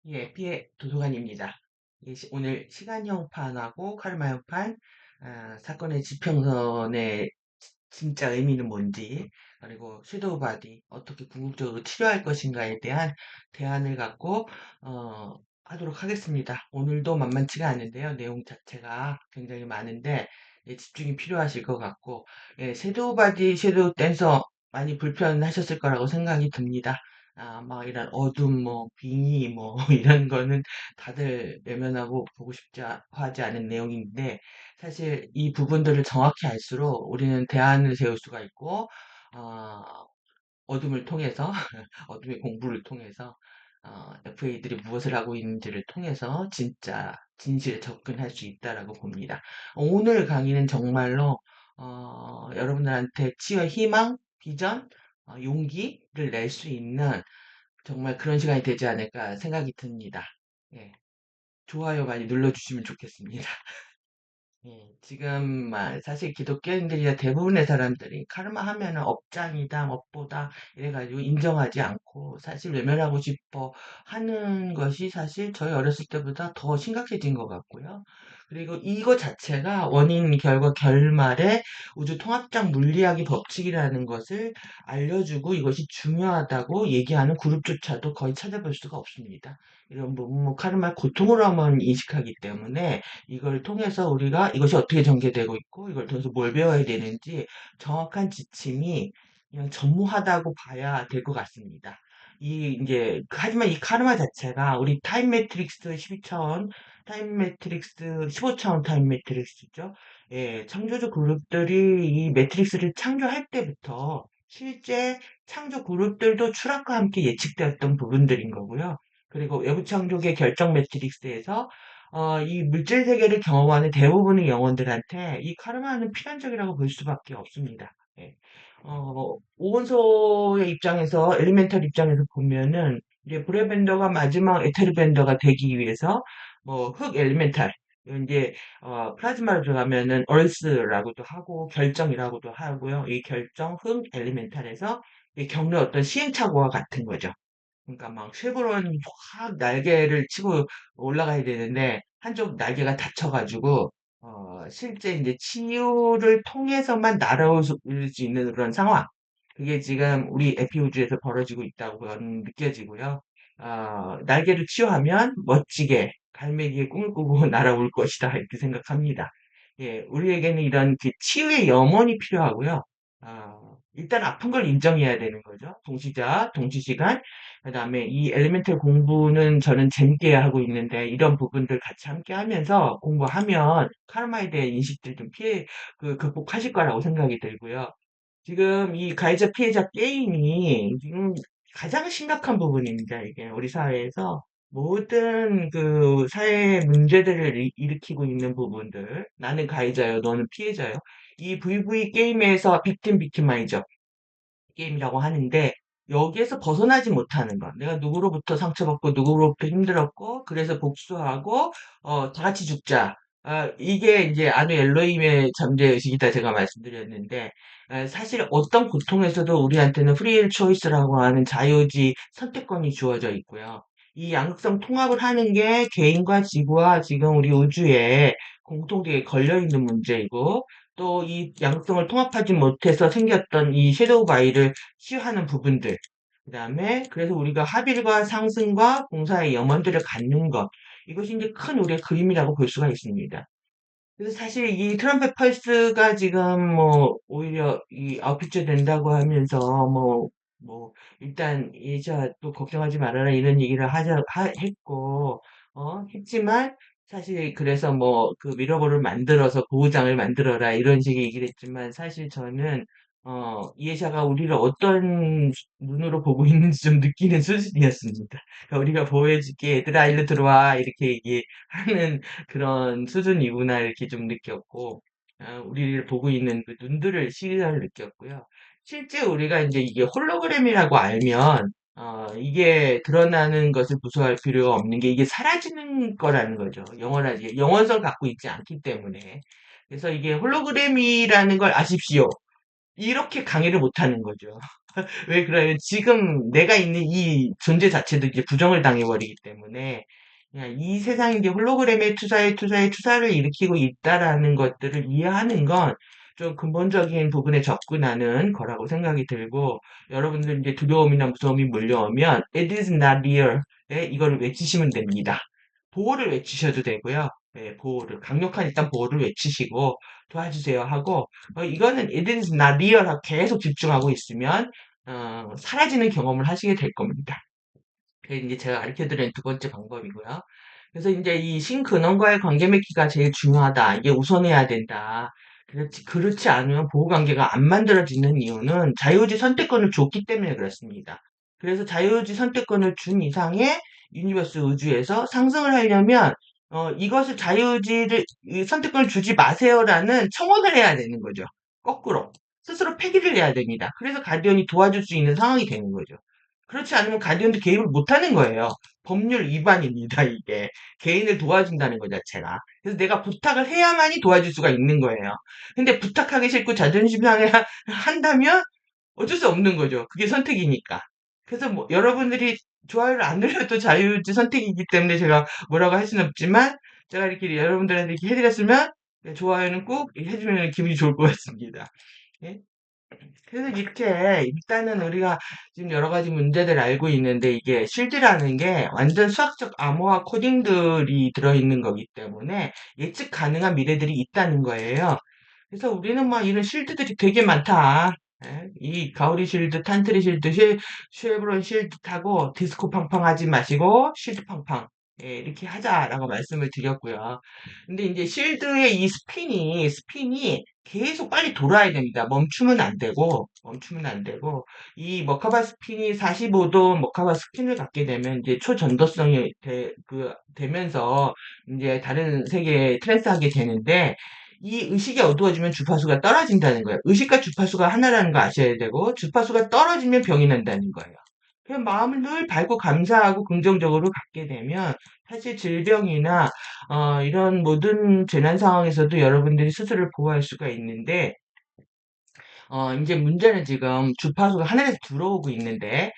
예, 피해 도서관입니다. 오늘 시간형판하고 카르마형판, 사건의 지평선의 진짜 의미는 뭔지, 그리고 섀도우 바디, 어떻게 궁극적으로 치료할 것인가에 대한 대안을 갖고, 하도록 하겠습니다. 오늘도 만만치가 않은데요. 내용 자체가 굉장히 많은데, 예, 집중이 필요하실 것 같고, 예, 섀도우 바디, 섀도우 댄서 많이 불편하셨을 거라고 생각이 듭니다. 막 이런 어둠, 뭐, 빙의, 뭐, 이런 거는 다들 외면하고 보고 싶지 하지 않은 내용인데, 사실 이 부분들을 정확히 알수록 우리는 대안을 세울 수가 있고, 어, 어둠을 통해서, 어둠의 공부를 통해서, FA들이 무엇을 하고 있는지를 통해서 진짜 진실에 접근할 수 있다라고 봅니다. 오늘 강의는 정말로, 여러분들한테 치유의 희망, 비전, 용기를 낼 수 있는 정말 그런 시간이 되지 않을까 생각이 듭니다. 예, 좋아요 많이 눌러주시면 좋겠습니다. 예, 지금 사실 기독교인들이나 대부분의 사람들이 카르마 하면은 업장이다, 업보다 이래가지고 인정하지 않고 사실 외면하고 싶어 하는 것이 사실 저희 어렸을 때보다 더 심각해진 것 같고요. 그리고 이거 자체가 원인, 결과, 결말의 우주 통합적 물리학의 법칙이라는 것을 알려주고 이것이 중요하다고 얘기하는 그룹조차도 거의 찾아볼 수가 없습니다. 이런 부분, 뭐 카르마 고통으로만 인식하기 때문에 이걸 통해서 우리가 이것이 어떻게 전개되고 있고 이걸 통해서 뭘 배워야 되는지 정확한 지침이 그냥 전무하다고 봐야 될 것 같습니다. 하지만 이 카르마 자체가 우리 타임 매트릭스 12차원, 타임 매트릭스 15차원 타임 매트릭스죠. 예, 창조주 그룹들이 이 매트릭스를 창조할 때부터 실제 창조 그룹들도 추락과 함께 예측되었던 부분들인 거고요. 그리고 외부 창조계 결정 매트릭스에서 이 물질 세계를 경험하는 대부분의 영혼들한테 이 카르마는 필연적이라고 볼 수밖에 없습니다. 예. 오온소의 입장에서, 엘리멘탈 입장에서 보면은, 이제 브레벤더가 마지막 에테르벤더가 되기 위해서, 뭐, 흑 엘리멘탈, 이제, 플라즈마로 들어가면은, 얼스라고도 하고, 결정이라고도 하고요. 이 결정, 흑 엘리멘탈에서, 겪는 어떤 시행착오와 같은 거죠. 그러니까 막 쉐보론이 확 날개를 치고 올라가야 되는데 한쪽 날개가 다쳐가지고 실제 이제 치유를 통해서만 날아올 수 있는 그런 상황. 그게 지금 우리 에피우주에서 벌어지고 있다고 그건 느껴지고요. 날개를 치유하면 멋지게 갈매기의 꿈을 꾸고 날아올 것이다 이렇게 생각합니다. 예, 우리에게는 이런 그 치유의 염원이 필요하고요. 일단 아픈 걸 인정해야 되는 거죠. 동시자, 동시시간, 그다음에 이 엘리멘탈 공부는 저는 재밌게 하고 있는데 이런 부분들 같이 함께 하면서 공부하면 카르마에 대한 인식들 좀 극복하실 거라고 생각이 들고요. 지금 이 가해자 피해자 게임이 지금 가장 심각한 부분입니다. 이게 우리 사회에서 모든 그 사회 문제들을 일으키고 있는 부분들. 나는 가해자요, 너는 피해자요. 이 VV 게임에서 빅팀 빅티마이저 게임이라고 하는데 여기에서 벗어나지 못하는 것. 내가 누구로부터 상처받고 누구로부터 힘들었고 그래서 복수하고 다 같이 죽자. 이게 이제 아누 엘로힘의 잠재의식이다 제가 말씀드렸는데 사실 어떤 고통에서도 우리한테는 프리윌 초이스라고 하는 자유지 선택권이 주어져 있고요. 이 양극성 통합을 하는 게 개인과 지구와 지금 우리 우주에 공통되게 걸려있는 문제이고 또 이 양성을 통합하지 못해서 생겼던 이 섀도우 바이를 치유하는 부분들. 그다음에 그래서 우리가 합일과 상승과 공사의 염원들을 갖는 것. 이것이 이제 큰 우리의 그림이라고 볼 수가 있습니다. 그래서 사실 이 트럼펫 펄스가 지금 뭐 오히려 이 아웃피처 된다고 하면서 뭐 일단 이자 또 걱정하지 말아라 이런 얘기를 했고 했지만 사실 그래서 뭐 그 미러볼을 만들어서 보호장을 만들어라 이런 식의 얘기를 했지만 사실 저는 이해샤가 우리를 어떤 눈으로 보고 있는지 좀 느끼는 수준이었습니다. 그러니까 우리가 보여줄게 얘들아 일로 들어와 이렇게 얘기하는 그런 수준이구나 이렇게 좀 느꼈고 우리를 보고 있는 그 눈들을 시선을 느꼈고요. 실제 우리가 이제 이게 홀로그램이라고 알면 이게 드러나는 것을 무서워할 필요가 없는 게 이게 사라지는 거라는 거죠. 영원하지 영원성 갖고 있지 않기 때문에 그래서 이게 홀로그램이라는 걸 아십시오. 이렇게 강의를 못하는 거죠. 왜 그래요? 지금 내가 있는 이 존재 자체도 이제 부정을 당해버리기 때문에 그냥 이 세상이 이제 홀로그램의 투사를 일으키고 있다라는 것들을 이해하는 건 좀 근본적인 부분에 접근하는 거라고 생각이 들고 여러분들 이제 두려움이나 무서움이 몰려오면 it is not real 이거를 외치시면 됩니다. 보호를 외치셔도 되고요. 예, 보호를 강력한 일단 보호를 외치시고 도와주세요 하고 이거는 it is not real 하고 계속 집중하고 있으면 사라지는 경험을 하시게 될 겁니다. 그게 이제 제가 가르쳐드린 두 번째 방법이고요. 그래서 이제 이 신근원과의 관계 맺기가 제일 중요하다. 이게 우선해야 된다. 그렇지 않으면 보호관계가 안 만들어지는 이유는 자유의지 선택권을 줬기 때문에 그렇습니다. 그래서 자유의지 선택권을 준 이상의 유니버스 우주에서 상승을 하려면 이것을 자유의지를 이 선택권을 주지 마세요라는 청원을 해야 되는 거죠. 거꾸로 스스로 폐기를 해야 됩니다. 그래서 가디언이 도와줄 수 있는 상황이 되는 거죠. 그렇지 않으면 가디언도 개입을 못하는 거예요. 법률 위반입니다, 이게. 개인을 도와준다는 것 자체가. 그래서 내가 부탁을 해야만이 도와줄 수가 있는 거예요. 근데 부탁하기 싫고 자존심 상해 한다면 어쩔 수 없는 거죠. 그게 선택이니까. 그래서 뭐 여러분들이 좋아요를 안 눌러도 자유지 선택이기 때문에 제가 뭐라고 할 수는 없지만 제가 이렇게 여러분들한테 이렇게 해드렸으면 네, 좋아요는 꼭 해주면 기분이 좋을 것 같습니다. 예? 그래서 이렇게 일단은 우리가 지금 여러 가지 문제들 알고 있는데 이게 실드라는 게 완전 수학적 암호화 코딩들이 들어있는 거기 때문에 예측 가능한 미래들이 있다는 거예요. 그래서 우리는 막 이런 실드들이 되게 많다. 예? 이 가오리 실드, 탄트리 실드, 쉐브론 실드 타고 디스코 팡팡 하지 마시고 실드 팡팡. 예, 이렇게 하자라고 말씀을 드렸고요. 근데 이제 실드의 이 스핀이 계속 빨리 돌아야 됩니다. 멈추면 안 되고, 이 머카바 스핀이 45도 머카바 스핀을 갖게 되면 이제 초전도성이 되면서 이제 다른 세계에 트랜스하게 되는데, 이 의식이 어두워지면 주파수가 떨어진다는 거예요. 의식과 주파수가 하나라는 거 아셔야 되고, 주파수가 떨어지면 병이 난다는 거예요. 그냥 마음을 늘 밝고 감사하고 긍정적으로 갖게 되면, 사실 질병이나, 이런 모든 재난 상황에서도 여러분들이 스스로를 보호할 수가 있는데, 이제 문제는 지금 주파수가 하늘에서 들어오고 있는데,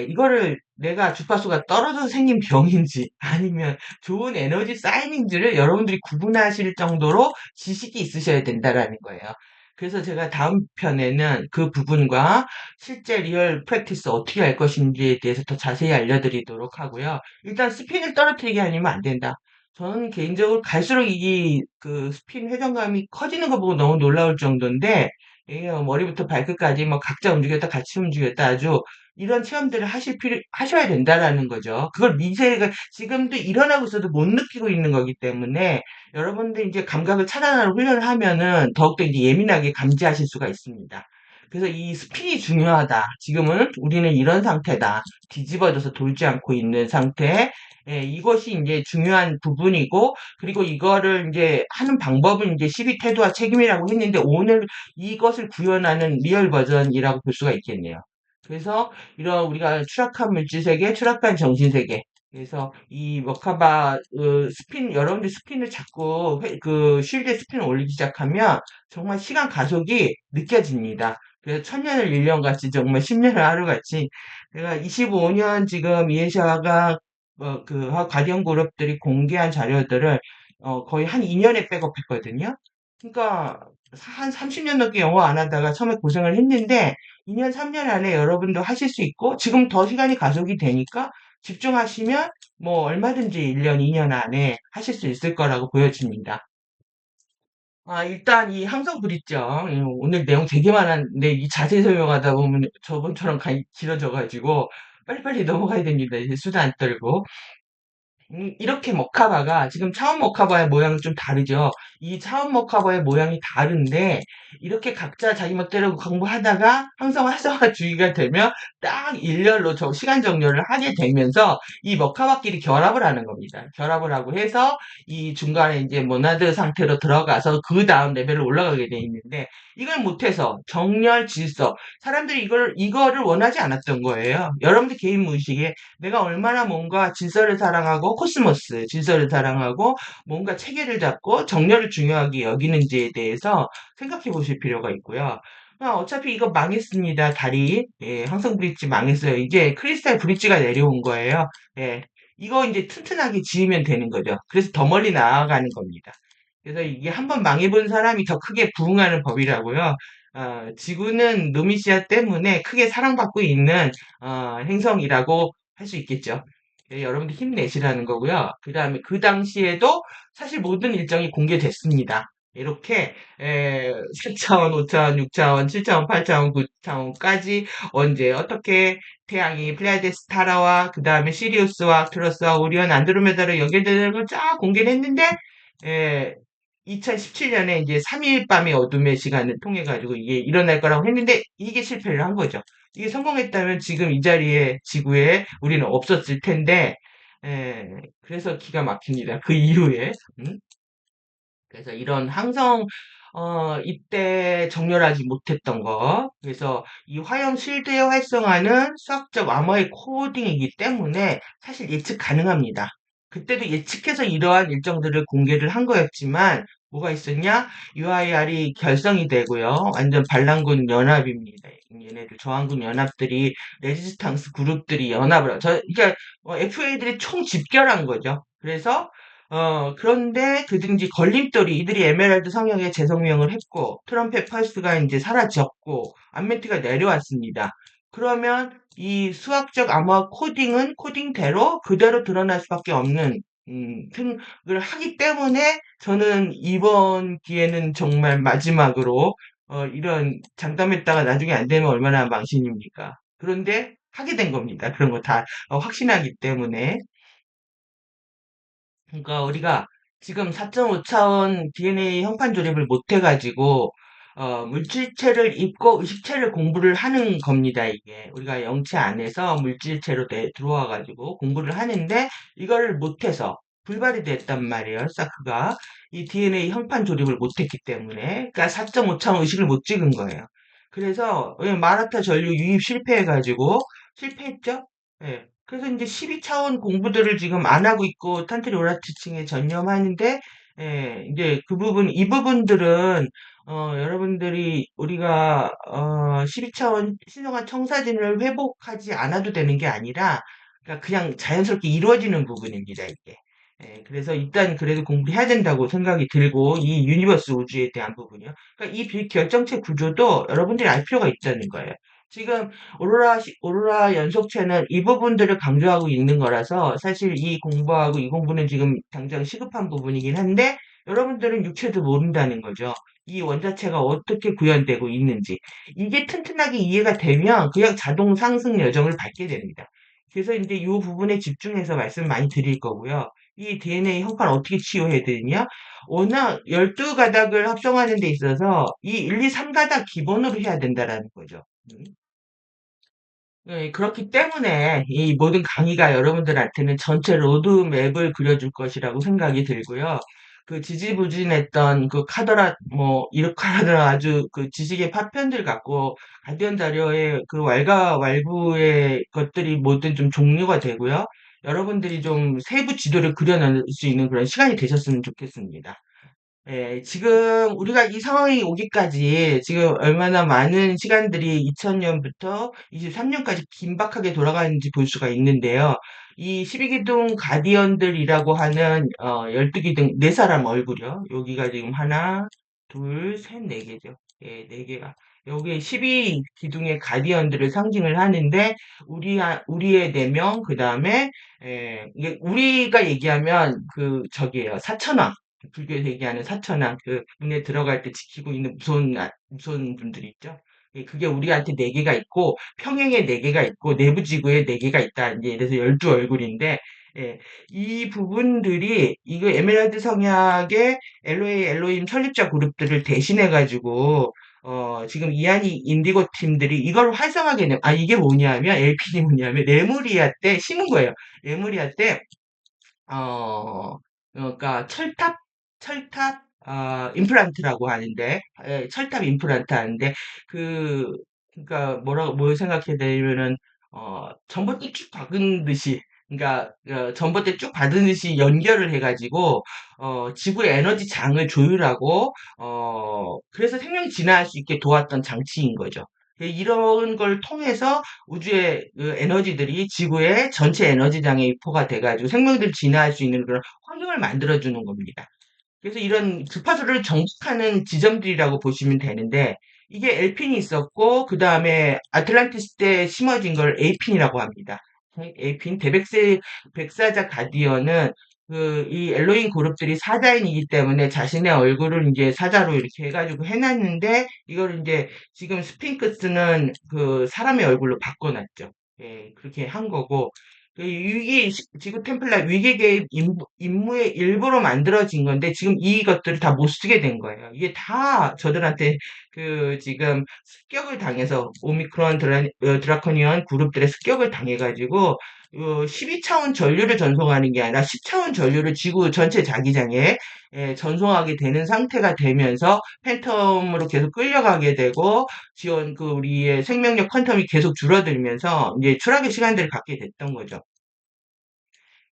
이거를 내가 주파수가 떨어져서 생긴 병인지 아니면 좋은 에너지 사인인지를 여러분들이 구분하실 정도로 지식이 있으셔야 된다라는 거예요. 그래서 제가 다음 편에는 그 부분과 실제 리얼 프랙티스 어떻게 할 것인지에 대해서 더 자세히 알려드리도록 하고요. 일단 스핀을 떨어뜨리게 아니면 안 된다. 저는 개인적으로 갈수록 그 스핀 회전감이 커지는 거 보고 너무 놀라울 정도인데, 예, 머리부터 발끝까지 뭐 각자 움직였다 같이 움직였다 아주 이런 체험들을 하셔야 된다라는 거죠. 그걸 미세가 지금도 일어나고 있어도 못 느끼고 있는 거기 때문에 여러분들 이제 감각을 차단하는 훈련을 하면은 더욱더 이제 예민하게 감지하실 수가 있습니다. 그래서 이 스핀이 중요하다. 지금은 우리는 이런 상태다. 뒤집어져서 돌지 않고 있는 상태. 예, 이것이 이제 중요한 부분이고, 그리고 이거를 이제 하는 방법은 이제 시비 태도와 책임이라고 했는데, 오늘 이것을 구현하는 리얼 버전이라고 볼 수가 있겠네요. 그래서 이런 우리가 추락한 물질세계, 추락한 정신세계. 그래서 이 머카바 여러분들 스핀을 자꾸 그 쉴드에 스핀을 올리기 시작하면 정말 시간 가속이 느껴집니다. 그래서 천년을 1년 같이 정말 10년을 하루같이 내가 25년 지금 이에샤가 가디언 그룹들이 공개한 자료들을 거의 한 2년에 백업했거든요. 그러니까 한 30년 넘게 영어 안 하다가 처음에 고생을 했는데 2년, 3년 안에 여러분도 하실 수 있고 지금 더 시간이 가속이 되니까 집중하시면 뭐 얼마든지 1년, 2년 안에 하실 수 있을 거라고 보여집니다. 일단 이 함성 브릿죠. 오늘 내용 되게 많았는데 이 자세히 설명하다 보면 저번처럼 길어져가지고 빨리빨리 넘어가야 됩니다. 이제 수다 안 떨고. 이렇게 머카바가 지금 차원 머카바의 모양은 좀 다르죠. 이 차원 머카바의 모양이 다른데 이렇게 각자 자기 멋대로 공부하다가 항상 활성화 주기가 되면 딱 일렬로 시간 정렬을 하게 되면서 이 머카바끼리 결합을 하는 겁니다. 결합을 하고 해서 이 중간에 이제 모나드 상태로 들어가서 그 다음 레벨을 올라가게 돼 있는데 이걸 못해서 정렬 질서 사람들이 이거를 원하지 않았던 거예요. 여러분들 개인 무의식에 내가 얼마나 뭔가 질서를 사랑하고 코스모스, 질서를 사랑하고 뭔가 체계를 잡고 정렬을 중요하게 여기는지에 대해서 생각해 보실 필요가 있고요. 어차피 이거 망했습니다. 다리. 예, 항성 브릿지 망했어요. 이제 크리스탈 브릿지가 내려온 거예요. 예, 이거 이제 튼튼하게 지으면 되는 거죠. 그래서 더 멀리 나아가는 겁니다. 그래서 이게 한번 망해본 사람이 더 크게 부응하는 법이라고요. 지구는 노미시아 때문에 크게 사랑받고 있는 행성이라고 할 수 있겠죠. 예, 여러분들 힘내시라는 거고요. 그 다음에 그 당시에도 사실 모든 일정이 공개됐습니다. 이렇게 4차원, 5차원, 6차원, 7차원, 8차원, 9차원까지 언제 어떻게 태양이 플레이아데 스타라와 그 다음에 시리우스와 트러스와 오리온, 안드로메다로 연결되는 걸 쫙 공개를 했는데 2017년에 이제 3일 밤의 어둠의 시간을 통해 가지고 이게 일어날 거라고 했는데 이게 실패를 한 거죠. 이게 성공했다면 지금 이 자리에 지구에 우리는 없었을 텐데 그래서 기가 막힙니다. 그 이후에. 음? 그래서 이런 항성 이때 정렬하지 못했던 거. 그래서 이 화형 실드의 활성화는 수학적 암호의 코딩이기 때문에 사실 예측 가능합니다. 그때도 예측해서 이러한 일정들을 공개를 한 거였지만 뭐가 있었냐? UIR이 결성이 되고요. 완전 반란군 연합입니다. 얘네들 저항군 연합들이 레지스탕스 그룹들이 연합을 그러니까 FA들이 총 집결한 거죠. 그래서 그런데 그든지 걸림돌이 이들이 에메랄드 성역에 재성명을 했고 트럼펫 펄스가 이제 사라졌고 암메트가 내려왔습니다. 그러면 이 수학적 암호화 코딩은 코딩대로 그대로 드러날 수밖에 없는 생각을 하기 때문에 저는 이번 기회는 정말 마지막으로 이런 장담했다가 나중에 안 되면 얼마나 망신입니까? 그런데 하게 된 겁니다. 그런 거 다 확신하기 때문에. 그러니까 우리가 지금 4.5차원 DNA 형판 조립을 못 해가지고 물질체를 입고 의식체를 공부를 하는 겁니다. 이게 우리가 영체 안에서 물질체로 들어와가지고 공부를 하는데 이걸 못해서 불발이 됐단 말이에요. 사크가 이 DNA 형판 조립을 못했기 때문에 그러니까 4.5차원 의식을 못 찍은 거예요. 그래서 마라타 전류 유입 실패해가지고 실패했죠. 예. 그래서 이제 12차원 공부들을 지금 안 하고 있고 탄트리 오라티층에 전념하는데 이제 이 부분들은 여러분들이 우리가 12차원 신성한 청사진을 회복하지 않아도 되는 게 아니라 그러니까 그냥 자연스럽게 이루어지는 부분입니다, 이게. 그래서 일단 그래도 공부를 해야 된다고 생각이 들고 이 유니버스 우주에 대한 부분이요. 그러니까 이 비결정체 구조도 여러분들이 알 필요가 있다는 거예요. 지금 오로라 연속체는 이 부분들을 강조하고 있는 거라서 사실 이 공부하고 이 공부는 지금 당장 시급한 부분이긴 한데 여러분들은 육체도 모른다는 거죠. 이 원자체가 어떻게 구현되고 있는지. 이게 튼튼하게 이해가 되면 그냥 자동 상승 여정을 밟게 됩니다. 그래서 이제 이 부분에 집중해서 말씀 많이 드릴 거고요. 이 DNA 형판 어떻게 치유해야 되느냐? 워낙 12가닥을 합성하는 데 있어서 이 1, 2, 3가닥 기본으로 해야 된다라는 거죠. 그렇기 때문에 이 모든 강의가 여러분들한테는 전체 로드맵을 그려줄 것이라고 생각이 들고요. 그 지지부진했던 그 카더라, 뭐, 이렇게 하더라 아주 그 지식의 파편들 갖고 가디언 자료의 그 왈가왈부의 것들이 모든 좀 종료가 되고요. 여러분들이 좀 세부 지도를 그려낼 수 있는 그런 시간이 되셨으면 좋겠습니다. 지금 우리가 이 상황이 오기까지 지금 얼마나 많은 시간들이 2000년부터 23년까지 긴박하게 돌아가는지 볼 수가 있는데요. 이 12기둥 가디언들이라고 하는 12기둥 네 사람 얼굴이요. 여기가 지금 하나, 둘, 셋, 네 개죠. 예, 네 개가. 여기 12기둥의 가디언들을 상징을 하는데 우리의 네 명, 그다음에 이게 우리가 얘기하면 그 저기예요. 사천왕. 불교에서 얘기하는 사천왕, 그 문에 들어갈 때 지키고 있는 무서운 분들이 있죠. 그게 우리한테 네 개가 있고, 평행에 네 개가 있고, 내부 지구에 네 개가 있다. 이제 이래서 12얼굴인데, 예, 이 부분들이, 이거 에메랄드 성약의 LOA, 엘로힘 설립자 그룹들을 대신해가지고, 지금 이안이 인디고 팀들이 이걸 활성화하게, 이게 뭐냐면, LP이 뭐냐면, 레무리아 때 심은 거예요. 레무리아 때, 그러니까 임플란트라고 하는데, 철탑 임플란트 하는데, 그러니까 뭘 생각해야 되냐면은, 전봇대 쭉 박은 듯이, 그러니까 전봇대 쭉 받으듯이 연결을 해가지고 지구의 에너지 장을 조율하고 그래서 생명이 진화할 수 있게 도왔던 장치인 거죠. 이런 걸 통해서 우주의 그 에너지들이 지구의 전체 에너지장에 입포가 돼가지고 생명들이 진화할 수 있는 그런 환경을 만들어주는 겁니다. 그래서 이런 주파수를 정복하는 지점들이라고 보시면 되는데 이게 L핀이 있었고 그 다음에 아틀란티스 때 심어진 걸 A핀이라고 합니다. A핀 백사자 가디언은 그 이 엘로인 그룹들이 사자인이기 때문에 자신의 얼굴을 이제 사자로 이렇게 해가지고 해놨는데 이걸 이제 지금 스핑크스는 그 사람의 얼굴로 바꿔놨죠. 예, 그렇게 한 거고 그 위기 지구 템플러 위기 개입 임무의 일부로 만들어진 건데 지금 이것들을 다 못 쓰게 된 거예요. 이게 다 저들한테 그 지금 습격을 당해서 오미크론 드라코니언 그룹들의 습격을 당해가지고 12차원 전류를 전송하는 게 아니라 10차원 전류를 지구 전체 자기장에 전송하게 되는 상태가 되면서 팬텀으로 계속 끌려가게 되고 지원 그 우리의 생명력 퀀텀이 계속 줄어들면서 이제 추락의 시간들을 갖게 됐던 거죠.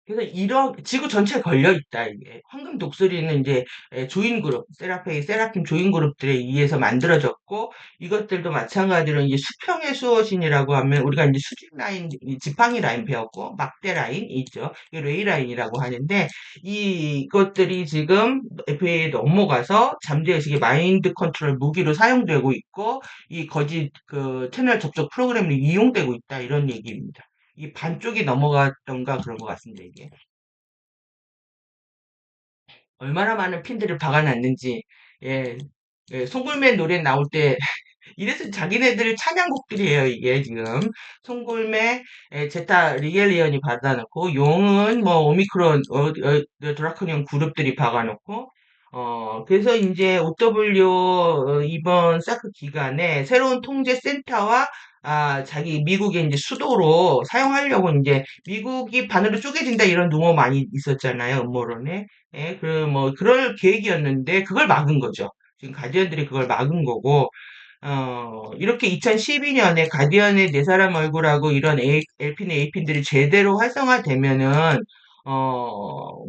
그래서 이런 지구 전체에 걸려 있다 이게 황금 독수리는 이제 조인 그룹 세라핌 조인 그룹들에 의해서 만들어졌고 이것들도 마찬가지로 이제 수평의 수호신이라고 하면 우리가 이제 수직 라인 지팡이 라인 배웠고 막대 라인 있죠 레이 라인이라고 하는데 이것들이 지금 FA에 넘어가서 잠재의식의 마인드 컨트롤 무기로 사용되고 있고 이 거짓 그 채널 접속 프로그램이 이용되고 있다 이런 얘기입니다. 이 반쪽이 넘어갔던가 그런 것 같습니다, 이게. 얼마나 많은 핀들을 박아놨는지, 예, 송골매 노래 나올 때, 이래서 자기네들 찬양곡들이에요, 이게 지금. 송골매, 제타 리겔리언이 받아놓고, 용은 뭐, 오미크론, 드라코니온 그룹들이 박아놓고, 그래서 이제 OW 이번 사크 기간에 새로운 통제 센터와 자기 미국의 이제 수도로 사용하려고 이제 미국이 반으로 쪼개진다 이런 루머 많이 있었잖아요, 음모론에. 예, 뭐, 그럴 계획이었는데, 그걸 막은 거죠. 지금 가디언들이 그걸 막은 거고, 이렇게 2012년에 가디언의 네 사람 얼굴하고 이런 LPN, APN들이 제대로 활성화되면은,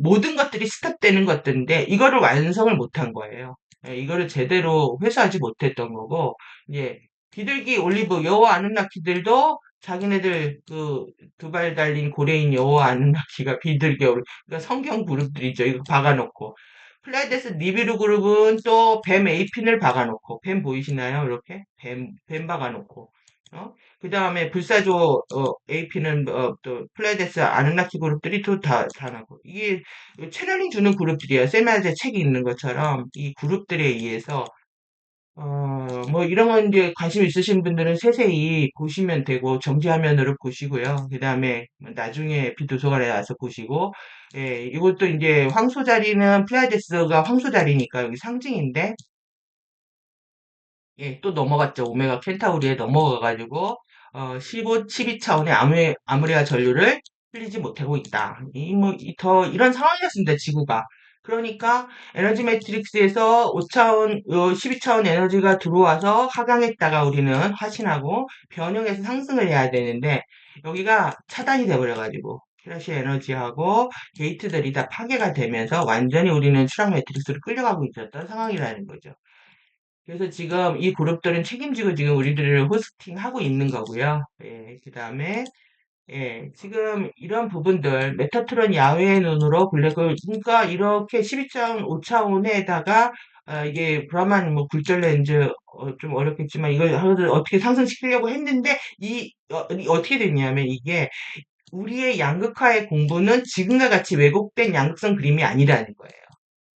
모든 것들이 스탑되는 것들인데, 이거를 완성을 못한 거예요. 예, 이거를 제대로 회수하지 못했던 거고, 이제, 비둘기 올리브 여호와 아누나키들도 자기네들 그 두 발 달린 고래인 여호와 아누나키가 비둘기 그러니까 성경 그룹들이죠. 이거 박아놓고. 플라이데스 니비루 그룹은 또 뱀 에이핀을 박아놓고, 뱀 보이시나요? 이렇게? 뱀 박아놓고, 그 다음에 불사조, 에이핀은, 또, 플라이데스 아누나키 그룹들이 또 다 나고. 이게 채널링 주는 그룹들이에요. 세미아제 책이 있는 것처럼 이 그룹들에 의해서 뭐 이런 건 이제 관심 있으신 분들은 세세히 보시면 되고 정지화면으로 보시고요. 그 다음에 나중에 비도서관에 와서 보시고 예, 이것도 이제 황소자리는 플라이데스가 황소자리니까 여기 상징인데 예, 또 넘어갔죠. 오메가 켄타우리에 넘어가가지고 12차원의 아무레아 전류를 흘리지 못하고 있다. 이런 상황이었습니다. 지구가. 그러니까 에너지 매트릭스에서 5차원, 12차원 에너지가 들어와서 하강했다가 우리는 화신하고 변형해서 상승을 해야 되는데 여기가 차단이 돼버려가지고 키라시 에너지하고 게이트들이 다 파괴가 되면서 완전히 우리는 추락 매트릭스로 끌려가고 있었던 상황이라는 거죠. 그래서 지금 이 그룹들은 책임지고 지금 우리들을 호스팅하고 있는 거고요. 예, 그 다음에 예, 지금 이런 부분들 메타트론 야외의 눈으로 블랙홀 그러니까 이렇게 12차원, 5차원에다가 이게 브라만 뭐 굴절 렌즈 좀 어렵겠지만 이걸 어떻게 상승시키려고 했는데 이 어떻게 됐냐면 이게 우리의 양극화의 공부는 지금과 같이 왜곡된 양극성 그림이 아니라는 거예요.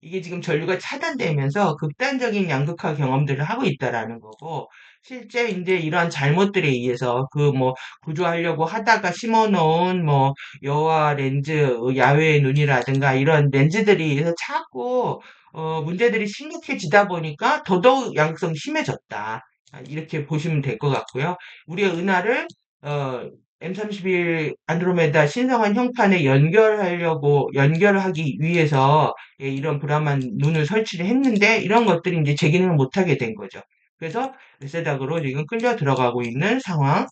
이게 지금 전류가 차단되면서 극단적인 양극화 경험들을 하고 있다라는 거고, 실제 이제 이러한 잘못들에 의해서 그 뭐 구조하려고 하다가 심어놓은 뭐 여와 렌즈, 야외의 눈이라든가 이런 렌즈들이 자꾸 문제들이 심각해지다 보니까 더더욱 양극성이 심해졌다. 이렇게 보시면 될 것 같고요. 우리의 은하를 어, M31 안드로메다 신성한 형판에 연결하기 위해서 예, 이런 브라만 눈을 설치를 했는데 이런 것들이 이제 제 기능을 못하게 된 거죠. 그래서 레세닥으로 지금 끌려 들어가고 있는 상황.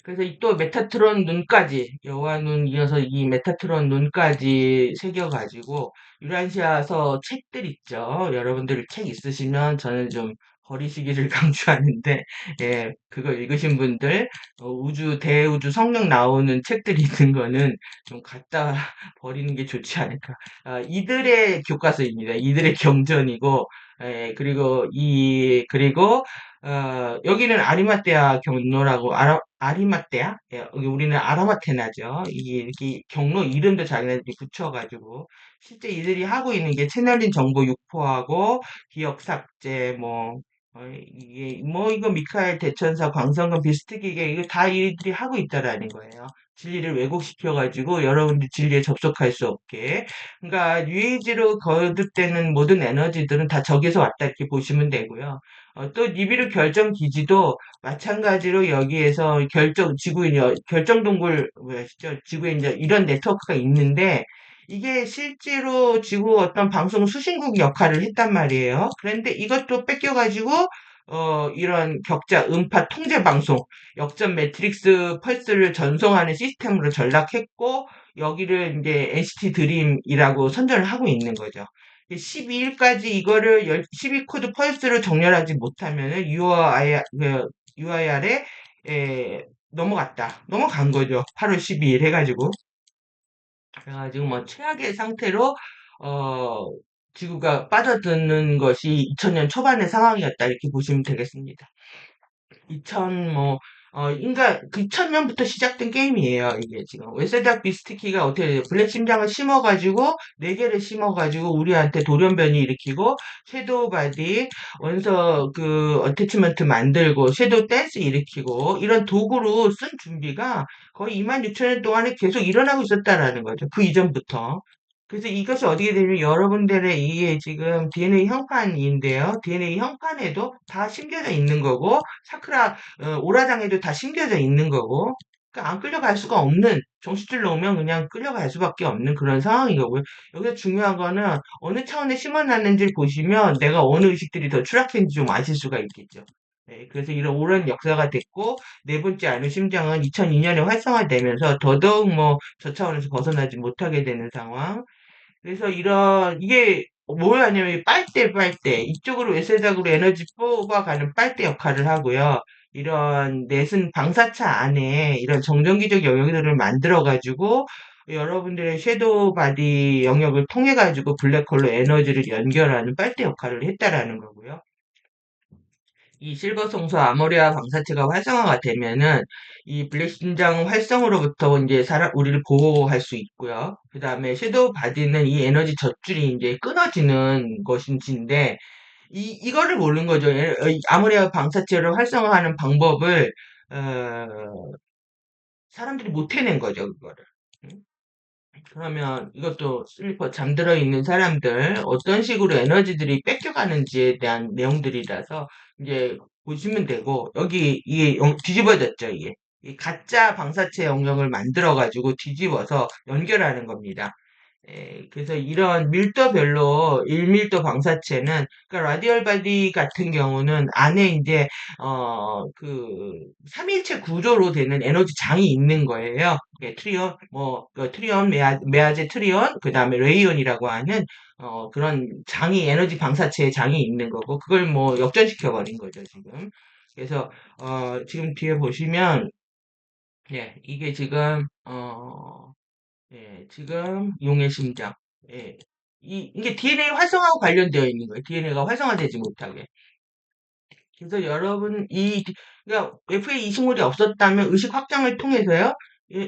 그래서 이 또 메타트론 눈까지 여호와 눈 이어서 이 메타트론 눈까지 새겨가지고 유란시아서 책들 있죠. 여러분들 책 있으시면 저는 좀 버리시기를 강추하는데 예 그거 읽으신 분들 우주 대우주 성령 나오는 책들이 있는 거는 좀 갖다 버리는 게 좋지 않을까. 아, 이들의 교과서입니다. 이들의 경전이고 예, 그리고 여기는 아리마떼아 경로라고, 아리마떼아? 예, 여기 우리는 아라마테나죠. 이게 이렇게 경로 이름도 자기네들이 붙여가지고, 실제 이들이 하고 있는 게 채널링 정보 유포하고, 기억 삭제, 이게, 이거 미카엘 대천사, 광선검 비스트기계, 이거 다 이들이 하고 있다라는 거예요. 진리를 왜곡시켜가지고, 여러분들 진리에 접속할 수 없게. 그러니까, 뉴에이지로 거듭되는 모든 에너지들은 다 저기서 왔다 이렇게 보시면 되고요. 또 니비르 결정 기지도 마찬가지로 여기에서 결정 동굴 뭐였죠? 지구에 이제 이런 네트워크가 있는데 이게 실제로 지구 어떤 방송 수신국 역할을 했단 말이에요. 그런데 이것도 뺏겨가지고 이런 격자 음파 통제 방송 역전 매트릭스 펄스를 전송하는 시스템으로 전락했고 여기를 이제 NCT 드림이라고 선전을 하고 있는 거죠. 12일까지 이거를 12코드 펄스를 정렬하지 못하면은 UIR에 넘어간 거죠. 8월 12일 해가지고. 그래가지고 뭐 최악의 상태로 어, 지구가 빠져드는 것이 2000년 초반의 상황이었다 이렇게 보시면 되겠습니다. 2000 인가 그 2000년부터 시작된 게임이에요. 이게 지금 웨세닥 비스티키가 어떻게 돼요? 블랙 심장을 심어가지고 네 개를 심어가지고 우리한테 돌연변이 일으키고 섀도우 바디 원서 그 어태치먼트 만들고 섀도우 댄스 일으키고 이런 도구로 쓴 준비가 거의 26,000년 동안에 계속 일어나고 있었다라는 거죠. 그 이전부터. 그래서 이것이 어떻게 되면 여러분들의 이게 지금 DNA 형판인데요. DNA 형판에도 다 심겨져 있는 거고, 오라장에도 다 심겨져 있는 거고, 그러니까 안 끌려갈 수가 없는, 정수줄 놓으면 그냥 끌려갈 수밖에 없는 그런 상황인 거고요. 여기서 중요한 거는 어느 차원에 심어놨는지를 보시면 내가 어느 의식들이 더 추락했는지 좀 아실 수가 있겠죠. 네, 그래서 이런 오랜 역사가 됐고, 네 번째 안의 심장은 2002년에 활성화되면서 더더욱 저 차원에서 벗어나지 못하게 되는 상황. 그래서 이게 뭘 하냐면 빨대 이쪽으로 외세작으로 에너지 뽑아가는 빨대 역할을 하고요. 이런 내슨 방사차 안에 이런 정전기적 영역들을 만들어 가지고 여러분들의 섀도우 바디 영역을 통해 가지고 블랙홀로 에너지를 연결하는 빨대 역할을 했다라는 거고요. 이 실버송소 아모리아 방사체가 활성화가 되면은 이 블랙 심장 활성으로부터 이제 우리를 보호할 수 있고요. 그 다음에 섀도우 바디는 이 에너지 젖줄이 이제 끊어지는 것인지인데 이거를 모르는 거죠. 아모리아 방사체를 활성화하는 방법을 어, 사람들이 못 해낸 거죠, 그거를. 음? 그러면 이것도 슬리퍼 잠들어 있는 사람들 어떤 식으로 에너지들이 뺏겨가는지에 대한 내용들이라서 이제 보시면 되고 여기 이게 뒤집어졌죠 이게 이 가짜 방사체 영역을 만들어 가지고 뒤집어서 연결하는 겁니다. 그래서 이런 밀도별로 1밀도 방사체는, 그러니까 라디얼 바디 같은 경우는 안에 이제, 삼일체 구조로 되는 에너지 장이 있는 거예요. 트리온, 트리온, 메아제 트리온, 그 다음에 레이온이라고 하는, 그런 장이, 에너지 방사체의 장이 있는 거고, 그걸 역전시켜버린 거죠, 지금. 그래서, 지금 뒤에 보시면, 예, 이게 지금, 지금 용의 심장. 예. 이게 DNA 활성화하고 관련되어 있는 거예요. DNA가 활성화되지 못하게. 그래서 그러니까 FA25이 없었다면 의식 확장을 통해서요.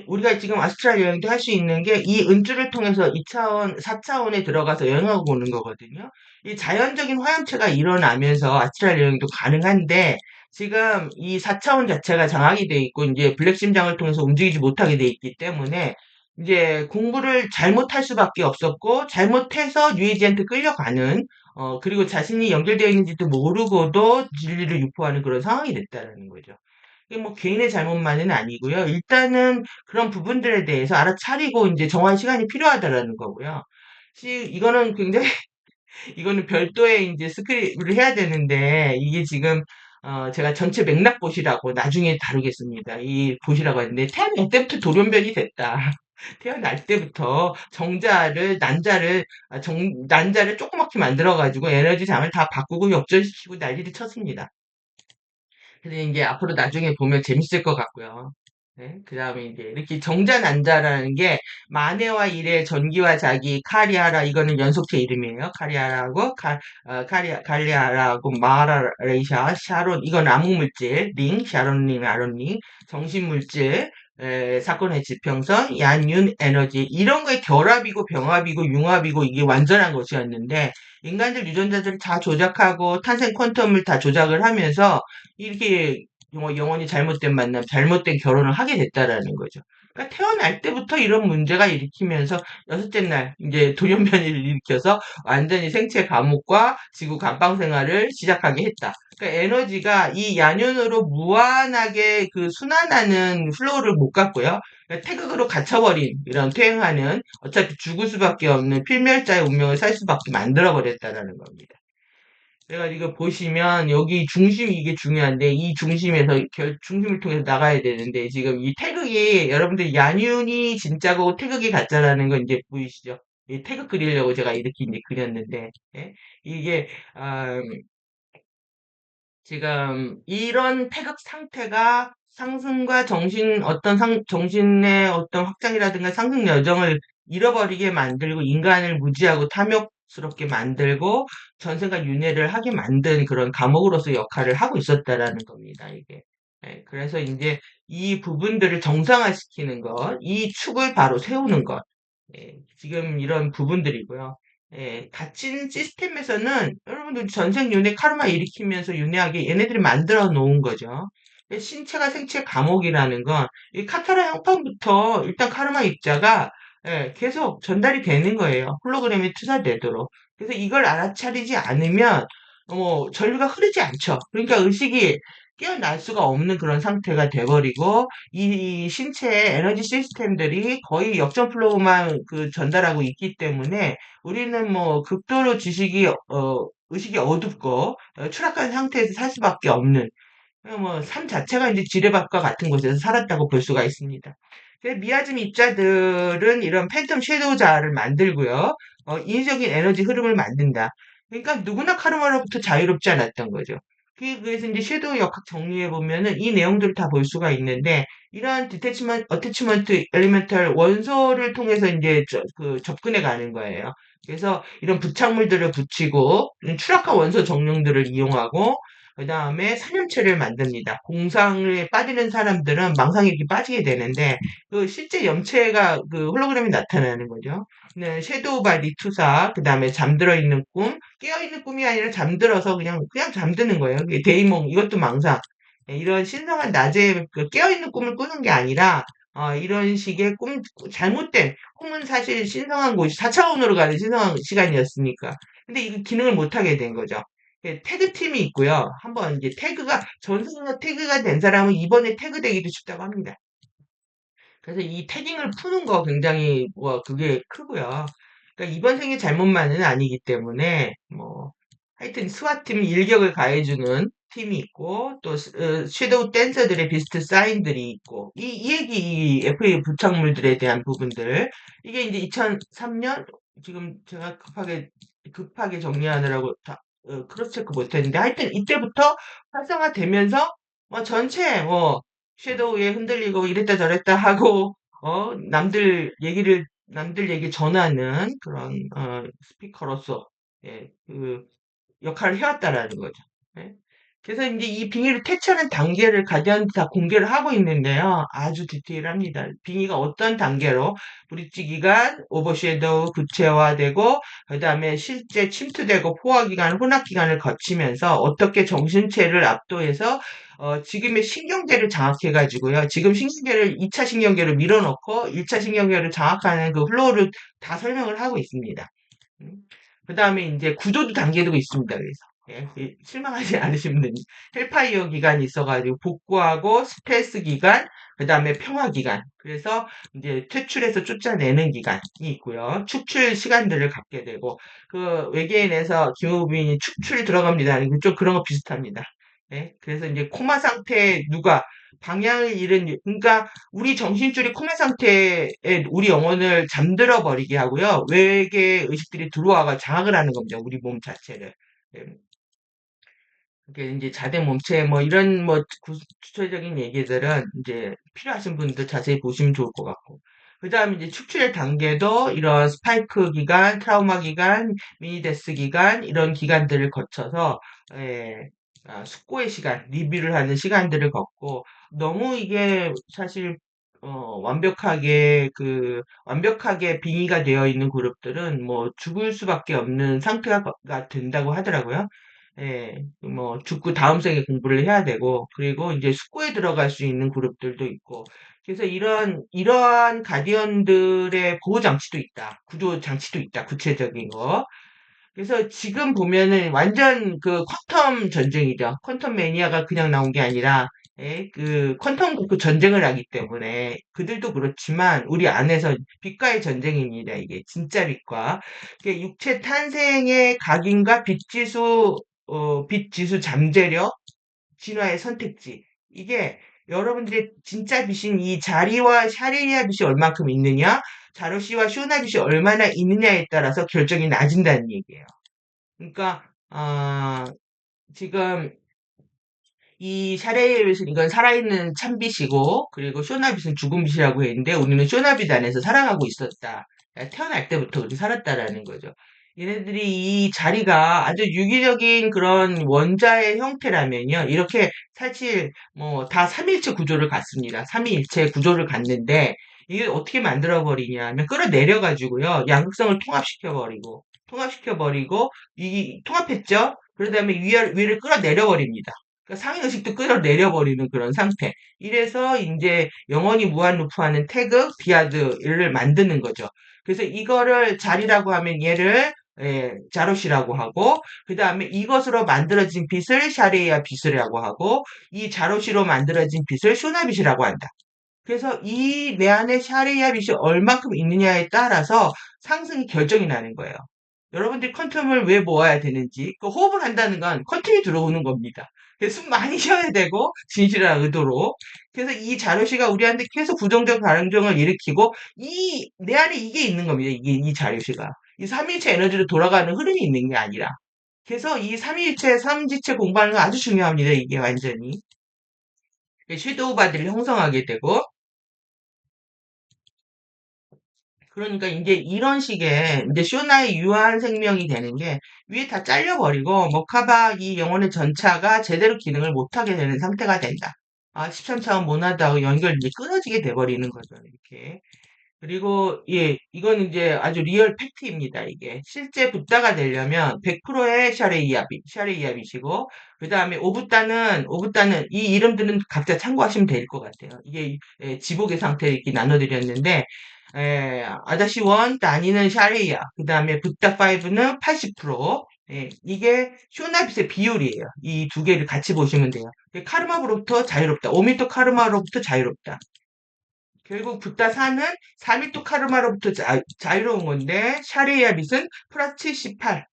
우리가 지금 아스트랄 여행도 할 수 있는 게 이 은줄을 통해서 2차원, 4차원에 들어가서 여행하고 오는 거거든요. 이 자연적인 화염체가 일어나면서 아스트랄 여행도 가능한데 지금 이 4차원 자체가 장악이 돼 있고 이제 블랙 심장을 통해서 움직이지 못하게 돼 있기 때문에 이제 공부를 잘못할 수밖에 없었고 잘못해서 뉴에이지한테 끌려가는 그리고 자신이 연결되어 있는지도 모르고도 진리를 유포하는 그런 상황이 됐다는 거죠. 이게 개인의 잘못만은 아니고요. 일단은 그런 부분들에 대해서 알아차리고 이제 정할 시간이 필요하다라는 거고요. 이거는 굉장히 이거는 별도의 이제 스크립을 해야 되는데 이게 지금 제가 전체 맥락 보시라고 나중에 다루겠습니다. 이 보시라고 했는데 태어날 때부터 돌연변이 됐다. 태어날 때부터 난자를 조그맣게 만들어가지고 에너지 장을 다 바꾸고 역전시키고 난리를 쳤습니다. 근데 이제 앞으로 나중에 보면 재밌을 것 같고요. 네, 그 다음에 이제 이렇게 정자난자라는 게 만해와 일의 전기와 자기 카리아라 이거는 연속체 이름이에요. 카리아라고 칼리아라고 마라레이샤 샤론 이건 암흑물질 링 샤론링 아론링 정신물질 사건의 지평선 얀윤 에너지 이런 거의 결합이고 병합이고 융합이고 이게 완전한 것이었는데 인간들 유전자들을 다 조작하고 탄생 퀀텀을 다 조작을 하면서 이렇게 영원히 잘못된 만남, 잘못된 결혼을 하게 됐다라는 거죠. 그러니까 태어날 때부터 이런 문제가 일으키면서 여섯째 날 이제 돌연변이를 일으켜서 완전히 생체 감옥과 지구 감방 생활을 시작하게 했다. 그러니까 에너지가 이 야년으로 무한하게 그 순환하는 플로우를 못 갔고요. 그러니까 태극으로 갇혀버린 이런 퇴행하는 어차피 죽을 수밖에 없는 필멸자의 운명을 살 수밖에 만들어버렸다라는 겁니다. 제가 이거 보시면 여기 중심 이게 중요한데 이 중심에서 중심을 통해서 나가야 되는데 지금 이 태극이 여러분들 야륜이 진짜고 태극이 가짜라는 건 이제 보이시죠? 이 태극 그리려고 제가 이렇게 이제 그렸는데 예? 이게 지금 이런 태극 상태가 상승과 정신의 어떤 확장이라든가 상승 여정을 잃어버리게 만들고 인간을 무지하고 탐욕스럽게 만들고 전생과 윤회를 하게 만든 그런 감옥으로서 역할을 하고 있었다라는 겁니다, 이게. 예, 그래서 이제 이 부분들을 정상화시키는 것, 이 축을 바로 세우는 것, 예, 지금 이런 부분들이고요. 예, 갇힌 시스템에서는 여러분들 전생 윤회 카르마 일으키면서 윤회하게 얘네들이 만들어 놓은 거죠. 신체가 생체 감옥이라는 건 이 카타라 형편부터 일단 카르마 입자가 계속 전달이 되는 거예요. 홀로그램이 투사되도록. 그래서 이걸 알아차리지 않으면 전류가 흐르지 않죠. 그러니까 의식이 깨어날 수가 없는 그런 상태가 돼버리고 이 신체의 에너지 시스템들이 거의 역전 플로우만 그 전달하고 있기 때문에 우리는 극도로 의식이 어둡고 추락한 상태에서 살 수밖에 없는 삶 자체가 이제 지뢰밭과 같은 곳에서 살았다고 볼 수가 있습니다. 미아즘 입자들은 이런 팬텀 섀도우자를 만들고요. 인위적인 에너지 흐름을 만든다. 그러니까 누구나 카르마로부터 자유롭지 않았던 거죠. 그래서 이제 섀도우 역학 정리해 보면은 이 내용들을 다 볼 수가 있는데 이러한 어태치먼트 엘리멘탈 원소를 통해서 이제 접근해 가는 거예요. 그래서 이런 부착물들을 붙이고 추락한 원소 정령들을 이용하고 그 다음에 산염체를 만듭니다. 공상에 빠지는 사람들은 망상에 이렇게 빠지게 되는데 그 실제 염체가 그 홀로그램이 나타나는 거죠. 네, 섀도우 바디 투사, 그 다음에 잠들어 있는 꿈, 깨어 있는 꿈이 아니라 잠들어서 그냥 잠드는 거예요. 데이몽 이것도 망상. 네, 이런 신성한 낮에 깨어 있는 꿈을 꾸는 게 아니라 이런 식의 잘못된 꿈은 사실 신성한 곳이 4차원으로 가는 신성한 시간이었으니까. 근데 이 기능을 못 하게 된 거죠. 태그팀이 있고요. 한번 이제 전승과 태그가 된 사람은 이번에 태그되기도 쉽다고 합니다. 그래서 이 태깅을 푸는 거 굉장히 그게 크고요. 그러니까 이번 생의 잘못만은 아니기 때문에 하여튼 스와팀 일격을 가해주는 팀이 있고 또 섀도우 댄서들의 비스트 사인들이 있고 이 얘기 이 FA 부착물들에 대한 부분들 이게 이제 2003년 지금 제가 급하게 정리하느라고 크로스 체크 못했는데 하여튼 이때부터 활성화되면서 전체 섀도우에 흔들리고 이랬다 저랬다 하고 남들 얘기 전하는 그런 스피커로서 예, 그 역할을 해왔다라는 거죠. 예. 그래서 이제 이 빙의를 퇴치하는 단계를 가디언이 다 공개를 하고 있는데요. 아주 디테일합니다. 빙의가 어떤 단계로 브릿지 기간, 오버섀도우 구체화되고 그다음에 실제 침투되고 포화 기간, 혼합 기간을 거치면서 어떻게 정신체를 압도해서 지금의 신경계를 장악해가지고요. 지금 신경계를 2차 신경계로 밀어넣고 1차 신경계를 장악하는 그 플로우를 다 설명을 하고 있습니다. 그 다음에 이제 구조도 단계도 있습니다. 그래서 실망하지 않으시면 헬파이어 기간이 있어가지고 복구하고 스트레스 기간, 그 다음에 평화 기간. 그래서 이제 퇴출해서 쫓아내는 기간이 있고요. 축출 시간들을 갖게 되고 그 외계인에서 김우빈이 축출이 들어갑니다. 좀 그런 거 비슷합니다. 예? 그래서 이제 코마 상태에 누가 방향을 잃은, 그러니까 우리 정신줄이 코마 상태에 우리 영혼을 잠들어 버리게 하고요. 외계 의식들이 들어와가 장악을 하는 겁니다. 우리 몸 자체를. 예. 그게 이제 자대 몸체 뭐 이런 뭐 구체적인 얘기들은 이제 필요하신 분들 자세히 보시면 좋을 것 같고. 그 다음에 이제 축출의 단계도 이런 스파이크 기간, 트라우마 기간, 미니데스 기간, 이런 기간들을 거쳐서, 예, 숙고의 시간, 리뷰를 하는 시간들을 걷고, 너무 이게 사실, 완벽하게 빙의가 되어 있는 그룹들은 뭐 죽을 수밖에 없는 상태가 된다고 하더라고요. 예, 뭐, 죽고 다음 생에 공부를 해야 되고, 그리고 이제 숙고에 들어갈 수 있는 그룹들도 있고, 그래서 이러한 가디언들의 보호 장치도 있다. 구조 장치도 있다. 구체적인 거. 그래서 지금 보면은 완전 그 퀀텀 전쟁이죠. 퀀텀 매니아가 그냥 나온 게 아니라, 예, 그 퀀텀 그 전쟁을 하기 때문에 그들도 그렇지만 우리 안에서 빛과의 전쟁입니다. 이게 진짜 빛과. 이게 육체 탄생의 각인과 빛지수 잠재력, 진화의 선택지. 이게 여러분들의 진짜 빛인 이 자리와 샤레리아 빛이 얼만큼 있느냐, 자로시와 쇼나 빛이 얼마나 있느냐에 따라서 결정이 나진다는 얘기예요. 그러니까 지금 이 샤레이빗은 이건 살아있는 참빛이고 그리고 쇼나빛은 죽은 빛이라고 했는데 우리는 쇼나빛 안에서 살아가고 있었다. 태어날 때부터 우리 살았다라는 거죠. 얘네들이 이 자리가 아주 유기적인 그런 원자의 형태라면요. 이렇게 사실 뭐 다 삼일체 구조를 갖습니다. 삼위일체 구조를 갖는데 이게 어떻게 만들어 버리냐면 끌어내려 가지고요. 양극성을 통합시켜 버리고 이 통합했죠. 그러다음에 위를 끌어내려 버립니다. 그러니까 상위의식도 끌어내려버리는 그런 상태. 이래서 이제 영원히 무한 루프하는 태극, 비아드를 만드는 거죠. 그래서 이거를 자리라고 하면 얘를 자롯이라고 하고, 그 다음에 이것으로 만들어진 빛을 샤레이아 빛이라고 하고, 이 자롯이로 만들어진 빛을 쇼나빛이라고 한다. 그래서 이 내 안에 샤레이아 빛이 얼만큼 있느냐에 따라서 상승이 결정이 나는 거예요. 여러분들이 퀀텀을 왜 모아야 되는지, 그 호흡을 한다는 건 퀀텀이 들어오는 겁니다. 그래서 숨 많이 쉬어야 되고, 진실한 의도로. 그래서 이 자료시가 우리한테 계속 부정적 감정을 일으키고, 내 안에 이게 있는 겁니다. 이 자료시가. 이 삼일체 에너지로 돌아가는 흐름이 있는 게 아니라. 그래서 이 삼일체, 삼지체 공부하는 건 아주 중요합니다. 이게 완전히. 섀도우 바디를 형성하게 되고, 그러니까 이제 이런 식의 이제 쇼나의 유한 생명이 되는 게 위에 다 잘려버리고 머카바 이 영혼의 전차가 제대로 기능을 못하게 되는 상태가 된다. 13차원 모나드하고 연결이 이제 끊어지게 돼버리는 거죠. 이렇게. 그리고 예, 이건 이제 아주 리얼 팩트입니다. 이게 실제 붓다가 되려면 100%의 샤레이아빗이고 그 다음에 오붓다는 이 이름들은 각자 참고하시면 될 것 같아요. 이게 지복의 상태 이렇게 나눠드렸는데 아다시 1 다니는 샤레이아 그 다음에 붓다 5는 80% 이게 쇼나빗의 비율이에요. 이 두 개를 같이 보시면 돼요. 카르마로부터 자유롭다. 오미토 카르마로부터 자유롭다. 결국 붓다사는 4미토 카르마로부터 자유로운 건데 샤리아 빛은 플러스 78.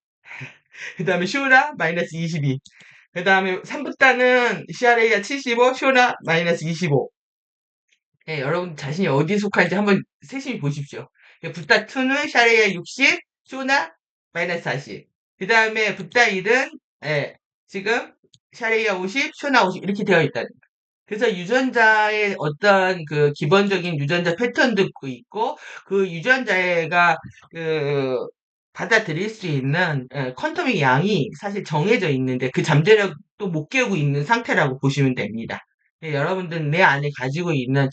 그 다음에 쇼라 마이너스 22. 그 다음에 삼붓다는 샤레이아 75, 쇼라 마이너스 25. 네, 여러분 자신이 어디에 속하는지 한번 세심히 보십시오. 붓다2는 샤레이아 60, 쇼나 마이너스 40. 그 다음에 붓다1은 지금 샤레이아 50, 쇼나 50 이렇게 되어 있다. 그래서 유전자의 어떤 그 기본적인 유전자 패턴도 있고, 그 유전자가 그 받아들일 수 있는 퀀텀의 양이 사실 정해져 있는데 그 잠재력도 못 깨우고 있는 상태라고 보시면 됩니다. 여러분들 내 안에 가지고 있는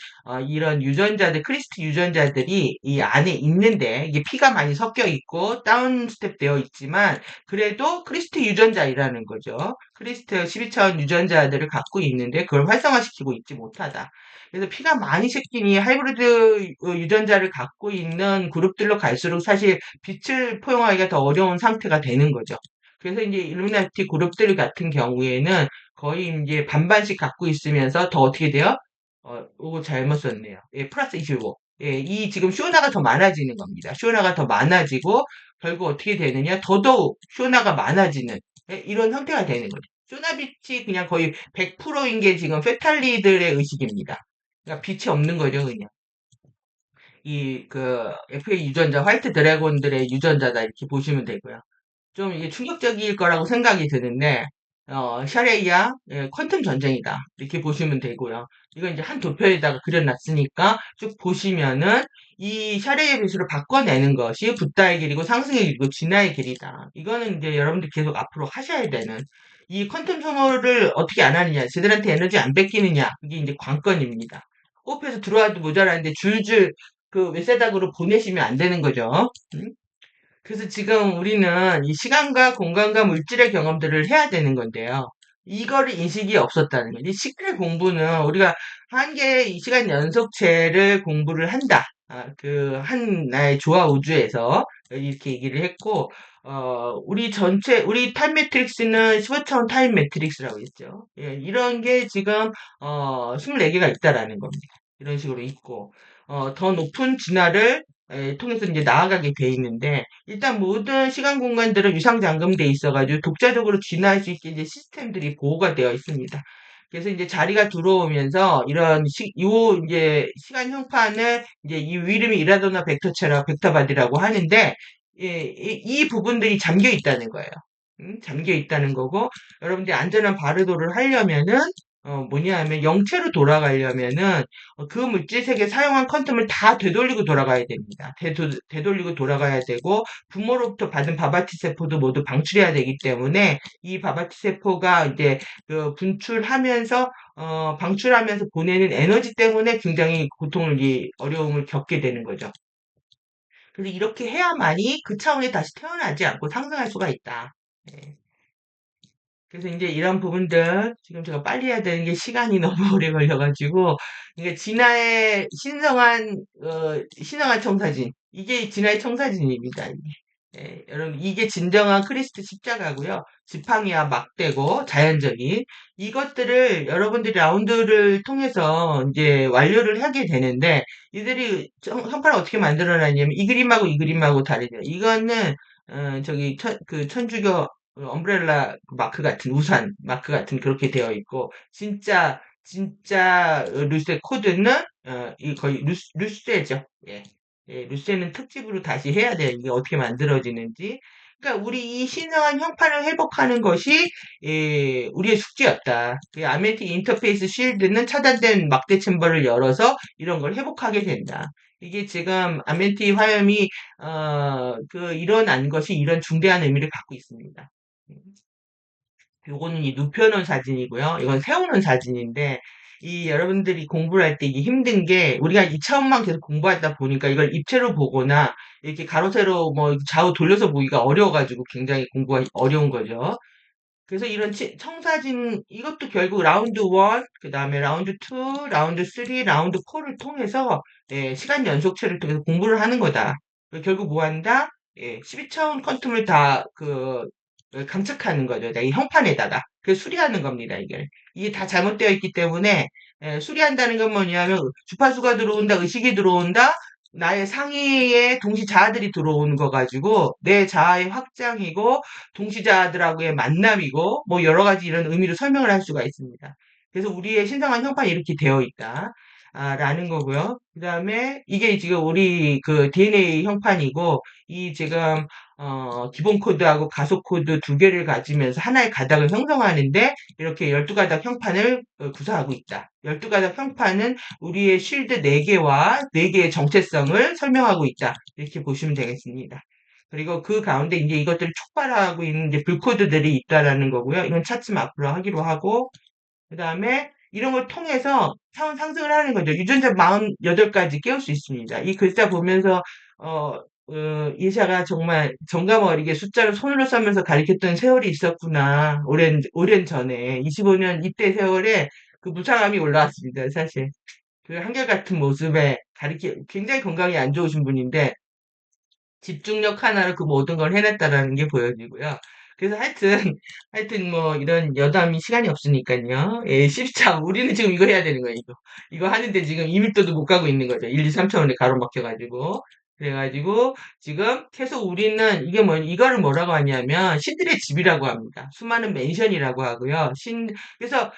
이런 유전자들, 크리스트 유전자들이 이 안에 있는데 이게 피가 많이 섞여 있고 다운 스텝 되어 있지만 그래도 크리스트 유전자이라는 거죠. 크리스트 12차원 유전자들을 갖고 있는데 그걸 활성화시키고 있지 못하다. 그래서 피가 많이 섞인 이 하이브리드 유전자를 갖고 있는 그룹들로 갈수록 사실 빛을 포용하기가 더 어려운 상태가 되는 거죠. 그래서 이제 일루미나티 그룹들 같은 경우에는 거의 이제 반반씩 갖고 있으면서 더 어떻게 돼요? 이거 잘못 썼네요. 예, 플러스 25. 예, 이 지금 쇼나가 더 많아지는 겁니다. 쇼나가 더 많아지고 결국 어떻게 되느냐? 더더욱 쇼나가 많아지는 이런 형태가 되는 거죠. 소나빛이 그냥 거의 100%인 게 지금 페탈리들의 의식입니다. 그러니까 빛이 없는 거죠, 그냥. FA 유전자, 화이트 드래곤들의 유전자다, 이렇게 보시면 되고요. 좀 이게 충격적일 거라고 생각이 드는데, 샤레이아, 퀀텀 전쟁이다. 이렇게 보시면 되고요. 이거 이제 한 도표에다가 그려놨으니까 쭉 보시면은 이 샤레이아 빛으로 바꿔내는 것이 붓다의 길이고 상승의 길이고 진화의 길이다. 이거는 이제 여러분들 계속 앞으로 하셔야 되는 이 퀀텀 소모를 어떻게 안 하느냐, 쟤들한테 에너지 안 뺏기느냐, 그게 이제 관건입니다. 호흡에서 들어와도 모자라는데 줄줄 그 웨세닥으로 보내시면 안 되는 거죠. 음? 그래서 지금 우리는 이 시간과 공간과 물질의 경험들을 해야 되는 건데요. 이거를 인식이 없었다는 거예요. 이 시간의 공부는 우리가 한 개의 이 시간 연속체를 공부를 한다. 한 나의 조화 우주에서 이렇게 얘기를 했고, 우리 타임 매트릭스는 스워차원 타임 매트릭스라고 했죠. 예, 이런 게 지금, 24개가 있다라는 겁니다. 이런 식으로 있고, 더 높은 진화를 통해서 이제 나아가게 돼 있는데, 일단 모든 시간 공간들은 유상 잠금돼 있어가지고 독자적으로 진화할 수 있게 이제 시스템들이 보호가 되어 있습니다. 그래서 이제 자리가 들어오면서 요 이제 시간 형판을 이제 이 이름이 이라도나 벡터바디라고 하는데, 이 부분들이 잠겨 있다는 거예요. 잠겨 있다는 거고, 여러분들이 안전한 바르도를 하려면은, 뭐냐 하면 영체로 돌아가려면은 그 물질세계 사용한 퀀텀을 다 되돌리고 돌아가야 됩니다. 되돌리고 돌아가야 되고 부모로부터 받은 바바티 세포도 모두 방출해야 되기 때문에 이 바바티 세포가 이제 그 분출하면서 방출하면서 보내는 에너지 때문에 굉장히 어려움을 겪게 되는 거죠. 그래서 이렇게 해야만이 그 차원에 다시 태어나지 않고 상승할 수가 있다. 네. 그래서 이제 이런 부분들, 지금 제가 빨리 해야 되는 게 시간이 너무 오래 걸려가지고, 이게 신성한 청사진. 이게 진화의 청사진입니다. 이게. 여러분, 이게 진정한 크리스트 십자가고요. 지팡이와 막대고, 자연적인. 이것들을 여러분들이 라운드를 통해서 이제 완료를 하게 되는데, 이들이 형판을 어떻게 만들어놨냐면, 이 그림하고 이 그림하고 다르죠. 이거는, 천주교 엄브렐라 마크 같은 우산 마크 같은 그렇게 되어 있고 진짜 루세 코드는 이 거의 루세죠. 예. 루세는 특집으로 다시 해야 돼요. 이게 어떻게 만들어지는지. 그러니까 우리 이 신성한 형판을 회복하는 것이 우리의 숙제였다. 그 아메티 인터페이스 쉴드는 차단된 막대 챔버를 열어서 이런 걸 회복하게 된다. 이게 지금 아멘티 화염이 일어난 것이 이런 중대한 의미를 갖고 있습니다. 요거는 이 눕혀놓은 사진이고요. 이건 세우는 사진인데, 이 여러분들이 공부를 할 때 이게 힘든 게, 우리가 이 차원만 계속 공부하다 보니까 이걸 입체로 보거나, 이렇게 가로, 세로, 뭐, 좌우 돌려서 보기가 어려워가지고 굉장히 공부가 어려운 거죠. 그래서 이런 청사진, 이것도 결국 라운드 1, 그 다음에 라운드 2, 라운드 3, 라운드 4를 통해서, 시간 연속체를 통해서 공부를 하는 거다. 결국 뭐 한다? 12차원 퀀텀을 감착하는 거죠. 이 형판에다가. 그 수리하는 겁니다, 이게. 이게 다 잘못되어 있기 때문에, 수리한다는 건 뭐냐면, 주파수가 들어온다, 의식이 들어온다, 나의 상위에 동시 자아들이 들어오는 거 가지고, 내 자아의 확장이고, 동시 자아들하고의 만남이고, 뭐 여러 가지 이런 의미로 설명을 할 수가 있습니다. 그래서 우리의 신성한 형판이 이렇게 되어 있다. 라는 거고요. 그 다음에 이게 지금 우리 그 DNA 형판이고, 이 지금 기본 코드하고 가속 코드 두 개를 가지면서 하나의 가닥을 형성하는데 이렇게 12가닥 형판을 구사하고 있다. 12가닥 형판은 우리의 쉴드 4개와 4개의 정체성을 설명하고 있다. 이렇게 보시면 되겠습니다. 그리고 그 가운데 이제 이것들을 촉발하고 있는 이제 불코드들이 있다라는 거고요. 이건 차츰 앞으로 하기로 하고, 그 다음에 이런 걸 통해서 차원 상승을 하는 거죠. 유전자 48가지 깨울 수 있습니다. 이 글자 보면서, 예샤가 정말 정감 어리게 숫자를 손으로 써면서 가리켰던 세월이 있었구나. 오랜 전에. 25년 이때 세월에 그 무상함이 올라왔습니다. 사실. 그 한결같은 모습에 굉장히 건강이 안 좋으신 분인데, 집중력 하나로 그 모든 걸 해냈다라는 게 보여지고요. 그래서 하여튼 뭐 이런 여담이 시간이 없으니까요. 예, 10차. 우리는 지금 이거 해야 되는 거예요, 이거. 이거 하는데 지금 2m도 못 가고 있는 거죠. 1, 2, 3차원에 가로막혀가지고. 그래가지고 지금 계속 우리는 이게 뭐 이거를 뭐라고 하냐면 신들의 집이라고 합니다. 수많은 맨션이라고 하고요. 그래서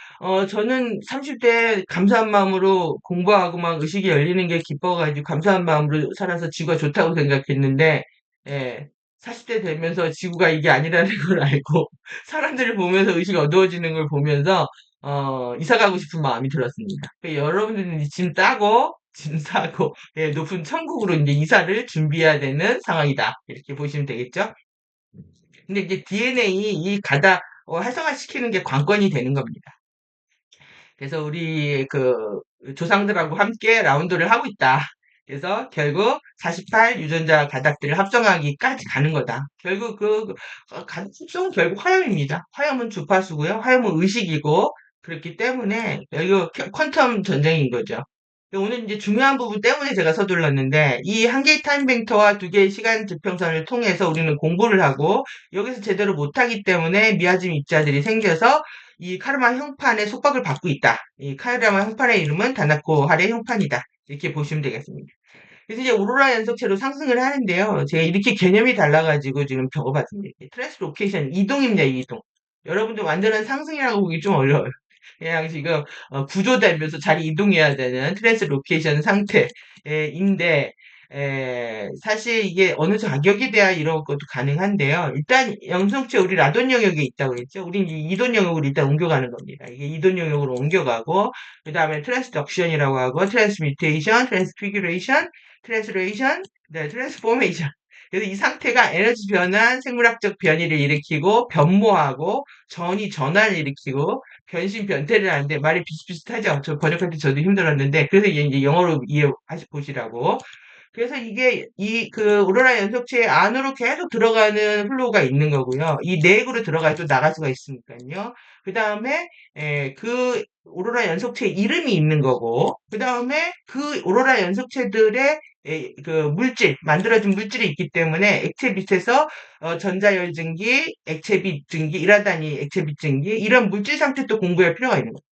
저는 30대 감사한 마음으로 공부하고 막 의식이 열리는 게 기뻐가지고 감사한 마음으로 살아서 지구가 좋다고 생각했는데 예, 40대 되면서 지구가 이게 아니라는 걸 알고 사람들을 보면서 의식이 어두워지는 걸 보면서 이사 가고 싶은 마음이 들었습니다. 여러분들은 이제 짐 싸고 짐 싸고 예, 높은 천국으로 이제 이사를 준비해야 되는 상황이다. 이렇게 보시면 되겠죠? 근데 이제 DNA 이 활성화시키는 게 관건이 되는 겁니다. 그래서 우리 그 조상들하고 함께 라운드를 하고 있다. 그래서 결국 48 유전자 가닥들을 합성하기까지 가는 거다. 결국 가닥 합성은 결국 화염입니다. 화염은 주파수고요. 화염은 의식이고 그렇기 때문에 이거 퀀텀 전쟁인 거죠. 오늘 이제 중요한 부분 때문에 제가 서둘렀는데 이 한 개의 타임 벡터와 두 개의 시간 지평선을 통해서 우리는 공부를 하고 여기서 제대로 못하기 때문에 미아즘 입자들이 생겨서 이 카르마 형판에 속박을 받고 있다. 이 카르마 형판의 이름은 다나코 할의 형판이다. 이렇게 보시면 되겠습니다. 그래서 이제 오로라 연속체로 상승을 하는데요. 제가 이렇게 개념이 달라가지고 지금 적어봤습니다. 트랜스로케이션 이동입니다. 이동. 여러분들 완전한 상승이라고 보기 좀 어려워요. 그냥 지금 구조되면서 자리 이동해야 되는 트랜스로케이션 상태인데 사실 이게 어느 가격에 대한 이런 것도 가능한데요. 일단 영성체 우리 라돈 영역에 있다고 그랬죠. 우린 이돈 영역으로 일단 옮겨가는 겁니다. 이게 이돈 영역으로 옮겨가고 그 다음에 트랜스덕션이라고 하고 트랜스뮤테이션, 트랜스피규레이션, 트랜스레이션, 네, 트랜스포메이션. 그래서 이 상태가 에너지 변환, 생물학적 변이를 일으키고 변모하고 전환을 일으키고 변신 변태를 하는데 말이 비슷비슷하죠. 저 번역할 때 저도 힘들었는데 그래서 이제 영어로 이해하시 보시라고. 그래서 이게 그 오로라 연속체 안으로 계속 들어가는 플로우가 있는 거고요. 이 내액으로 들어가야 또 나갈 수가 있으니까요. 그 다음에 그 오로라 연속체 이름이 있는 거고, 그 다음에 그 오로라 연속체들의 그 만들어진 물질이 있기 때문에 액체 빛에서 전자열 증기, 액체빛 증기, 일하다니 액체빛 증기 이런 물질 상태도 공부할 필요가 있는 거예요.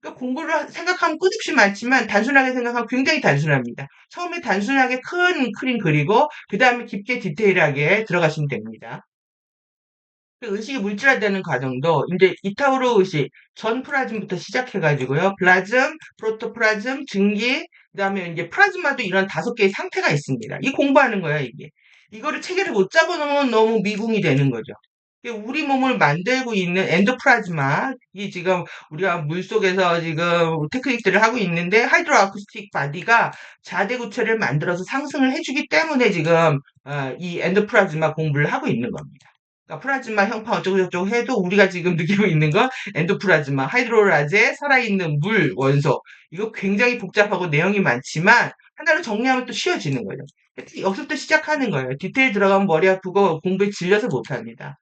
그러니까 공부를 생각하면 끝없이 많지만 단순하게 생각하면 굉장히 단순합니다. 처음에 단순하게 큰 그림 그리고 그 다음에 깊게 디테일하게 들어가시면 됩니다. 그 의식이 물질화되는 과정도 이제 이타우로 의식 전 플라즘부터 시작해가지고요. 플라즘, 프로토플라즘, 증기, 그다음에 이제 플라즈마도 이런 5개의 상태가 있습니다. 이 공부하는 거야 이게. 이거를 체계를 못 잡아놓으면 너무 미궁이 되는 거죠. 우리 몸을 만들고 있는 엔도플라즈마, 이 지금 우리가 물 속에서 지금 테크닉들을 하고 있는데 하이드로 아쿠스틱 바디가 자대구체를 만들어서 상승을 해주기 때문에 지금 이 엔도플라즈마 공부를 하고 있는 겁니다. 그러니까 플라즈마 형판 어쩌고저쩌고 해도 우리가 지금 느끼고 있는 건 엔도플라즈마, 하이드로라제, 살아있는 물 원소. 이거 굉장히 복잡하고 내용이 많지만 하나로 정리하면 또 쉬워지는 거죠. 여기서부터 시작하는 거예요. 디테일 들어가면 머리 아프고 공부에 질려서 못합니다.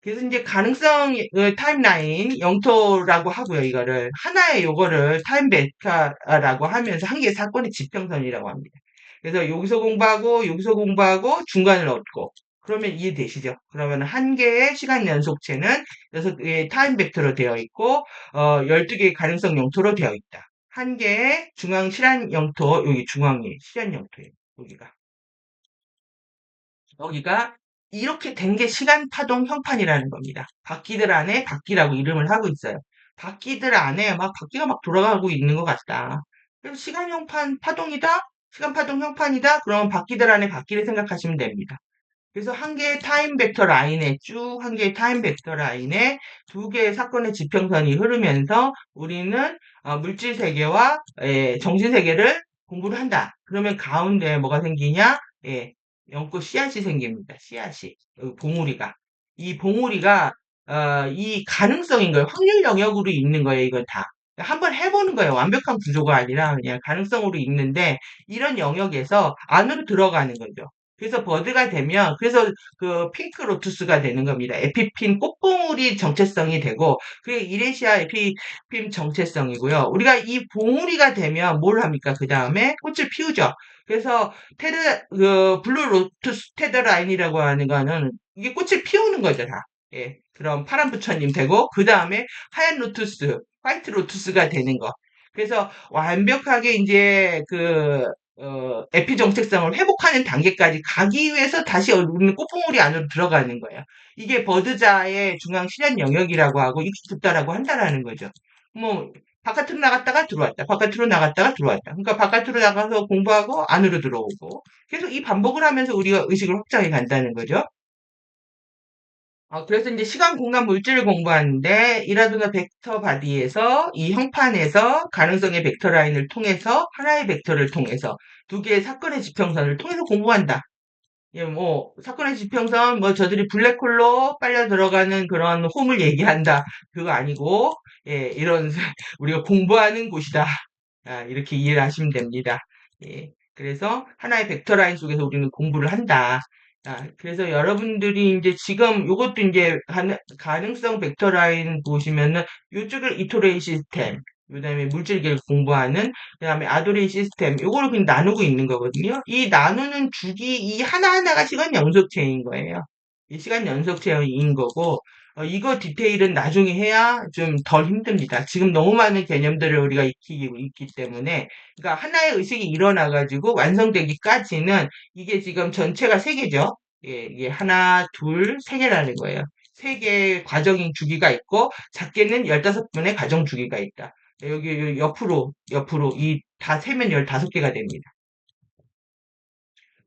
그래서 이제 가능성 타임라인 영토라고 하고요. 이거를 하나의 요거를 타임 벡터라고 하면서 한 개의 사건의 지평선이라고 합니다. 그래서 여기서 공부하고 중간을 얻고 그러면 이해되시죠? 그러면 한 개의 시간 연속체는 6개의 타임 벡터로 되어 있고 12개의 가능성 영토로 되어 있다. 한 개의 중앙 실현 영토 여기 중앙이 실현 영토예요. 여기가 이렇게 된 게 시간 파동 형판이라는 겁니다. 바퀴들 안에 바퀴라고 이름을 하고 있어요. 바퀴들 안에 막 바퀴가 막 돌아가고 있는 것 같다. 그래서 시간 형판 파동이다? 시간 파동 형판이다? 그럼 바퀴들 안에 바퀴를 생각하시면 됩니다. 그래서 한 개의 타임 벡터 라인에 쭉 한 개의 타임 벡터 라인에 2개의 사건의 지평선이 흐르면서 우리는 물질 세계와 정신 세계를 공부를 한다. 그러면 가운데 뭐가 생기냐? 예, 연꽃 씨앗이 생깁니다. 씨앗이 여기 봉우리가 이 봉우리가 이 가능성인 거예요. 확률 영역으로 있는 거예요. 이건 다. 한번 해보는 거예요. 완벽한 구조가 아니라 그냥 가능성으로 있는데 이런 영역에서 안으로 들어가는 거죠. 그래서 버드가 되면 그래서 그 핑크 로투스가 되는 겁니다. 에피핀 꽃봉우리 정체성이 되고 그게 이레시아 에피핀 정체성이고요. 우리가 이 봉우리가 되면 뭘 합니까? 그 다음에 꽃을 피우죠. 그래서 블루 로투스 테더라인이라고 하는 거는 이게 꽃을 피우는 거죠, 다. 예. 그럼 파란 부처님 되고 그 다음에 하얀 로투스, 화이트 로투스가 되는 거. 그래서 완벽하게 이제 에피 정체성을 회복하는 단계까지 가기 위해서 다시 우리는 꽃봉오리 안으로 들어가는 거예요. 이게 버드자의 중앙 실현 영역이라고 하고 익히 듣다라고 한다라는 거죠. 뭐 바깥으로 나갔다가 들어왔다, 바깥으로 나갔다가 들어왔다. 그러니까 바깥으로 나가서 공부하고 안으로 들어오고 계속 이 반복을 하면서 우리가 의식을 확장해 간다는 거죠. 그래서 이제 시간, 공간, 물질을 공부하는데 이라도나 벡터 바디에서 이 형판에서 가능성의 벡터 라인을 통해서 하나의 벡터를 통해서 두 개의 사건의 지평선을 통해서 공부한다. 예, 뭐 사건의 지평선 뭐 저들이 블랙홀로 빨려 들어가는 그런 홈을 얘기한다. 그거 아니고 예, 이런 우리가 공부하는 곳이다. 이렇게 이해를 하시면 됩니다. 예, 그래서 하나의 벡터 라인 속에서 우리는 공부를 한다. 그래서 여러분들이 이제 지금 요것도 이제 가능성 벡터 라인 보시면은 요쪽을 이토레이 시스템, 그다음에 물질계를 공부하는, 그다음에 아도레이 시스템, 요거를 그냥 나누고 있는 거거든요. 이 나누는 주기 이 하나하나가 시간 연속체인 거예요. 이 시간 연속체인 거고, 이거 디테일은 나중에 해야 좀 덜 힘듭니다. 지금 너무 많은 개념들을 우리가 익히고 있기 때문에, 그러니까 하나의 의식이 일어나가지고 완성되기까지는 이게 지금 전체가 세 개죠. 예, 이게 하나, 둘, 세 개라는 거예요. 세 개의 과정인 주기가 있고, 작게는 15분의 과정 주기가 있다. 여기 옆으로 이 다 세면 15개가 됩니다.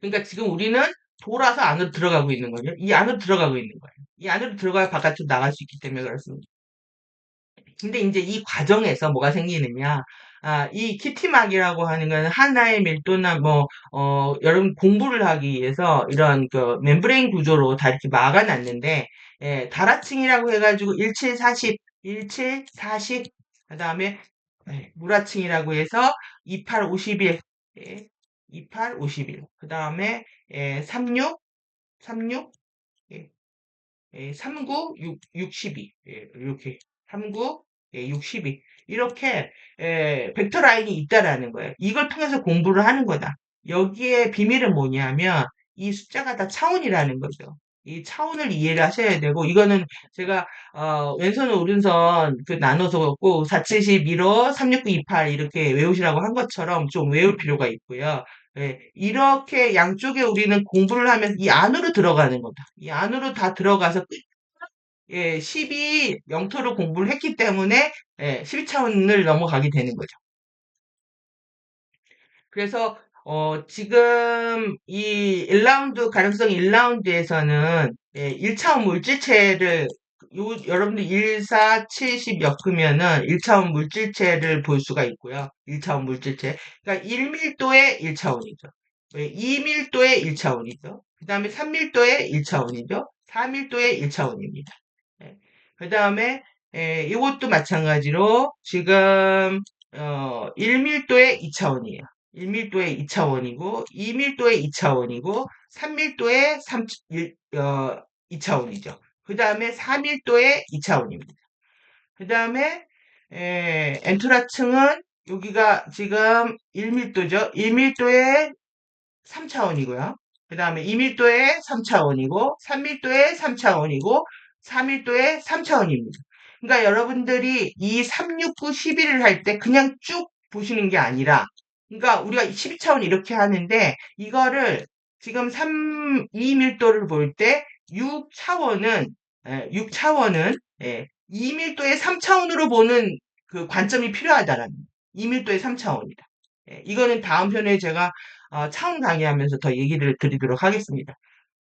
그러니까 지금 우리는 돌아서 안으로 들어가고 있는 거죠. 이 안으로 들어가고 있는 거예요. 이 안으로 들어가야 바깥으로 나갈 수 있기 때문에 그렇습니다. 근데 이제 이 과정에서 뭐가 생기느냐. 이 키티막이라고 하는 건 하나의 밀도나 뭐, 여러분 공부를 하기 위해서 이런 그 멤브레인 구조로 다 이렇게 막아놨는데, 예, 다라층이라고 해가지고 1740, 1740, 그 다음에 무라층이라고 해서 2851, 예, 2851, 그 다음에 36, 36, 39, 62. 이렇게 39, 62. 이렇게 벡터 라인이 있다라는 거예요. 이걸 통해서 공부를 하는 거다. 여기에 비밀은 뭐냐면 이 숫자가 다 차원이라는 거죠. 이 차원을 이해를 하셔야 되고 이거는 제가 왼손 오른손 그 나눠서 꼭 472로 36928 이렇게 외우시라고 한 것처럼 좀 외울 필요가 있고요. 예, 이렇게 양쪽에 우리는 공부를 하면서 이 안으로 들어가는 거다. 이 안으로 다 들어가서 예, 12 영토를 공부를 했기 때문에 예, 12차원을 넘어가게 되는 거죠. 그래서 지금 이 1라운드 가능성 1라운드에서는 예, 1차원 물질체를 여러분들 1, 4, 70 엮으면은 1차원 물질체를 볼 수가 있고요. 1차원 물질체. 그러니까 1밀도의 1차원이죠. 2밀도의 1차원이죠. 그 다음에 3밀도의 1차원이죠. 4밀도의 1차원입니다. 그 다음에 이것도 마찬가지로 지금 1밀도의 2차원이에요. 1밀도의 2차원이고 2밀도의 2차원이고 3밀도의 2차원이죠. 그 다음에 4밀도의 2차원입니다. 그 다음에 엔트라층은 여기가 지금 1밀도죠. 1밀도의 3차원이고요. 그 다음에 2밀도의 3차원이고 3밀도의 3차원이고 4밀도의 3차원입니다. 그러니까 여러분들이 이 369, 11을 할 때 그냥 쭉 보시는 게 아니라 그러니까 우리가 12차원 이렇게 하는데 이거를 지금 2밀도를 볼 때 6차원은 2밀도의 3차원으로 보는 그 관점이 필요하다라는 2밀도의 3차원이다. 이거는 다음 편에 제가 차원 강의하면서 더 얘기를 드리도록 하겠습니다.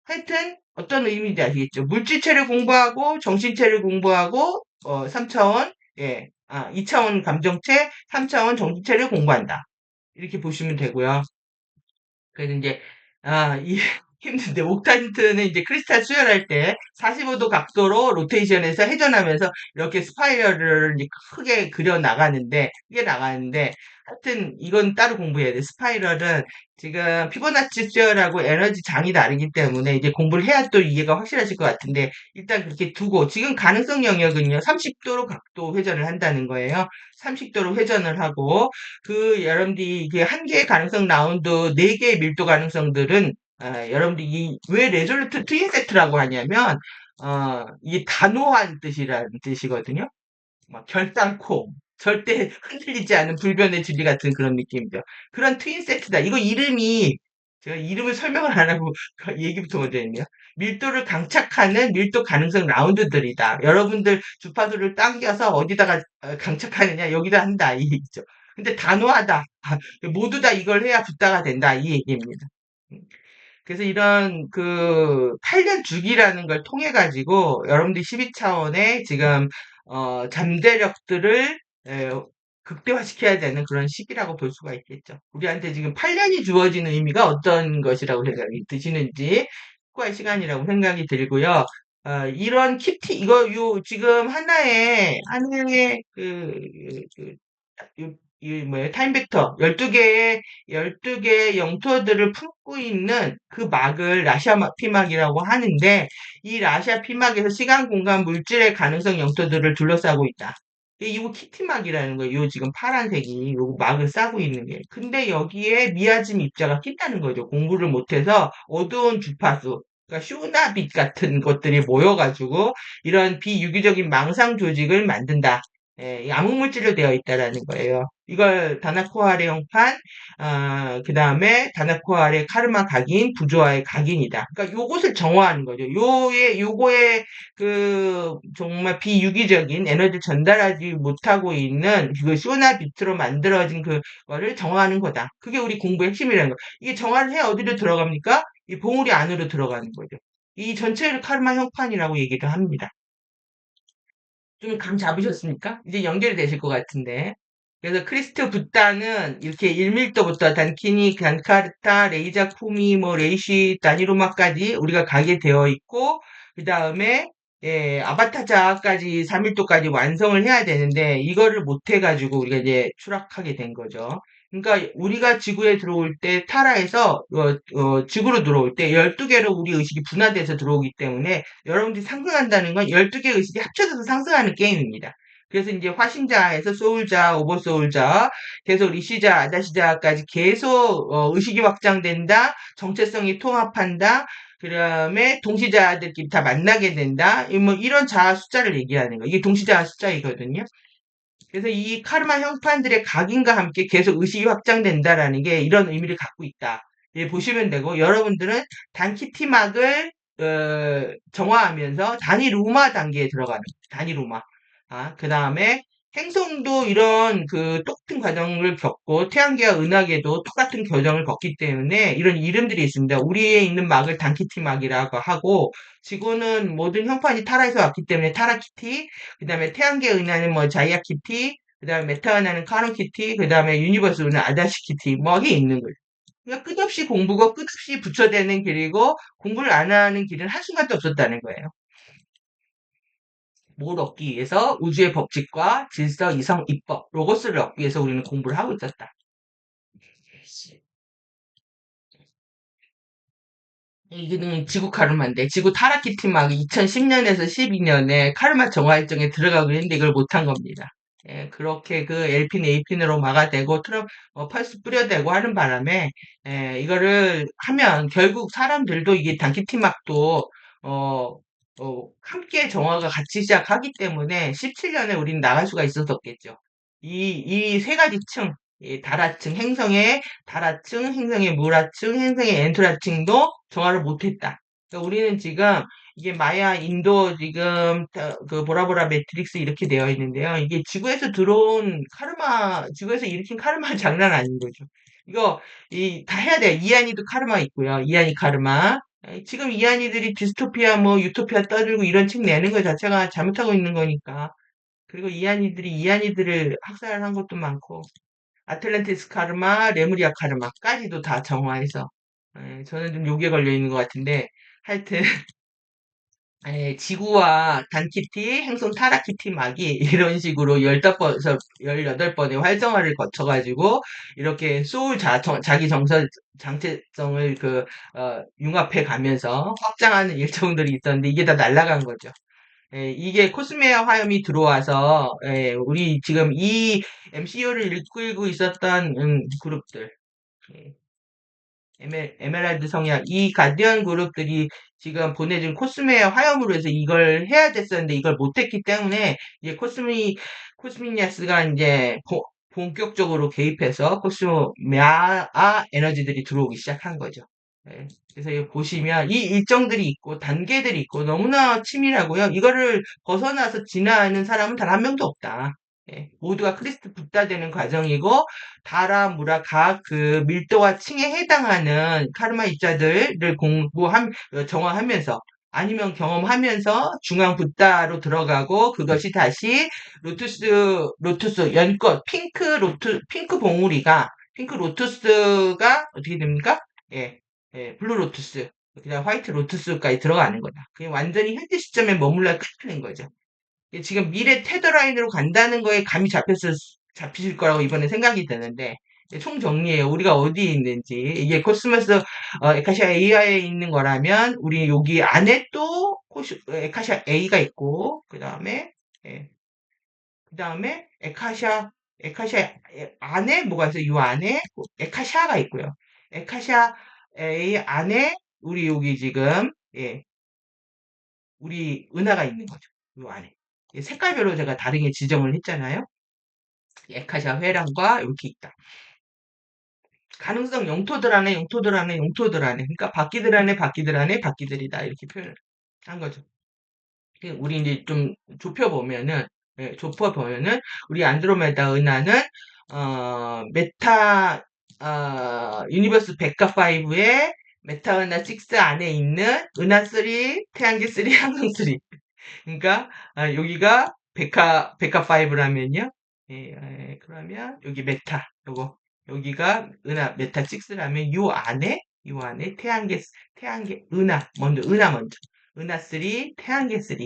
하여튼 어떤 의미인지 아시겠죠? 물질체를 공부하고 정신체를 공부하고 3차원, 2차원 감정체, 3차원 정신체를 공부한다. 이렇게 보시면 되고요. 그래서 이제 이 힘든데 옥탄트는 이제 크리스탈 수혈할 때 45도 각도로 로테이션에서 회전하면서 이렇게 스파이럴을 이제 크게 그려 나가는데 하여튼 이건 따로 공부해야 돼. 스파이럴은 지금 피보나치 수열하고 에너지 장이 다르기 때문에 이제 공부를 해야 또 이해가 확실하실 것 같은데 일단 그렇게 두고 지금 가능성 영역은요 30도로 각도 회전을 한다는 거예요. 30도로 회전을 하고 그 여러분들이 이게 한 개의 가능성 라운드 네 개의 밀도 가능성들은 여러분들이 왜 레졸루트 트윈 세트라고 하냐면 이게 단호한 뜻이라는 뜻이거든요. 막 결단코 절대 흔들리지 않은 불변의 진리 같은 그런 느낌이죠. 그런 트윈 세트다. 이거 이름이 제가 이름을 설명을 안 하고 얘기부터 먼저 했네요. 밀도를 강착하는 밀도 가능성 라운드들이다. 여러분들 주파수를 당겨서 어디다가 강착하느냐 여기다 한다 이 얘기죠. 근데 단호하다. 모두 다 이걸 해야 붓다가 된다 이 얘기입니다. 그래서 이런 그 8년 주기라는 걸 통해 가지고 여러분들이 12차원의 지금 잠재력들을 에, 극대화시켜야 되는 그런 시기라고 볼 수가 있겠죠. 우리한테 지금 8년이 주어지는 의미가 어떤 것이라고 생각이 드시는지 숙고할 시간이라고 생각이 들고요. 이런 키티 이거 요 지금 하나의 이 뭐예요? 타임 벡터 12개의 영토들을 품고 있는 그 막을 라시아 피막이라고 하는데 이 라시아 피막에서 시간, 공간, 물질의 가능성 영토들을 둘러싸고 있다. 이거 키티막이라는 거예요. 요 지금 파란색이 요 막을 싸고 있는 게. 근데 여기에 미아즘 입자가 낀다는 거죠. 공부를 못해서 어두운 주파수, 그러니까 슈나빛 같은 것들이 모여가지고 이런 비유기적인 망상 조직을 만든다. 이 암흑물질로 되어 있다라는 거예요. 이걸 다나코아레 형판, 그 다음에 다나코아레 카르마 각인, 부조화의 각인이다. 그러니까 요것을 정화하는 거죠. 요거의 정말 비유기적인 에너지 전달하지 못하고 있는 그 시오나 비트로 만들어진 그거를 정화하는 거다. 그게 우리 공부의 핵심이라는 거. 이게 정화를 해 어디로 들어갑니까? 이 봉우리 안으로 들어가는 거죠. 이 전체를 카르마 형판이라고 얘기를 합니다. 좀 감 잡으셨습니까? 이제 연결이 되실 것 같은데. 그래서 크리스트 붓다는 이렇게 1밀도부터 단키니, 단카르타, 레이자 쿠미, 뭐 레이시, 다니로마까지 우리가 가게 되어 있고, 그 다음에 아바타자까지 4밀도까지 완성을 해야 되는데 이거를 못 해가지고 우리가 이제 추락하게 된 거죠. 그러니까 우리가 지구에 들어올 때 타라에서 지구로 들어올 때 12개로 우리 의식이 분화돼서 들어오기 때문에 여러분들이 상승한다는 건 12개 의식이 합쳐져서 상승하는 게임입니다. 그래서 이제 화신자에서 소울자, 오버소울자, 계속 리시자, 아다시자까지 계속 의식이 확장된다, 정체성이 통합한다, 그다음에 동시자들끼리 다 만나게 된다. 뭐 이런 자아 숫자를 얘기하는 거. 이게 동시자아 숫자이거든요. 그래서 이 카르마 형판들의 각인과 함께 계속 의식이 확장된다라는 게 이런 의미를 갖고 있다. 예, 보시면 되고 여러분들은 단키티막을 정화하면서 단위 로마 단계에 들어가는 단위 로마. 그 다음에 행성도 이런 똑같은 과정을 겪고 태양계와 은하계도 똑같은 과정을 겪기 때문에 이런 이름들이 있습니다. 우리에 있는 막을 단키티막이라고 하고 지구는 모든 형판이 타라에서 왔기 때문에 타라키티, 그 다음에 태양계 은하는 뭐 자이아키티, 그 다음에 메타 은하는 카노키티, 그 다음에 유니버스는 아다시키티 뭐 이게 있는 거예요. 그러니까 끝없이 공부고 끝없이 붙여대는 길이고 공부를 안 하는 길은 한순간도 없었다는 거예요. 뭘 얻기 위해서 우주의 법칙과 질서, 이성, 이법, 로고스를 얻기 위해서 우리는 공부를 하고 있었다. 이게 지구 카르마인데 지구 타라키티 막 2010년에서 12년에 카르마 정화 일정에 들어가고 있는데 이걸 못한 겁니다. 예, 그렇게 그 엘핀, 에이핀으로 막아대고 펄스 뿌려대고 하는 바람에 이거를 하면 결국 사람들도 이게 단키티막도 어, 함께 정화가 같이 시작하기 때문에 17년에 우리는 나갈 수가 있었었겠죠. 이 세 가지 층, 달하층, 행성의 달하층, 행성의 물하층, 행성의 엔트라층도 정화를 못했다. 그러니까 우리는 지금 이게 마야, 인도 지금 그 보라보라 매트릭스 이렇게 되어 있는데요. 이게 지구에서 들어온 카르마, 지구에서 일으킨 카르마 장난 아닌 거죠. 이거 다 해야 돼요. 이안이도 카르마 있고요. 이안이 카르마. 지금 이안이들이 디스토피아 뭐 유토피아 떠들고 이런 책 내는 것 자체가 잘못하고 있는 거니까. 그리고 이안이들을 학살한 것도 많고. 아틀란티스 카르마, 레무리아 카르마까지도 다 정화해서 저는 좀 욕에 걸려 있는 것 같은데 하여튼 지구와 단키티, 행성 타라키티 막이 이런 식으로 15번에서 18번의 활성화를 거쳐가지고 이렇게 자기 정서 장체성을 융합해 가면서 확장하는 일정들이 있었는데 이게 다 날아간 거죠. 이게 코스메아 화염이 들어와서 우리 지금 이 MCU를 이끌고 있었던 그룹들 예, 에메랄드 성약 이 가디언 그룹들이 지금 보내준 코스메아 화염으로 해서 이걸 해야 됐었는데 이걸 못했기 때문에 이제 코스미니아스가 이제 본격적으로 개입해서 코스모미아 에너지들이 들어오기 시작한 거죠. 예. 그래서 여기 보시면 이 일정들이 있고 단계들이 있고 너무나 치밀하고요. 이거를 벗어나서 진화하는 사람은 단 한 명도 없다. 예. 모두가 크리스트 붓다되는 과정이고 다라, 무라, 각 그 밀도와 층에 해당하는 카르마 입자들을 정화하면서 아니면 경험하면서 중앙 붓다로 들어가고 그것이 다시 로투스 연꽃 핑크 봉우리가 핑크 로투스가 어떻게 됩니까? 예, 예, 블루 로투스 그냥 화이트 로투스까지 들어가는 거다. 그게 완전히 현재 시점에 머물러 끝나는 거죠. 이게 지금 미래 테더라인으로 간다는 거에 감이 잡히실 거라고 이번에 생각이 드는데 총정리해요. 우리가 어디에 있는지 이게 코스모스 에카시아 A화에 있는 거라면 우리 여기 안에 또 에카시아 A가 있고 그 다음에 에카시아 안에 뭐가 있어요? 이 안에 에카시아가 있고요. 에카시아 A 안에 우리 여기 지금 우리 은하가 있는 거죠. 이 안에. 색깔별로 제가 다르게 지정을 했잖아요. 에카시아 회랑과 이렇게 있다. 가능성 영토들 안에 영토들 안에 영토들 안에 그러니까 바퀴들 안에 바퀴들 안에 바퀴들이다 이렇게 표현을 한 거죠. 우리 이제 좀 좁혀보면은 우리 안드로메다 은하는 메타 유니버스 백과 5의 메타 은하 6 안에 있는 은하 3, 태양계 3, 항성 3. 그러니까 여기가 백화 5라면요. 그러면 여기 메타 요거 여기가 은하 메타 6라면 요 안에 태양계 은하 3, 태양계 3.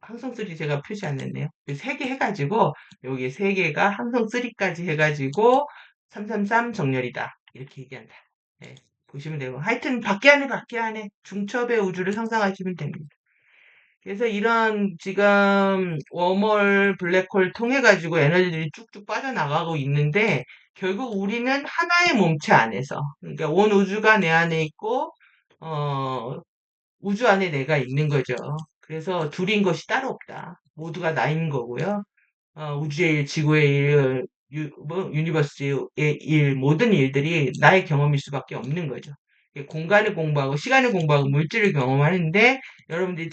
항성 3 제가 표시 안 했네요. 3개 해가지고 여기 3개가 항성 3까지 해가지고 333 정렬이다. 이렇게 얘기한다. 네, 보시면 되고 하여튼 밖에 안에 중첩의 우주를 상상하시면 됩니다. 그래서 이런 지금 웜홀 블랙홀 통해 가지고 에너지들이 쭉쭉 빠져나가고 있는데 결국 우리는 하나의 몸체 안에서 그러니까 온 우주가 내 안에 있고 어 우주 안에 내가 있는 거죠. 그래서 둘인 것이 따로 없다. 모두가 나인 거고요. 우주의 일, 지구의 일, 유니버스의 일, 모든 일들이 나의 경험일 수밖에 없는 거죠. 공간을 공부하고 시간을 공부하고 물질을 경험하는데 여러분들이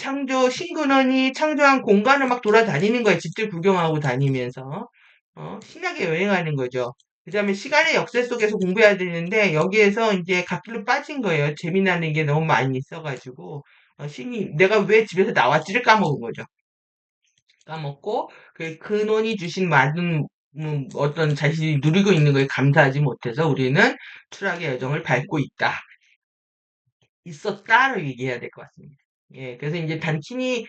신근원이 창조한 공간을 막 돌아다니는 거예요. 집들 구경하고 다니면서 신나게 여행하는 거죠. 그 다음에 시간의 역사 속에서 공부해야 되는데 여기에서 이제 갓길로 빠진 거예요. 재미나는 게 너무 많이 있어가지고 신이 내가 왜 집에서 나왔지를 까먹은 거죠. 까먹고 그 근원이 주신 많은 어떤 자신이 누리고 있는 거에 감사하지 못해서 우리는 추락의 여정을 밟고 있었다로 얘기해야 될 것 같습니다. 예, 그래서 이제 단키니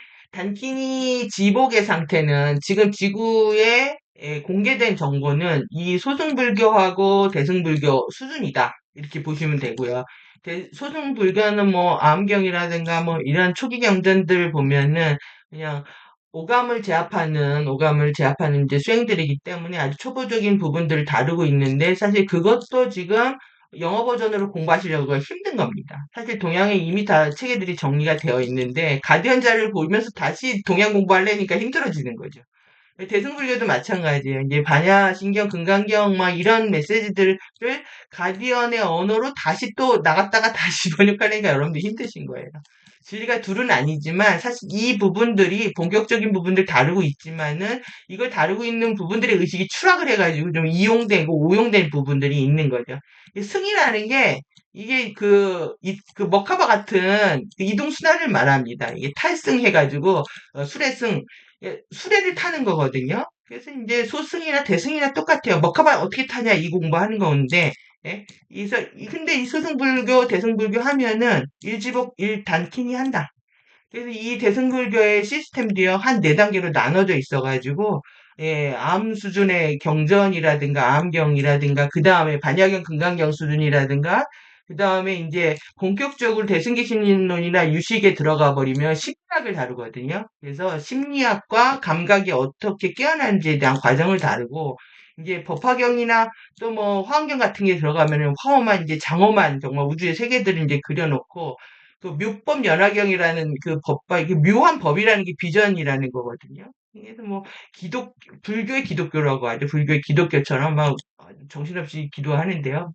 지복의 상태는 지금 지구에 공개된 정보는 이 소승불교하고 대승불교 수준이다. 이렇게 보시면 되고요. 소승불교는 뭐 암경이라든가 뭐 이런 초기 경전들 보면은 그냥 오감을 제압하는 이제 수행들이기 때문에 아주 초보적인 부분들을 다루고 있는데 사실 그것도 지금 영어 버전으로 공부하시려고 힘든 겁니다. 사실 동양에 이미 다 체계들이 정리가 되어 있는데 가디언자를 보면서 다시 동양 공부하려니까 힘들어지는 거죠. 대승불교도 마찬가지예요. 이제 반야신경, 금강경 막 이런 메시지들을 가디언의 언어로 다시 또 나갔다가 다시 번역하려니까 여러분들 힘드신 거예요. 진리가 둘은 아니지만 사실 이 부분들이 본격적인 부분들 다루고 있지만은 이걸 다루고 있는 부분들의 의식이 추락을 해가지고 좀 이용되고 오용된 부분들이 있는 거죠. 승이라는 게 이게 그 먹카바 같은 그 이동순환을 말합니다. 이게 탈승해가지고 수레승 수레를 타는 거거든요. 그래서 이제 소승이나 대승이나 똑같아요. 머카바 어떻게 타냐 이 공부하는 건데 근데 이 소승불교 대승불교 하면은 일지복 일단키니 한다. 그래서 이 대승불교의 시스템도요 한 네 단계로 나눠져 있어가지고 암 수준의 경전이라든가 암경이라든가 그 다음에 반야경 금강경 수준이라든가 그 다음에 이제 본격적으로 대승기신론이나 유식에 들어가 버리면 심리학을 다루거든요. 그래서 심리학과 감각이 어떻게 깨어나는지에 대한 과정을 다루고 이제 법화경이나 또 뭐 화엄경 같은 게 들어가면은 화엄한 이제 장엄한 정말 우주의 세계들을 이제 그려놓고 또 묘법 연화경이라는 그 법과 이게 묘한 법이라는 게 비전이라는 거거든요. 이게 뭐 불교의 기독교라고 하죠. 불교의 기독교처럼 막 정신없이 기도하는데요.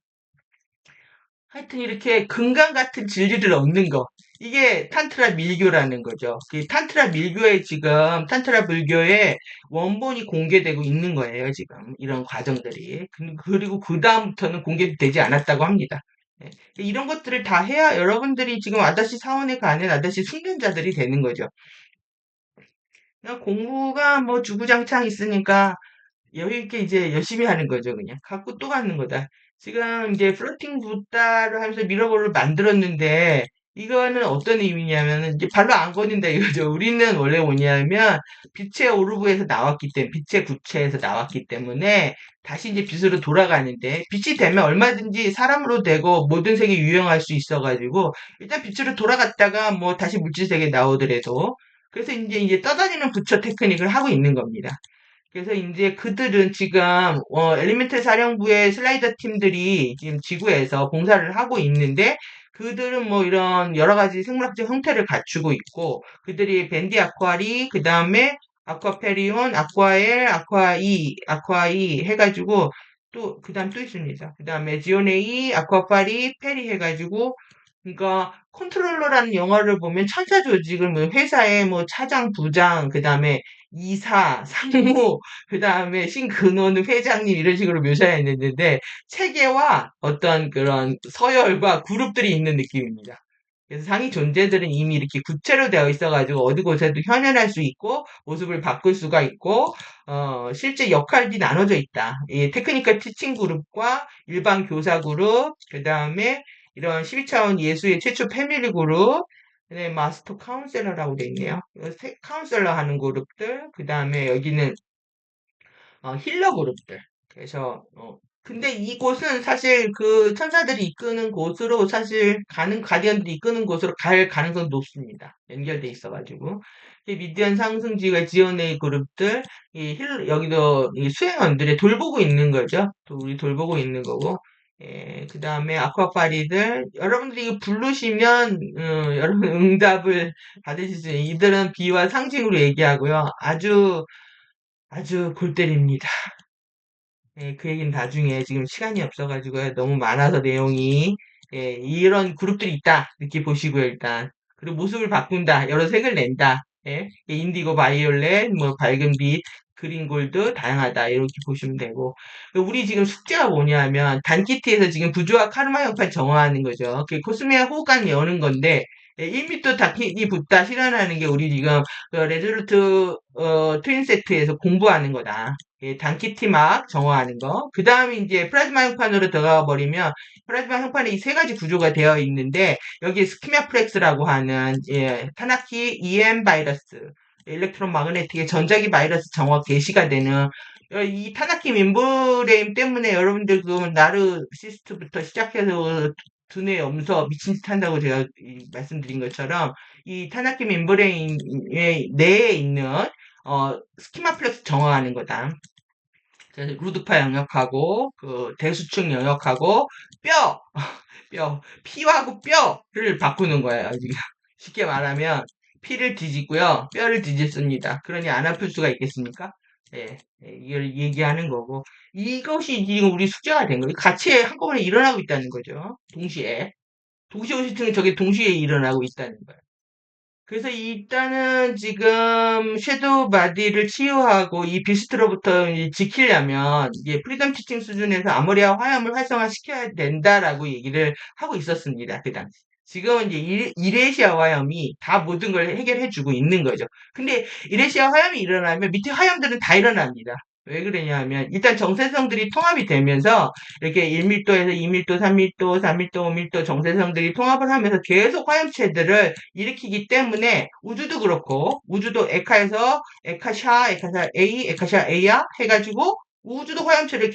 하여튼 이렇게 근간 같은 진리를 얻는 거. 이게 탄트라 밀교라는 거죠. 그 탄트라 밀교에 지금 탄트라 불교의 원본이 공개되고 있는 거예요. 지금 이런 과정들이. 그리고 그 다음부터는 공개되지 않았다고 합니다. 예. 이런 것들을 다 해야 여러분들이 지금 아다시 사원에 가는 아다시 숙련자들이 되는 거죠. 그냥 공부가 뭐 주구장창 있으니까 여유 있게 이제 열심히 하는 거죠, 그냥. 갖고 또 가는 거다. 지금 이제 플로팅 붓다를 하면서 미러볼을 만들었는데, 이거는 어떤 의미냐면은, 이제 발로 안 걷는다 이거죠. 우리는 원래 뭐냐면, 빛의 오르브에서 나왔기 때문에, 빛의 구체에서 나왔기 때문에, 다시 이제 빛으로 돌아가는데, 빛이 되면 얼마든지 사람으로 되고, 모든 색이 유형할 수 있어가지고, 일단 빛으로 돌아갔다가, 뭐, 다시 물질 세계에 나오더라도, 그래서 이제 떠다니는 부처 테크닉을 하고 있는 겁니다. 그래서 이제 그들은 지금 엘리멘탈 사령부의 슬라이더 팀들이 지금 지구에서 봉사를 하고 있는데 그들은 뭐 이런 여러 가지 생물학적 형태를 갖추고 있고 그들이 밴디 아쿠아리 그다음에 아쿠아페리온, 아쿠아엘, 아쿠아이 해가지고 또 그다음 또 있습니다. 그다음에 지오네이, 아쿠아파리, 페리 해가지고 그러니까 컨트롤러라는 영화를 보면 천사 조직을 뭐 회사의 뭐 차장, 부장, 그다음에 이사, 상무, 그다음에 신근호는 회장님 이런 식으로 묘사했는데 체계와 어떤 그런 서열과 그룹들이 있는 느낌입니다. 그래서 상위 존재들은 이미 이렇게 구체로 되어 있어가지고 어디 곳에도 현현할 수 있고 모습을 바꿀 수가 있고 실제 역할이 나눠져 있다. 이 테크니컬 티칭 그룹과 일반 교사 그룹, 그 다음에 이런 12차원 예수의 최초 패밀리 그룹, 네, 마스터 카운셀러라고 돼 있네요. 카운셀러 하는 그룹들, 그 다음에 여기는 힐러 그룹들. 그래서 근데 이곳은 사실 그 천사들이 이끄는 곳으로 사실 가디언들이 이끄는 곳으로 갈 가능성이 높습니다. 연결돼 있어가지고 이 미디안 상승지가 지원의 그룹들 여기도 이 수행원들의 돌보고 있는 거죠. 또 우리 돌보고 있는 거고. 예, 그 다음에 아쿠아파리들 여러분들이 이거 부르시면 여러분 응답을 받으실 수 있어요. 이들은 비와 상징으로 얘기하고요. 아주 골 때립니다. 예, 그 얘기는 나중에 지금 시간이 없어가지고 너무 많아서 내용이 예, 이런 그룹들이 있다 이렇게 보시고요 일단 그리고 모습을 바꾼다 여러 색을 낸다 예, 인디고 바이올렛 뭐 밝은 빛 그린 골드 다양하다 이렇게 보시면 되고 우리 지금 숙제가 뭐냐면 단키티에서 지금 부조와 카르마 형판 정화하는 거죠 그 코스미아 호흡관 여는 건데 1m 단키티 붓다 실현하는 게 우리 지금 그 레졸루트 트윈 세트에서 공부하는 거다. 예, 단키티 막 정화하는 거. 그 다음에 이제 플라즈마 형판으로 들어가 버리면 플라즈마 형판에 이 세 가지 구조가 되어 있는데 여기 스키미아플렉스라고 하는 예, 타나키 EM 바이러스 일렉트론 마그네틱의 전자기 바이러스 정화 개시가 되는 이 타나키 멤브레인 때문에 여러분들 그 나르시스트부터 시작해서 두뇌 염소 미친 듯 한다고 제가 말씀드린 것처럼 이 타나키 멤브레인의 내에 있는 스키마플렉스 정화하는 거다. 그래서 루드파 영역하고 그 대수층 영역하고 뼈, 피하고 뼈를 바꾸는 거예요. 지금 쉽게 말하면 피를 뒤집고요, 뼈를 뒤집습니다. 그러니 안 아플 수가 있겠습니까? 예, 이걸 얘기하는 거고 이것이 지금 우리 숙제가 된 거예요. 같이 한꺼번에 일어나고 있다는 거죠. 동시에 오시층은 저게 동시에 일어나고 있다는 거예요. 그래서 일단은 지금 섀도우 바디를 치유하고 이 비스트로부터 지키려면 이게 프리덤 티칭 수준에서 아모리아 화염을 활성화시켜야 된다라고 얘기를 하고 있었습니다. 그 당시. 지금은 이제 이레시아 화염이 다 모든 걸 해결해주고 있는 거죠. 근데 이레시아 화염이 일어나면 밑에 화염들은 다 일어납니다. 왜 그러냐면 일단 정세성들이 통합이 되면서 이렇게 1밀도에서 2밀도, 3밀도, 4밀도, 5밀도 정세성들이 통합을 하면서 계속 화염체들을 일으키기 때문에 우주도 그렇고 우주도 에카샤 A, 에카샤 A야 해가지고 우주도 화염체를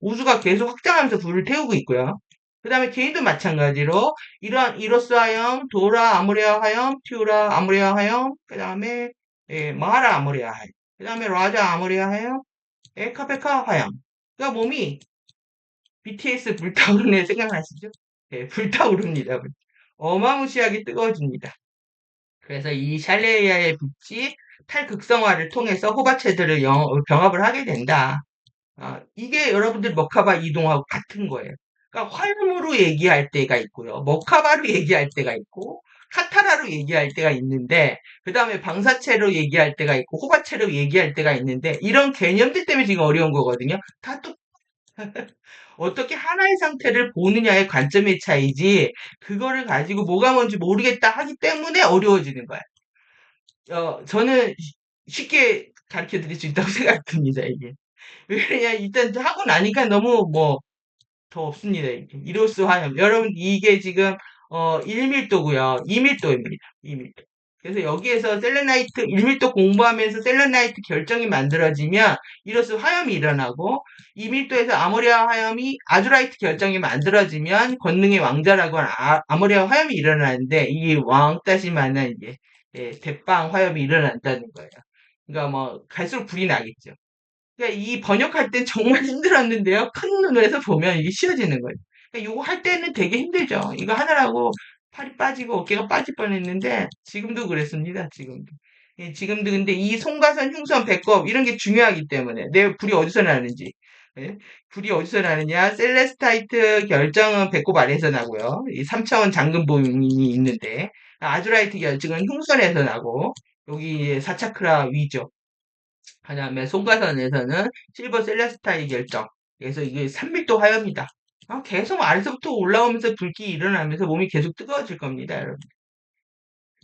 우주가 계속 확장하면서 불을 태우고 있고요. 그 다음에 개인도 마찬가지로 이러한 이로스 화염, 도라 아모레아 화염, 튜라 아모레아 화염, 그 다음에 마하라 아모레아 화염, 그 다음에 라자 아모레아 화염, 에카페카 화염. 그러니까 몸이 BTS 불타오르는 애 생각나시죠? 네, 불타오릅니다. 어마무시하게 뜨거워집니다. 그래서 이 샬레이아의 빛이 탈극성화를 통해서 호바체들을 병합을 하게 된다. 이게 여러분들 머카바 이동하고 같은 거예요. 그러니까 화염으로 얘기할 때가 있고요. 머카바로 얘기할 때가 있고, 카타라로 얘기할 때가 있는데, 그 다음에 방사체로 얘기할 때가 있고, 호바체로 얘기할 때가 있는데, 이런 개념들 때문에 지금 어려운 거거든요. 다 또, 어떻게 하나의 상태를 보느냐의 관점의 차이지, 그거를 가지고 뭐가 뭔지 모르겠다 하기 때문에 어려워지는 거야. 저는 쉽게 가르쳐 드릴 수 있다고 생각됩니다, 이게. 왜냐, 일단 하고 나니까 너무 더 없습니다. 이로스 화염. 여러분, 이게 지금, 1밀도고요. 2밀도입니다. 2밀도. 그래서 여기에서 셀레나이트, 1밀도 공부하면서 셀레나이트 결정이 만들어지면 이로스 화염이 일어나고, 2밀도에서 아모리아 화염이 아주라이트 결정이 만들어지면 권능의 왕자라고 하는 아모리아 화염이 일어나는데, 이 왕따시만은 이제, 대빵 화염이 일어난다는 거예요. 그러니까 갈수록 불이 나겠죠. 그러니까 이 번역할 땐 정말 힘들었는데요. 큰 눈에서 보면 이게 쉬워지는 거예요. 그러니까 이거 할 때는 되게 힘들죠. 이거 하느라고 팔이 빠지고 어깨가 빠질 뻔했는데 지금도 그랬습니다. 지금도. 예, 지금도 근데 이 송가선, 흉선, 배꼽 이런 게 중요하기 때문에 내 불이 어디서 나는지. 예? 불이 어디서 나느냐? 셀레스타이트 결정은 배꼽 아래에서 나고요. 이 3차원 잠금 부분이 있는데 아주라이트 결정은 흉선에서 나고 여기 4차크라 위죠. 그다음에 송가선에서는 실버 셀레스타의 결정. 그래서 이게 3밀도 화염이다. 계속 아래서부터 올라오면서 불길이 일어나면서 몸이 계속 뜨거워질 겁니다, 여러분.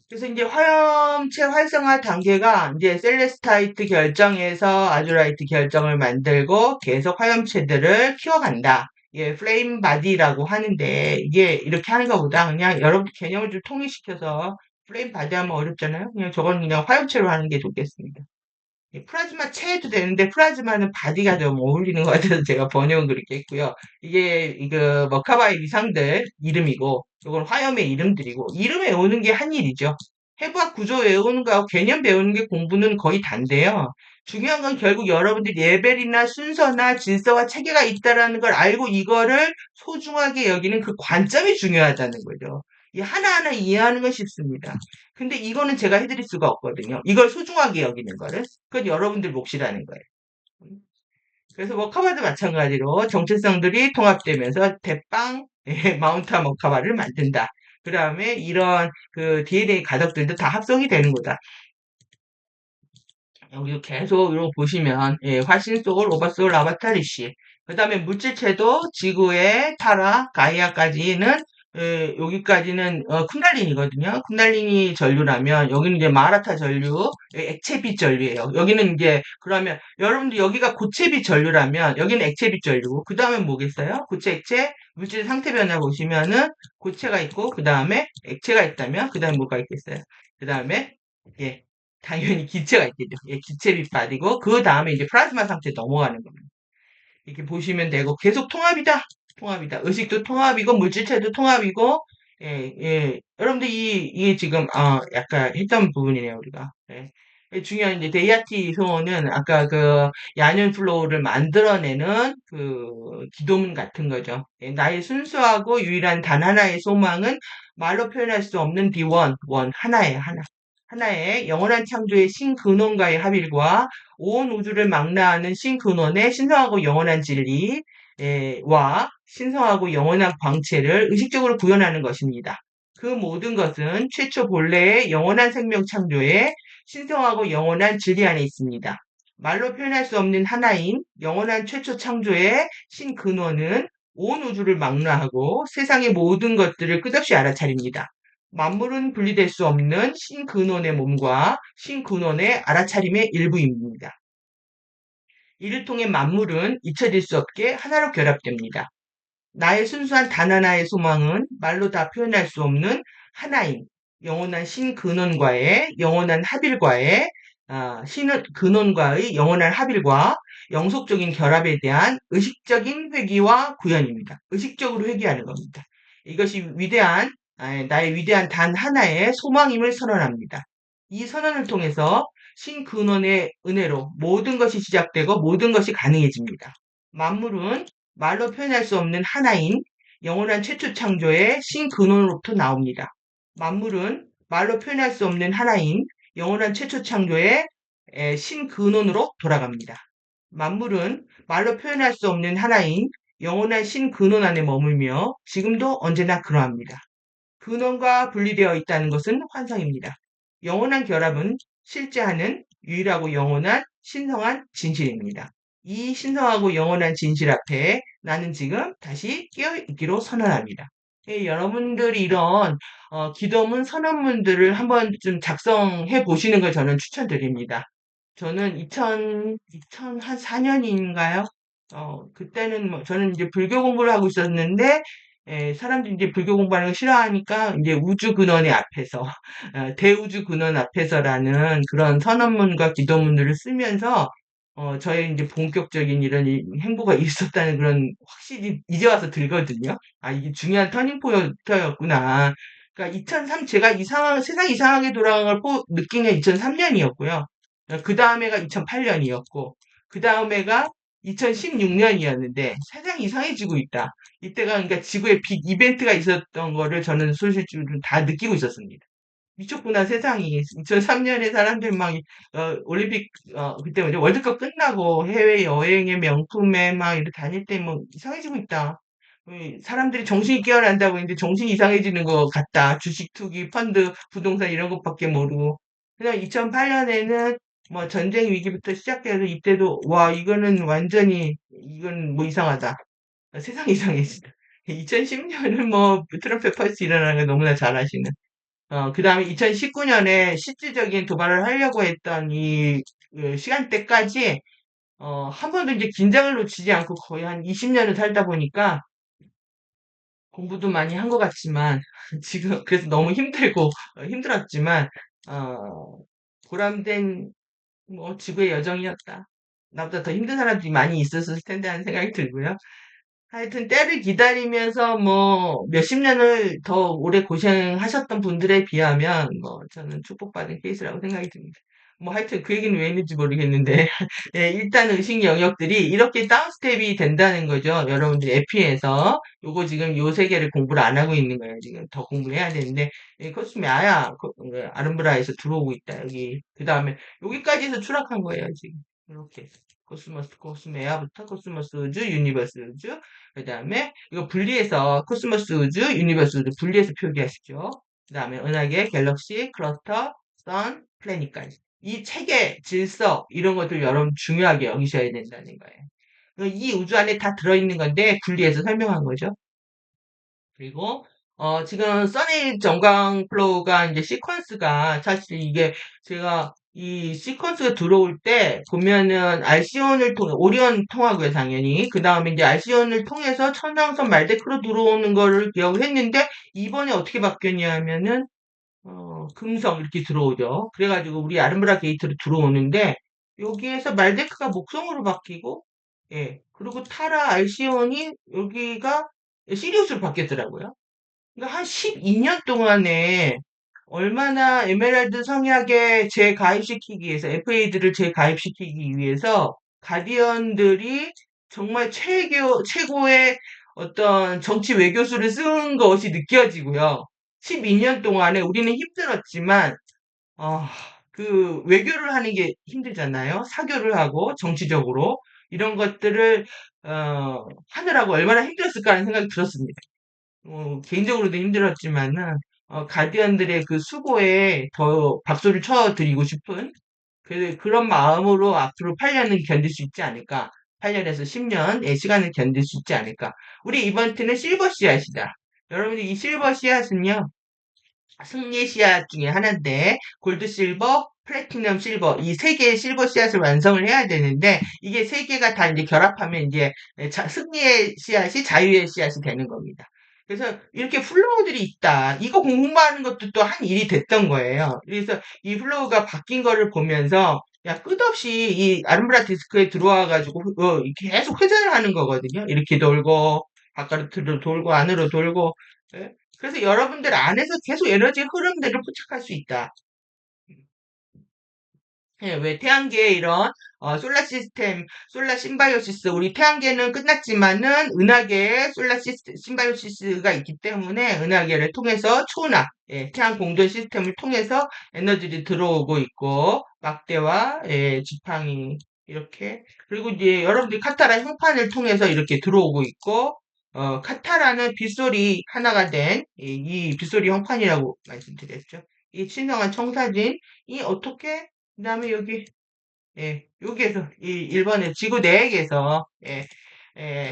그래서 이제 화염체 활성화 단계가 이제 셀레스타이트 결정에서 아주라이트 결정을 만들고 계속 화염체들을 키워간다. 이게 플레임 바디라고 하는데 이게 이렇게 하는 것보다 그냥 여러분들 개념을 좀 통일시켜서 플레임 바디 하면 어렵잖아요. 그냥 저건 그냥 화염체로 하는 게 좋겠습니다. 플라즈마 체해도 되는데 플라즈마는 바디가 좀 어울리는 것 같아서 제가 번역은 그렇게 했고요. 이게 이거 머카바의 위상들 이름이고 이건 화염의 이름들이고 이름 외우는 게 한 일이죠. 해부학 구조 외우는 거하고 개념 배우는 게 공부는 거의 단데요. 중요한 건 결국 여러분들 레벨이나 순서나 질서와 체계가 있다라는 걸 알고 이거를 소중하게 여기는 그 관점이 중요하다는 거죠. 이 하나하나 이해하는 건 쉽습니다. 근데 이거는 제가 해드릴 수가 없거든요. 이걸 소중하게 여기는 거를. 그건 여러분들 몫이라는 거예요. 그래서 머카바도 마찬가지로 정체성들이 통합되면서 대빵 마운트 머카바를 만든다. 그 다음에 이런 그 DNA 가덕들도 다 합성이 되는 거다. 여기 계속 이러고 보시면 화신소울, 오버소울, 아바타리시 그 다음에 물질체도 지구의 타라, 가이아까지는 여기까지는 쿤달린이거든요. 쿤달린이 전류라면 여기는 이제 마라타 전류, 액체빛 전류예요. 여기는 이제 그러면 여러분들 여기가 고체빛 전류라면 여기는 액체빛 전류고 그 다음에 뭐겠어요? 고체, 액체, 물질 상태 변화 보시면은 고체가 있고 그 다음에 액체가 있다면 그 다음에 뭐가 있겠어요? 그 다음에 예. 당연히 기체가 있겠죠. 예, 기체 빛발이고 그 다음에 이제 플라즈마 상태 넘어가는 겁니다. 이렇게 보시면 되고 계속 통합이다. 통합이다. 의식도 통합이고 물질체도 통합이고 여러분들 이게 지금 약간 했던 부분이네요 우리가. 중요한 이제 데이아티 효는 아까 그 야년 플로우를 만들어내는 그 기도문 같은 거죠. 나의 순수하고 유일한 단 하나의 소망은 말로 표현할 수 없는 비원, 원 하나예요 하나. 하나의 영원한 창조의 신근원과의 합일과 온 우주를 망라하는 신근원의 신성하고 영원한 진리와 신성하고 영원한 광채를 의식적으로 구현하는 것입니다. 그 모든 것은 최초 본래의 영원한 생명 창조의 신성하고 영원한 진리 안에 있습니다. 말로 표현할 수 없는 하나인 영원한 최초 창조의 신근원은 온 우주를 망라하고 세상의 모든 것들을 끝없이 알아차립니다. 만물은 분리될 수 없는 신근원의 몸과 신근원의 알아차림의 일부입니다. 이를 통해 만물은 잊혀질 수 없게 하나로 결합됩니다. 나의 순수한 단 하나의 소망은 말로 다 표현할 수 없는 하나인 영원한 신근원과의 영원한 합일과의 신근원과의 영원한 합일과 영속적인 결합에 대한 의식적인 회귀와 구현입니다. 의식적으로 회귀하는 겁니다. 이것이 나의 위대한 단 하나의 소망임을 선언합니다. 이 선언을 통해서 신근원의 은혜로 모든 것이 시작되고 모든 것이 가능해집니다. 만물은 말로 표현할 수 없는 하나인 영원한 최초 창조의 신근원으로부터 나옵니다. 만물은 말로 표현할 수 없는 하나인 영원한 최초 창조의 신근원으로 돌아갑니다. 만물은 말로 표현할 수 없는 하나인 영원한 신근원 안에 머물며 지금도 언제나 그러합니다. 근원과 분리되어 있다는 것은 환상입니다. 영원한 결합은 실제하는 유일하고 영원한 신성한 진실입니다. 이 신성하고 영원한 진실 앞에 나는 지금 다시 깨어있기로 선언합니다. 여러분들이 이런 기도문 선언문들을 한번좀 작성해 보시는 걸 저는 추천드립니다. 저는 2004년인가요? 그때는 뭐 저는 이제 불교 공부를 하고 있었는데 사람들이 이제 불교 공부하는 거 싫어하니까 이제 우주 근원의 앞에서 대우주 근원 앞에서라는 그런 선언문과 기도문들을 쓰면서 저의 이제 본격적인 이런 행보가 있었다는 그런 확실히 이제 와서 들거든요. 아, 이게 중요한 터닝 포인트였구나. 그러니까 제가 세상 이상하게 돌아간 걸 느낀 게 2003년이었고요. 그 다음에가 2008년이었고, 그 다음에가 2016년이었는데, 세상이 이상해지고 있다. 이때가 그러니까 지구에 빅 이벤트가 있었던 거를 저는 솔직히 다 느끼고 있었습니다. 미쳤구나 세상이. 2003년에 사람들 막 올림픽 그때 뭐죠? 월드컵 끝나고 해외 여행의 명품에 막 이렇게 다닐 때 뭐 이상해지고 있다. 사람들이 정신이 깨어난다고 했는데 정신이 이상해지는 것 같다. 주식 투기, 펀드, 부동산 이런 것밖에 모르고. 그냥 2008년에는 뭐 전쟁 위기부터 시작해서 이때도 와 이거는 완전히 이건 뭐 이상하다. 세상이 이상해지다. 2010년은 뭐 트럼프 펄스 일어나는 거 너무나 잘 아시는. 그 다음에 2019년에 실질적인 도발을 하려고 했던 그 시간대까지, 한 번도 이제 긴장을 놓치지 않고 거의 한 20년을 살다 보니까 공부도 많이 한 것 같지만, 지금, 그래서 너무 힘들고, 힘들었지만, 어, 보람된, 뭐, 지구의 여정이었다. 나보다 더 힘든 사람들이 많이 있었을 텐데 하는 생각이 들고요. 하여튼 때를 기다리면서 뭐 몇십 년을 더 오래 고생하셨던 분들에 비하면 뭐 저는 축복받은 케이스라고 생각이 듭니다. 뭐 하여튼 그 얘기는 왜 했는지 모르겠는데 예, 일단 의식 영역들이 이렇게 다운스텝이 된다는 거죠. 여러분들 에피에서 요거 지금 요 세 개를 공부를 안 하고 있는 거예요. 지금 더 공부를 해야 되는데 코스메 아야 아름브라에서 들어오고 있다. 여기 그 다음에 여기까지 해서 추락한 거예요. 지금 이렇게 코스메아부터 코스모스 우주 유니버스 우주 그 다음에 이거 분리해서 코스모스 우주, 유니버스 우주 분리해서 표기하시죠. 그 다음에 은하계, 갤럭시, 클러스터, 선, 플래닛까지. 이 책의 질서 이런 것들 여러분 중요하게 여기셔야 된다는 거예요. 이 우주 안에 다 들어있는 건데 분리해서 설명한 거죠. 그리고 지금 써니 정강 플로우가 이제 시퀀스가 사실 이게 제가 이 시퀀스가 들어올 때 보면은 알시온을 통해 오리온 통하고요 당연히 그 다음에 이제 알시온을 통해서 천왕선 말데크로 들어오는 거를 기억을 했는데 이번에 어떻게 바뀌었냐면은 금성 이렇게 들어오죠. 그래가지고 우리 아름브라 게이트로 들어오는데 여기에서 말데크가 목성으로 바뀌고 예 그리고 타라 알시온이 여기가 시리우스로 바뀌었더라고요. 그러니까 한 12년 동안에 얼마나 에메랄드 성약에 재가입시키기 위해서, FA들을 재가입시키기 위해서, 가디언들이 정말 최고의 어떤 정치 외교수를 쓴 것이 느껴지고요. 12년 동안에 우리는 힘들었지만, 아, 그 외교를 하는 게 힘들잖아요. 사교를 하고 정치적으로 이런 것들을 하느라고 얼마나 힘들었을까 하는 생각이 들었습니다. 개인적으로도 힘들었지만은, 가디언들의 그 수고에 더 박수를 쳐드리고 싶은, 그런 마음으로 앞으로 8년은 견딜 수 있지 않을까. 8년에서 10년의 시간을 견딜 수 있지 않을까. 우리 이번트는 실버 씨앗이다. 여러분이 이 실버 씨앗은요, 승리 씨앗 중에 하나인데, 골드 실버, 플래티넘 실버, 이 세 개의 실버 씨앗을 완성을 해야 되는데, 이게 세 개가 다 이제 결합하면 이제 승리의 씨앗이 자유의 씨앗이 되는 겁니다. 그래서 이렇게 플로우들이 있다. 이거 공부하는 것도 또 한 일이 됐던 거예요. 그래서 이 플로우가 바뀐 거를 보면서, 야, 끝없이 이 아름브라 디스크에 들어와가지고, 계속 회전을 하는 거거든요. 이렇게 돌고, 바깥으로 돌고, 안으로 돌고, 예? 그래서 여러분들 안에서 계속 에너지 흐름들을 포착할 수 있다. 예, 왜 태양계에 이런 솔라 시스템, 솔라 심바이오시스, 우리 태양계는 끝났지만은 은하계에 솔라 심바이오시스가 있기 때문에 은하계를 통해서 초나, 예, 태양 공전 시스템을 통해서 에너지를 들어오고 있고, 막대와, 예, 지팡이, 이렇게. 그리고 이제 여러분들이 카타라 형판을 통해서 이렇게 들어오고 있고, 카타라는 빗소리 하나가 된, 이 빗소리 형판이라고 말씀드렸죠. 이 친성한 청사진이 어떻게, 그 다음에 여기, 예, 여기에서, 이 1번의 지구 내액에서, 예,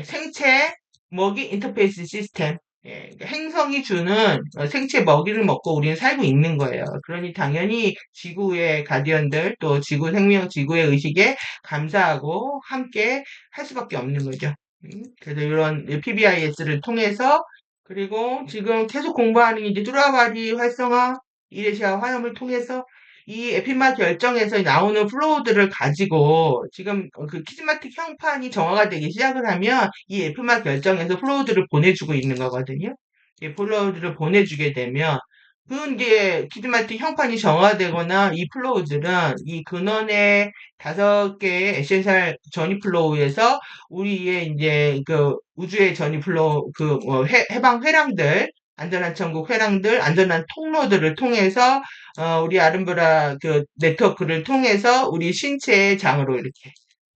생체 먹이 인터페이스 시스템, 예, 그러니까 행성이 주는 생체 먹이를 먹고 우리는 살고 있는 거예요. 그러니 당연히 지구의 가디언들, 또 지구 생명, 지구의 의식에 감사하고 함께 할 수밖에 없는 거죠. 그래서 이런 PBIS를 통해서, 그리고 지금 계속 공부하는 이제 뚜라바리 활성화, 이레시아 화염을 통해서 이 에피마 결정에서 나오는 플로우들을 가지고 지금 그 키즈마틱 형판이 정화가 되기 시작을 하면 이 에피마 결정에서 플로우들을 보내주고 있는 거거든요. 이 플로우들을 보내주게 되면 그 이제 키즈마틱 형판이 정화되거나 이 플로우들은 이 근원의 5개의 에센셜 전이 플로우에서 우리의 이제 그 우주의 전이 플로우 해방 회랑들, 안전한 천국 회랑들, 안전한 통로들을 통해서 우리 아름브라 그 네트워크를 통해서 우리 신체의 장으로 이렇게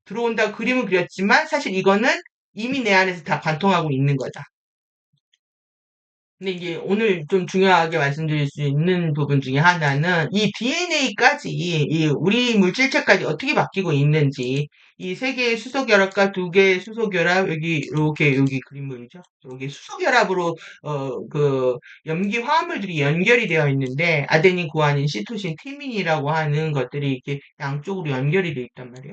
들어온다고 그림은 그렸지만 사실 이거는 이미 내 안에서 다 관통하고 있는 거다. 근데 이제 오늘 좀 중요하게 말씀드릴 수 있는 부분 중에 하나는 이 DNA까지, 이 우리 물질체까지 어떻게 바뀌고 있는지, 이 3개의 수소결합과 2개의 수소결합, 여기 그림 보이죠? 여기 수소결합으로, 염기 화합물들이 연결이 되어 있는데, 아데닌, 구아닌, 시토신, 티민이라고 하는 것들이 이렇게 양쪽으로 연결이 되어 있단 말이에요.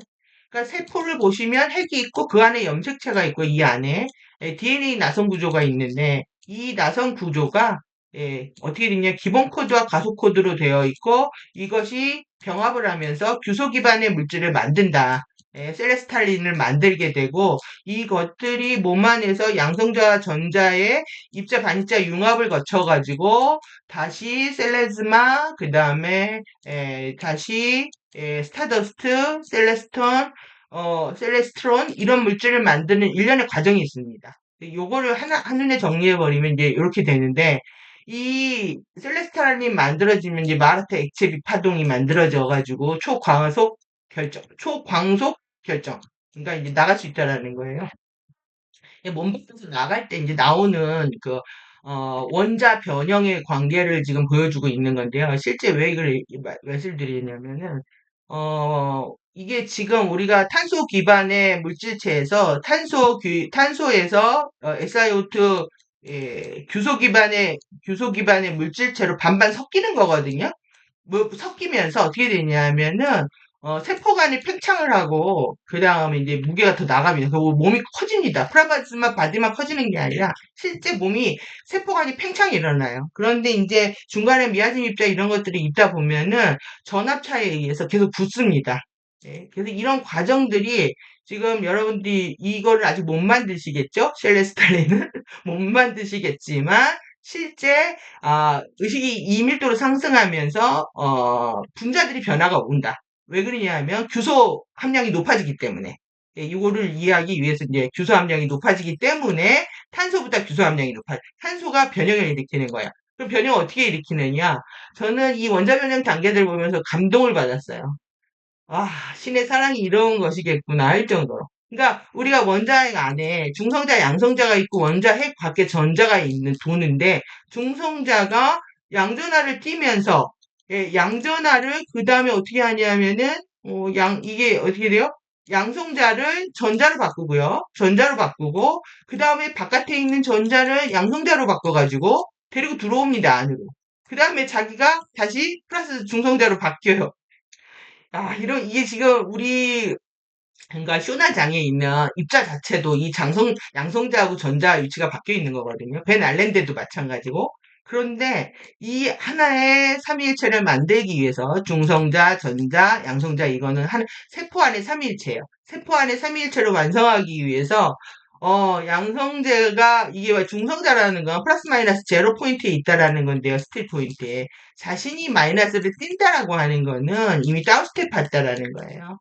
그러니까 세포를 보시면 핵이 있고 그 안에 염색체가 있고 이 안에 DNA 나선 구조가 있는데 이 나선 구조가 어떻게 되냐 기본 코드와 가속 코드로 되어 있고 이것이 병합을 하면서 규소 기반의 물질을 만든다. 셀레스탈린을 만들게 되고 이것들이 몸 안에서 양성자와 전자의 입자 반입자 융합을 거쳐 가지고 다시 셀레즈마 그다음에 다시 스타더스트, 셀레스트론 이런 물질을 만드는 일련의 과정이 있습니다. 요거를 한눈에 정리해버리면 이제 이렇게 되는데, 이 셀레스타린이 만들어지면 이제 마르타 액체 비파동이 만들어져가지고 초광속 결정. 그러니까 이제 나갈 수 있다라는 거예요. 몸 밖에서 나갈 때 이제 나오는 원자 변형의 관계를 지금 보여주고 있는 건데요. 실제 왜 이걸 말씀드리냐면은, 이게 지금 우리가 탄소 기반의 물질체에서 탄소에서 SiO2 규소 기반의 물질체로 반반 섞이는 거거든요. 뭐 섞이면서 어떻게 되냐면은 세포 간이 팽창을 하고 그 다음에 이제 무게가 더 나가면 그 몸이 커집니다. 플라즈마 바디만 커지는 게 아니라 실제 몸이 세포 간이 팽창이 일어나요. 그런데 이제 중간에 미아진 입자 이런 것들이 있다 보면은 전압차에 의해서 계속 붙습니다. 네, 그래서 이런 과정들이 지금 여러분들이 이거를 아직 못 만드시겠죠? 셀레스탈린은 못 만드시겠지만 실제 의식이 이밀도로 상승하면서 분자들이 변화가 온다. 왜 그러냐 하면 규소 함량이 높아지기 때문에 이거를 이해하기 위해서 이제 규소 함량이 높아지기 때문에 탄소보다 규소 함량이 높아요. 탄소가 변형을 일으키는 거야. 그럼 변형을 어떻게 일으키느냐? 저는 이 원자 변형 단계들 보면서 감동을 받았어요. 신의 사랑이 이런 것이겠구나 할 정도로. 그러니까 우리가 원자핵 안에 중성자, 양성자가 있고 원자핵 밖에 전자가 있는 도는데 중성자가 양전하를 띠면서 양전하를 그 다음에 어떻게 하냐면은 이게 어떻게 돼요? 양성자를 전자로 바꾸고요. 전자로 바꾸고 그 다음에 바깥에 있는 전자를 양성자로 바꿔가지고 데리고 들어옵니다 안으로. 그 다음에 자기가 다시 플러스 중성자로 바뀌어요. 이게 지금 그러니까 쇼나장에 있는 입자 자체도 이 양성자하고 전자 위치가 바뀌어 있는 거거든요. 벤 알렌데도 마찬가지고. 그런데 이 하나의 삼위일체를 만들기 위해서 중성자, 전자, 양성자 이거는 세포 안의 삼위일체예요. 세포 안의 삼위일체를 완성하기 위해서 양성제가 이게 왜 중성자라는 건 플러스 마이너스 제로 포인트에 있다라는 건데요. 스틸 포인트에. 자신이 마이너스를 띈다라고 하는 거는 이미 다운스텝 했다라는 거예요.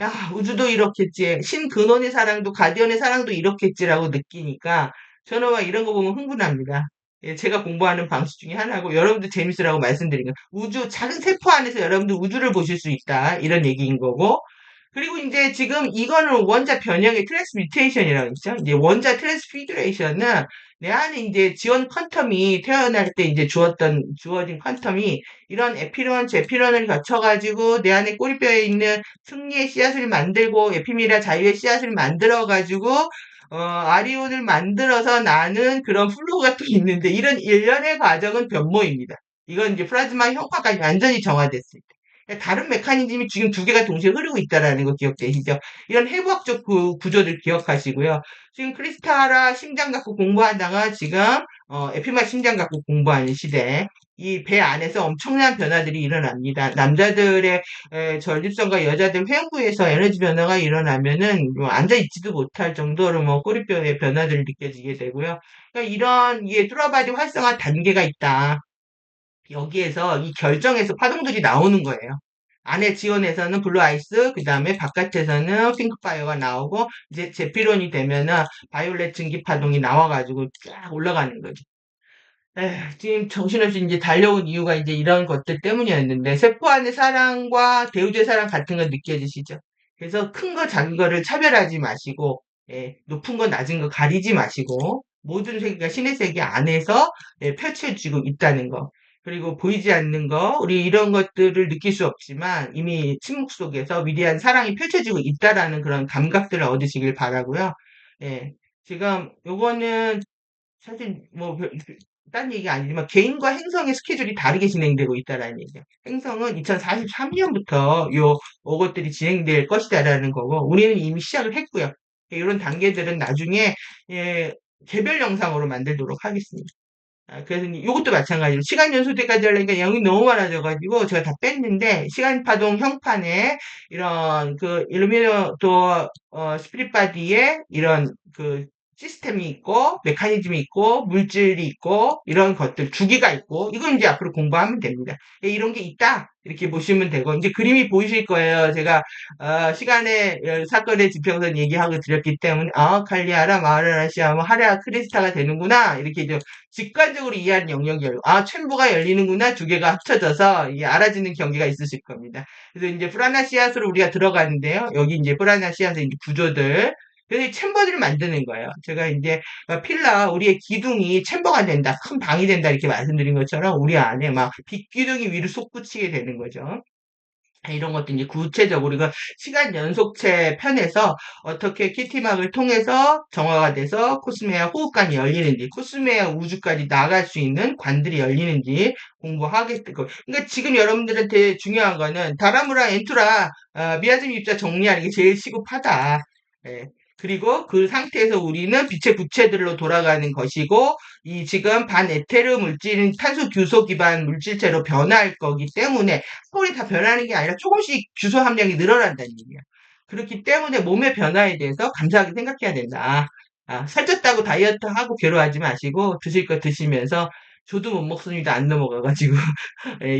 야, 우주도 이렇겠지. 신근원의 사랑도 가디언의 사랑도 이렇겠지라고 느끼니까 저는 막 이런 거 보면 흥분합니다. 예, 제가 공부하는 방식 중에 하나고 여러분들 재밌으라고 말씀드린 거. 우주 작은 세포 안에서 여러분들 우주를 보실 수 있다. 이런 얘기인 거고. 그리고 이제 지금 이거는 원자 변형의 트랜스뮤테이션이라고 했죠. 이제 원자 트랜스피규레이션은 내 안에 이제 지원 퀀텀이 태어날 때 이제 주어진 퀀텀이 이런 에피론, 제피론을 거쳐가지고 내 안에 꼬리뼈에 있는 승리의 씨앗을 만들고 에피미라 자유의 씨앗을 만들어가지고 아리온을 만들어서 나는 그런 플로우가 또 있는데 이런 일련의 과정은 변모입니다. 이건 이제 플라즈마 형화까지 완전히 정화됐을 때. 다른 메커니즘이 지금 두 개가 동시에 흐르고 있다라는 거 기억되시죠? 이런 해부학적 구조들 기억하시고요. 지금 크리스타라 심장 갖고 공부하다가 지금 에피마 심장 갖고 공부하는 시대. 이 배 안에서 엄청난 변화들이 일어납니다. 남자들의 전립선과 여자들 회음부에서 에너지 변화가 일어나면은 뭐 앉아있지도 못할 정도로 뭐 꼬리뼈의 변화들이 느껴지게 되고요. 그러니까 이런 뚜라바디 활성화 단계가 있다. 여기에서 이 결정에서 파동들이 나오는 거예요. 안에 지원에서는 블루 아이스, 그 다음에 바깥에서는 핑크 파이어가 나오고, 이제 제피론이 되면은 바이올렛 증기 파동이 나와가지고 쫙 올라가는 거죠. 지금 정신없이 이제 달려온 이유가 이제 이런 것들 때문이었는데, 세포 안의 사랑과 대우주의 사랑 같은 거 느껴지시죠? 그래서 큰 거, 작은 거를 차별하지 마시고, 높은 거, 낮은 거 가리지 마시고, 모든 세계가 신의 세계 안에서 펼쳐지고 있다는 거. 그리고 보이지 않는 거, 우리 이런 것들을 느낄 수 없지만 이미 침묵 속에서 위대한 사랑이 펼쳐지고 있다라는 그런 감각들을 얻으시길 바라고요. 예. 지금 요거는 사실 뭐 딴 얘기 아니지만 개인과 행성의 스케줄이 다르게 진행되고 있다라는 얘기죠. 행성은 2043년부터 요것들이 진행될 것이다라는 거고 우리는 이미 시작을 했고요. 이런 단계들은 나중에 예, 개별 영상으로 만들도록 하겠습니다. 그래서 이것도 마찬가지로 시간 연소 때까지 하려니까 양이 너무 많아져가지고 제가 다 뺐는데 시간 파동 형판에 이런 그 일루미노토 스피릿 바디에 이런 그 시스템이 있고 메커니즘이 있고 물질이 있고 이런 것들 주기가 있고 이건 이제 앞으로 공부하면 됩니다. 이런 게 있다 이렇게 보시면 되고 이제 그림이 보이실 거예요. 제가 시간의 사건의 지평선 얘기하고 드렸기 때문에 칼리아라 마하라시아 뭐 하랴 크리스타가 되는구나 이렇게 좀 직관적으로 이해하는 영역이 열고, 챔버가 열리는구나, 두 개가 합쳐져서, 알아지는 경계가 있으실 겁니다. 그래서 이제 프라나 씨앗으로 우리가 들어가는데요. 여기 이제 프라나 씨앗의 이제 구조들. 그래서 이 챔버들을 만드는 거예요. 제가 이제, 필라, 우리의 기둥이 챔버가 된다, 큰 방이 된다, 이렇게 말씀드린 것처럼, 우리 안에 막, 빗기둥이 위로 솟구치게 되는 거죠. 이런 것도 이제 구체적으로 이거 시간 연속체 편에서 어떻게 키티막을 통해서 정화가 돼서 코스메아 호흡관이 열리는지, 코스메아 우주까지 나갈 수 있는 관들이 열리는지 공부하겠고. 그러니까 지금 여러분들한테 중요한 거는 다라무라 엔투라 미야즈미 입자 정리하는 게 제일 시급하다. 예. 그리고 그 상태에서 우리는 빛의 구체들로 돌아가는 것이고, 이 지금 반에테르 물질은 탄소 규소 기반 물질체로 변할 거기 때문에 스콜이 다 변하는 게 아니라 조금씩 주소 함량이 늘어난다는 얘기야. 그렇기 때문에 몸의 변화에 대해서 감사하게 생각해야 된다. 살쪘다고 다이어트 하고 괴로워하지 마시고 드실 거 드시면서 저도 못 먹습니다. 안 넘어가가지고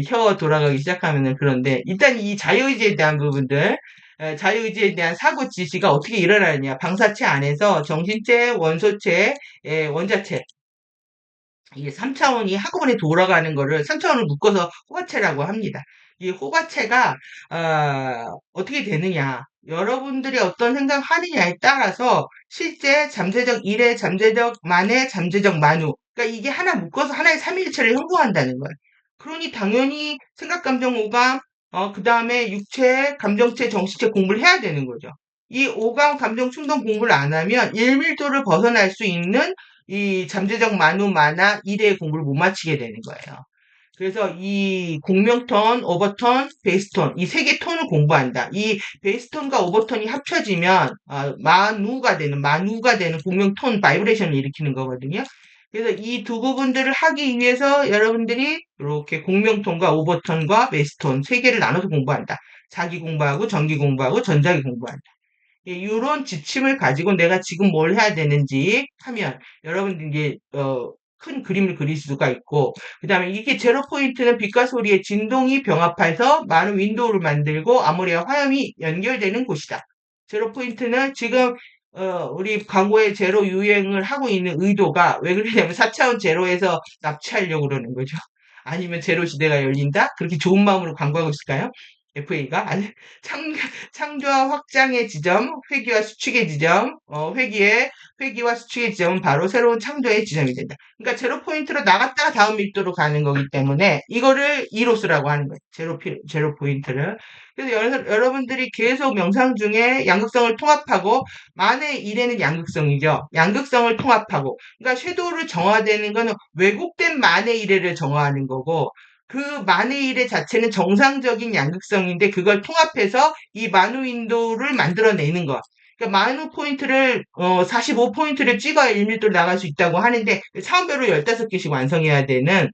혀 돌아가기 시작하면은 그런데 일단 이 자유의지에 대한 부분들 자유의지에 대한 사고 지시가 어떻게 일어나느냐 방사체 안에서 정신체, 원소체, 원자체 이게 3차원이 한꺼번에 돌아가는 거를 3차원을 묶어서 호가체라고 합니다. 이 호가체가 어떻게 되느냐 여러분들이 어떤 생각하느냐에 따라서 실제 잠재적 일의 잠재적 만의 잠재적 만우 그러니까 이게 하나 묶어서 하나의 삼위일체를 형성한다는 거예요. 그러니 당연히 생각, 감정, 오감 그 다음에 육체, 감정체, 정신체 공부를 해야 되는 거죠. 이 오감, 감정, 충동 공부를 안 하면 1밀도를 벗어날 수 있는 이 잠재적 만우, 만화, 일의 공부를 못 마치게 되는 거예요. 그래서 이 공명톤, 오버톤, 베이스톤 이 세 개 톤을 공부한다. 이 베이스톤과 오버톤이 합쳐지면 만우가 되는 공명톤 바이브레이션을 일으키는 거거든요. 그래서 이 두 부분들을 하기 위해서 여러분들이 이렇게 공명톤과 오버톤과 베이스톤 세 개를 나눠서 공부한다. 자기 공부하고 전기 공부하고 전자기 공부한다. 이런 지침을 가지고 내가 지금 뭘 해야 되는지 하면 여러분들 이제 큰 그림을 그릴 수가 있고, 그 다음에 이게 제로 포인트는 빛과 소리의 진동이 병합해서 많은 윈도우를 만들고 아모레와 화염이 연결되는 곳이다. 제로 포인트는 지금 우리 광고에 제로 유행을 하고 있는 의도가 왜 그러냐면 4차원 제로에서 납치하려고 그러는 거죠. 아니면 제로 시대가 열린다? 그렇게 좋은 마음으로 광고하고 있을까요? FA가? 아니, 창, 창조와 확장의 지점, 회귀와 수축의 지점, 회귀와 수축의 지점은 바로 새로운 창조의 지점이 된다. 그러니까 제로 포인트로 나갔다가 다음 밀도로 가는 거기 때문에 이거를 이로스라고 하는 거예요. 제로 포인트를. 그래서 여러분들이 계속 명상 중에 양극성을 통합하고 만의 1에는 양극성이죠. 양극성을 통합하고 그러니까 섀도우를 정화되는 거는 왜곡된 만의 1회를 정화하는 거고 그 만의 1회 자체는 정상적인 양극성인데 그걸 통합해서 이 마누 윈도우를 만들어내는 거. 그러니까 마누 포인트를 45포인트를 찍어야 1밀도로 나갈 수 있다고 하는데 차원별로 15개씩 완성해야 되는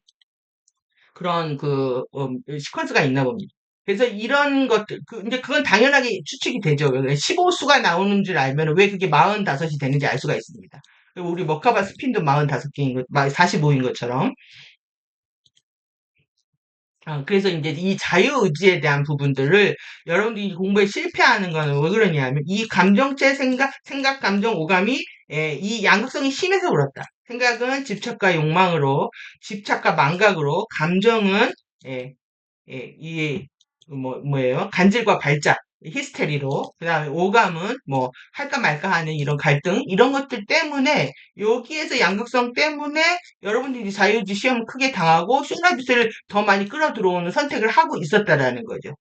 그런 시퀀스가 있나 봅니다. 그래서 이런 것들, 이제 그건 당연하게 추측이 되죠. 15수가 나오는 줄 알면 왜 그게 45이 되는지 알 수가 있습니다. 우리 머카바 스핀도 45개인 것, 45인 것처럼. 그래서 이제 이 자유의지에 대한 부분들을 여러분들이 공부에 실패하는 거는 왜 그러냐면 이 감정체 생각, 감정, 오감이 이 양극성이 심해서 그렇다. 생각은 집착과 욕망으로, 집착과 망각으로, 감정은 예, 뭐예요? 간질과 발작, 히스테리로, 그 다음에 오감은 뭐, 할까 말까 하는 이런 갈등, 이런 것들 때문에, 여기에서 양극성 때문에 여러분들이 자유주의 시험을 크게 당하고, 슈라빗을 더 많이 끌어 들어오는 선택을 하고 있었다라는 거죠.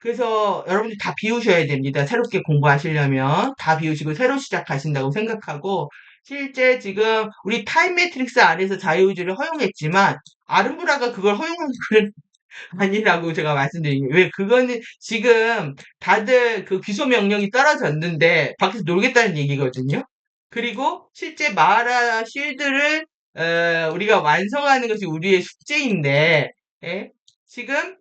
그래서 여러분들 다 비우셔야 됩니다. 새롭게 공부하시려면 다 비우시고 새로 시작하신다고 생각하고, 실제 지금 우리 타임 매트릭스 안에서 자유주의를 허용했지만, 아름브라가 그걸 허용한 아니라고 제가 말씀드린 게, 왜 그거는 지금 다들 그 기소 명령이 떨어졌는데 밖에서 놀겠다는 얘기거든요. 그리고 실제 마라 쉴드를 우리가 완성하는 것이 우리의 숙제인데, 예? 지금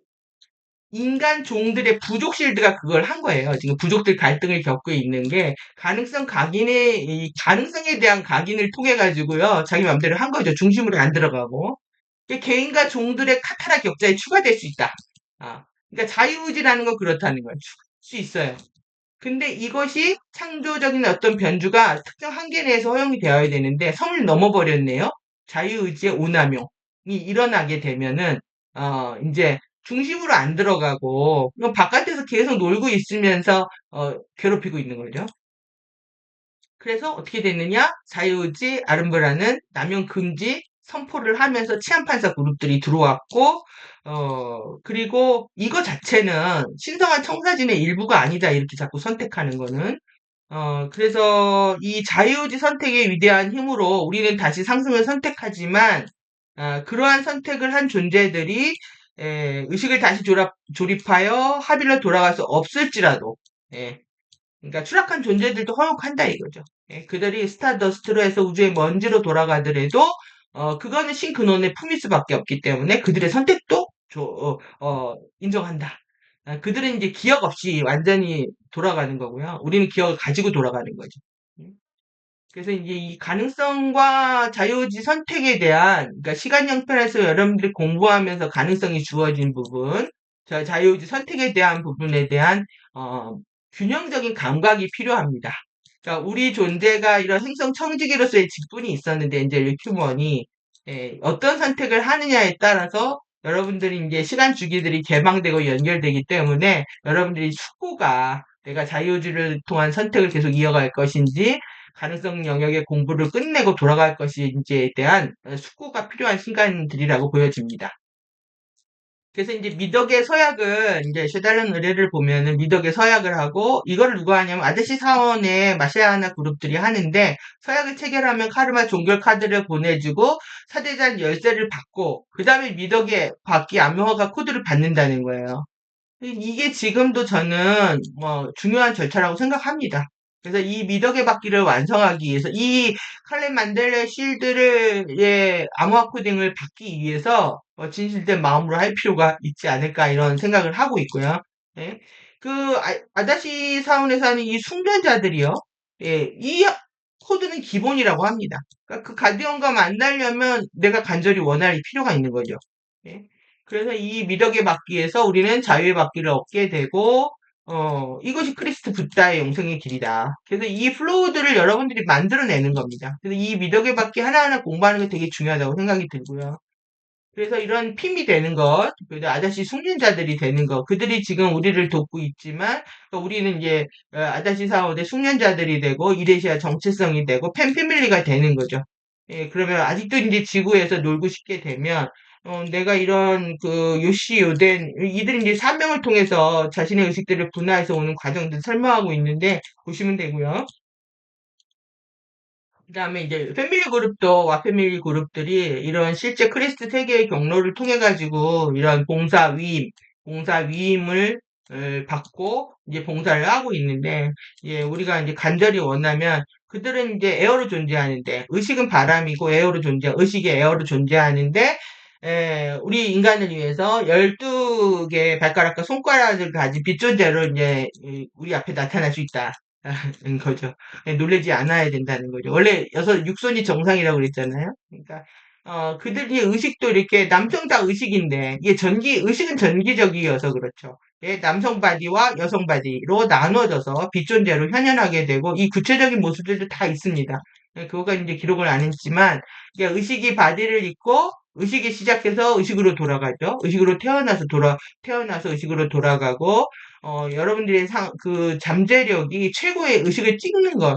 인간 종들의 부족 실드가 그걸 한 거예요. 지금 부족들 갈등을 겪고 있는 게 이 가능성에 대한 각인을 통해 가지고요. 자기 마음대로 한 거죠. 중심으로 안 들어가고. 개인과 종들의 카타라 격자에 추가될 수 있다. 그러니까 자유의지라는 건 그렇다는 거예요. 추가할 수 있어요. 근데 이것이 창조적인 어떤 변주가 특정 한계 내에서 허용이 되어야 되는데 선을 넘어버렸네요. 자유의지의 오남용이 일어나게 되면은 이제 중심으로 안 들어가고 그냥 바깥에서 계속 놀고 있으면서 괴롭히고 있는 거죠. 그래서 어떻게 됐느냐? 자유의지 아름브라는 남용 금지 선포를 하면서 치안판사 그룹들이 들어왔고, 그리고 이거 자체는 신성한 청사진의 일부가 아니다. 이렇게 자꾸 선택하는 거는. 그래서 이 자유의지 선택의 위대한 힘으로 우리는 다시 상승을 선택하지만, 그러한 선택을 한 존재들이 의식을 다시 조립하여 하빌로 돌아갈 수 없을지라도, 예, 그러니까 추락한 존재들도 허용한다 이거죠. 예, 그들이 스타더스트로 해서 우주의 먼지로 돌아가더라도 그거는 신근원의 품일 수밖에 없기 때문에 그들의 선택도 인정한다. 그들은 이제 기억 없이 완전히 돌아가는 거고요. 우리는 기억을 가지고 돌아가는 거죠. 음. 그래서 이제 이 가능성과 자유의지 선택에 대한, 그러니까 시간 형편에서 여러분들이 공부하면서 가능성이 주어진 부분, 자유의지 선택에 대한 부분에 대한 균형적인 감각이 필요합니다. 그러니까 우리 존재가 이런 행성 청지기로서의 직분이 있었는데 이제 리큐먼이 어떤 선택을 하느냐에 따라서 여러분들이 이제 시간 주기들이 개방되고 연결되기 때문에 여러분들이 숙고가 내가 자유주의를 통한 선택을 계속 이어갈 것인지 가능성 영역의 공부를 끝내고 돌아갈 것인지에 대한 숙고가 필요한 시간들이라고 보여집니다. 그래서 이제 미덕의 서약은 이제 쉐달른 의뢰를 보면은 미덕의 서약을 하고 이거를 누가 하냐면 아저씨 사원의 마샤아나 그룹들이 하는데 서약을 체결하면 카르마 종결 카드를 보내주고 사대장 열쇠를 받고 그 다음에 미덕의 받기 암호화가 코드를 받는다는 거예요. 이게 지금도 저는 중요한 절차라고 생각합니다. 그래서 이 미덕의 바퀴를 완성하기 위해서 이 칼렌 만델레 실드를 암호화 코딩을 받기 위해서 진실된 마음으로 할 필요가 있지 않을까 이런 생각을 하고 있고요. 예. 그 아다시 사원에서 하는 이 숙련자들이요. 예, 이 코드는 기본이라고 합니다. 그러니까 그 가디언과 만나려면 내가 간절히 원할 필요가 있는 거죠. 예. 그래서 이 미덕의 받기에서 우리는 자유의 받기를 얻게 되고, 이것이 크리스트 붓다의 영생의 길이다. 그래서 이 플로우들을 여러분들이 만들어내는 겁니다. 그래서 이 미덕의 받기 하나하나 공부하는 게 되게 중요하다고 생각이 들고요. 그래서 이런 핌이 되는 것, 그래서 아저씨 숙련자들이 되는 것, 그들이 지금 우리를 돕고 있지만, 우리는 이제 아저씨 사원의 숙련자들이 되고, 이레시아 정체성이 되고, 팬패밀리가 되는 거죠. 예, 그러면 아직도 이제 지구에서 놀고 싶게 되면, 내가 이런 그 요시 요된, 이들이 이제 사명을 통해서 자신의 의식들을 분화해서 오는 과정들 설명하고 있는데, 보시면 되고요. 그다음에 이제 패밀리 그룹도 와 패밀리 그룹들이 이런 실제 크리스트 세계의 경로를 통해 가지고 이런 봉사 위임을 받고 이제 봉사를 하고 있는데 예, 우리가 이제 간절히 원하면 그들은 이제 에어로 존재하는데 의식은 바람이고 의식이 에어로 존재하는데 우리 인간을 위해서 12개 발가락과 손가락을 가진 빛 존재로 이제 우리 앞에 나타날 수 있다. 는 거죠. 놀라지 않아야 된다는 거죠. 원래 육손이 정상이라고 그랬잖아요. 그러니까 그들이 의식도 이렇게 남성 다 의식인데 이게 의식은 전기적이어서 그렇죠. 예, 남성 바디와 여성 바디로 나눠져서 빛존재로 현현하게 되고 이 구체적인 모습들도 다 있습니다. 예, 그거가 이제 기록을 안 했지만 이게 의식이 바디를 입고 의식이 시작해서 의식으로 돌아가죠. 태어나서 의식으로 돌아가고 여러분들의 잠재력이 최고의 의식을 찍는 것.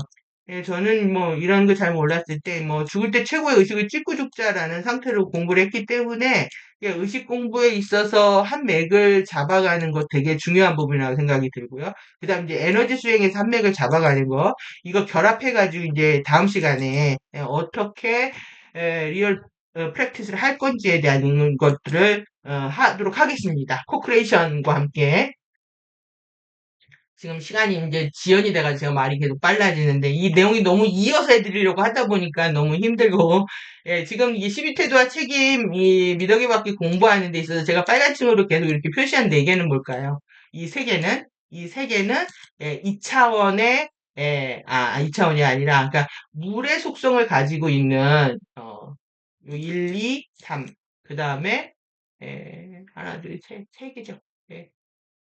예, 저는 뭐 이런 거 잘 몰랐을 때, 뭐 죽을 때 최고의 의식을 찍고 죽자라는 상태로 공부를 했기 때문에, 예, 의식 공부에 있어서 한 맥을 잡아가는 것 되게 중요한 부분이라고 생각이 들고요. 그 다음 이제 에너지 수행에서 한 맥을 잡아가는 거, 이거 결합해가지고 이제 다음 시간에 어떻게 리얼 프랙티스를 할 건지에 대한 것들을 하도록 하겠습니다. 코크레이션과 함께. 지금 시간이 이제 지연이 돼가지고 제가 말이 계속 빨라지는데 이 내용이 너무 이어서 해드리려고 하다 보니까 너무 힘들고 예, 지금 이 12태도와 책임 이 미덕이 받기 공부하는 데 있어서 제가 빨간 층으로 계속 이렇게 표시한 네 개는 뭘까요? 이 세 개는 2차원의 2차원이 아니라 그러니까 물의 속성을 가지고 있는 1, 2, 3 그 다음에 하나, 둘, 셋, 세 개죠. 예.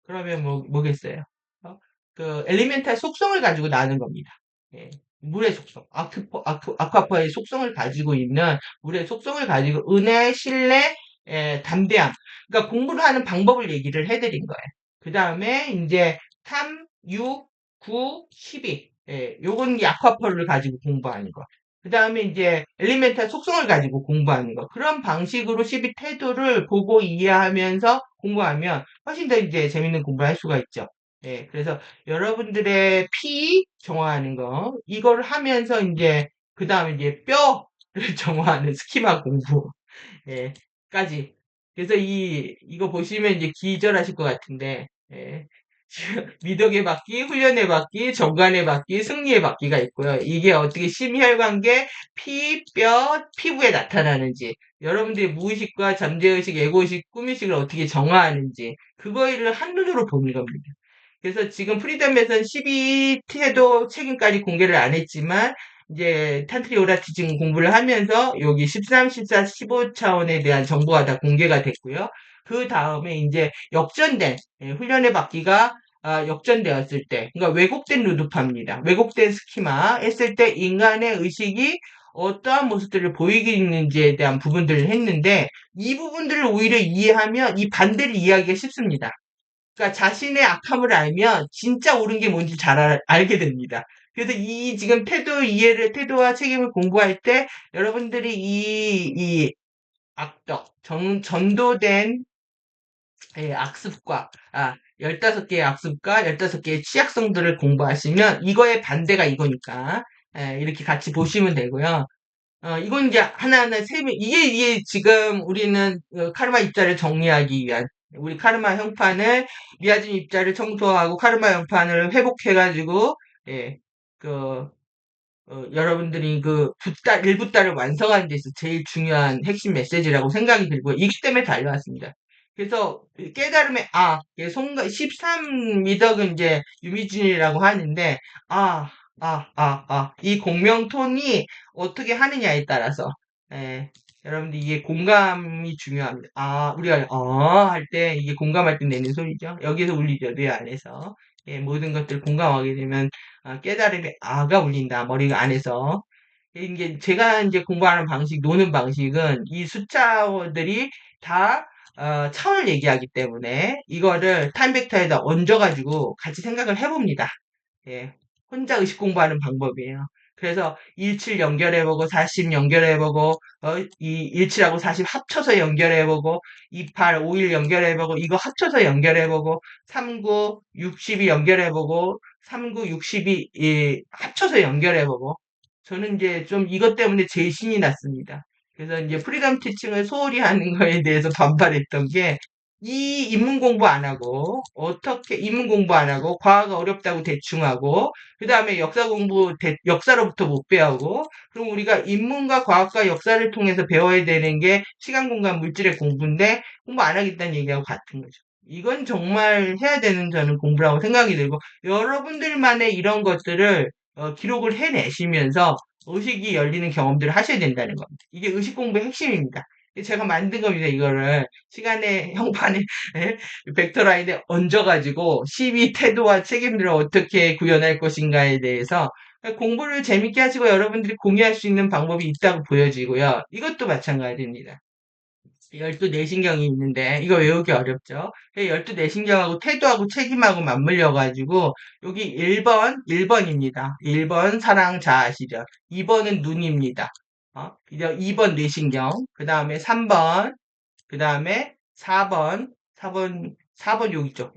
그러면 뭐겠어요? 엘리멘탈 속성을 가지고 나는 겁니다. 예, 물의 속성, 아쿠아파의 속성을 가지고 있는 물의 속성을 가지고 은혜, 신뢰, 담대함. 그러니까 공부를 하는 방법을 얘기를 해드린 거예요. 그 다음에 이제 3, 6, 9, 12. 요건 이제 아쿠아파를 가지고 공부하는 거. 그 다음에 이제 엘리멘탈 속성을 가지고 공부하는 거. 그런 방식으로 12 태도를 보고 이해하면서 공부하면 훨씬 더 이제 재밌는 공부를 할 수가 있죠. 예, 그래서 여러분들의 피 정화하는 거, 이거를 하면서 이제, 그 다음에 이제 뼈를 정화하는 스키마 공부, 예, 까지. 그래서 이거 보시면 이제 기절하실 것 같은데, 예. 미덕의 바퀴, 훈련의 바퀴, 정관의 바퀴, 승리의 바퀴가 있고요. 이게 어떻게 심혈관계, 피부에 나타나는지, 여러분들의 무의식과 잠재의식, 에고의식, 꿈의식을 어떻게 정화하는지, 그거를 한눈으로 보는 겁니다. 그래서 지금 프리덤 에서는 12태도 책임까지 공개를 안 했지만 이제 탄트리 오라티즘 공부를 하면서 여기 13, 14, 15차원에 대한 정보가 다 공개가 됐고요. 그 다음에 이제 훈련의 바퀴가 역전되었을 때, 그러니까 왜곡된 루드파입니다. 왜곡된 스키마 했을 때 인간의 의식이 어떠한 모습들을 보이는지에 대한 부분들을 했는데 이 부분들을 오히려 이해하면 이 반대를 이해하기가 쉽습니다. 그러니까 자신의 악함을 알면 진짜 옳은 게 뭔지 잘 알게 됩니다. 그래서 이 지금 태도와 책임을 공부할 때 여러분들이 이 전도된 악습과, 15개의 악습과 15개의 취약성들을 공부하시면 이거의 반대가 이거니까, 이렇게 같이 보시면 되고요. 이건 이제 하나하나 이게 지금 우리는 카르마 입자를 정리하기 위한, 우리 카르마 형판을, 미아진 입자를 청소하고 카르마 형판을 회복해가지고, 예, 그, 여러분들이 일부달을 완성하는 데 있어서 제일 중요한 핵심 메시지라고 생각이 들고요. 이기 때문에 달려왔습니다. 그래서 깨달음의 13 미덕은 이제 유미준이라고 하는데, 이 공명톤이 어떻게 하느냐에 따라서, 예, 여러분들 이게 공감이 중요합니다. 우리가, 할 때, 이게 공감할 때 내는 소리죠. 여기서 울리죠. 뇌 안에서. 예, 모든 것들을 공감하게 되면, 깨달음의 아가 울린다. 머리가 안에서. 이게 제가 이제 공부하는 방식, 노는 방식은 이 숫자들이 다 차원을 얘기하기 때문에 이거를 타임벡터에다 얹어가지고 같이 생각을 해봅니다. 예, 혼자 의식 공부하는 방법이에요. 그래서 17 연결해보고 40 연결해보고 이 17하고 40 합쳐서 연결해보고 28, 51 연결해보고 이거 합쳐서 연결해보고 39, 60이 연결해보고 39, 60이 합쳐서 연결해보고 저는 이제 좀 이것 때문에 제일 신이 났습니다. 그래서 이제 프리덤 티칭을 소홀히 하는 거에 대해서 반발했던 게 이 인문 공부 안 하고 어떻게 인문 공부 안 하고 과학 어렵다고 대충 하고 그다음에 역사 공부 역사로부터 못 배우고 그럼 우리가 인문과 과학과 역사를 통해서 배워야 되는 게 시간 공간 물질의 공부인데 공부 안 하겠다는 얘기하고 같은 거죠. 이건 정말 해야 되는 저는 공부라고 생각이 들고 여러분들만의 이런 것들을 기록을 해내시면서 의식이 열리는 경험들을 하셔야 된다는 겁니다. 이게 의식 공부의 핵심입니다. 제가 만든 겁니다. 이거를 시간의 형반에 벡터 라인에 얹어가지고 시비 태도와 책임들을 어떻게 구현할 것인가에 대해서 공부를 재밌게 하시고 여러분들이 공유할 수 있는 방법이 있다고 보여지고요. 이것도 마찬가지입니다. 12내신경이 있는데 이거 외우기 어렵죠. 12내신경하고 태도하고 책임하고 맞물려가지고 여기 1번입니다. 1번 사랑 자아시죠. 2번은 눈입니다. 2번 뇌신경, 그 다음에 3번, 그 다음에 4번 여기 있죠.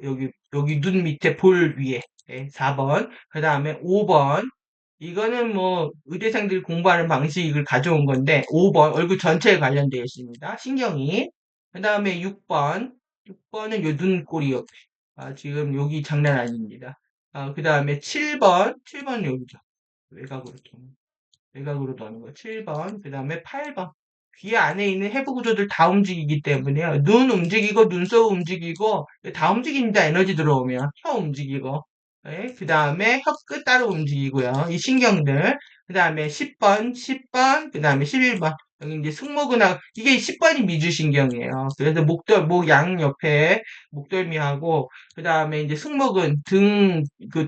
여기 눈 밑에 볼 위에. 4번. 그 다음에 5번. 이거는 뭐, 의대생들이 공부하는 방식을 가져온 건데, 5번, 얼굴 전체에 관련되어 있습니다. 신경이. 그 다음에 6번. 6번은 요 눈꼬리 옆에. 지금 여기 장난 아닙니다. 그 다음에 7번. 7번 여기죠. 외곽으로 외곽으로 넣는 거 7번, 그 다음에 8번. 귀 안에 있는 해부 구조들 다 움직이기 때문에요. 눈 움직이고, 눈썹 움직이고, 다 움직입니다. 에너지 들어오면. 혀 움직이고. 그 다음에 혀끝 따로 움직이고요. 이 신경들. 그 다음에 10번, 10번, 그 다음에 11번. 여기 이제 승모근하고, 이게 10번이 미주신경이에요. 그래서 목 양 옆에 목덜미하고, 그 다음에 이제 승모근,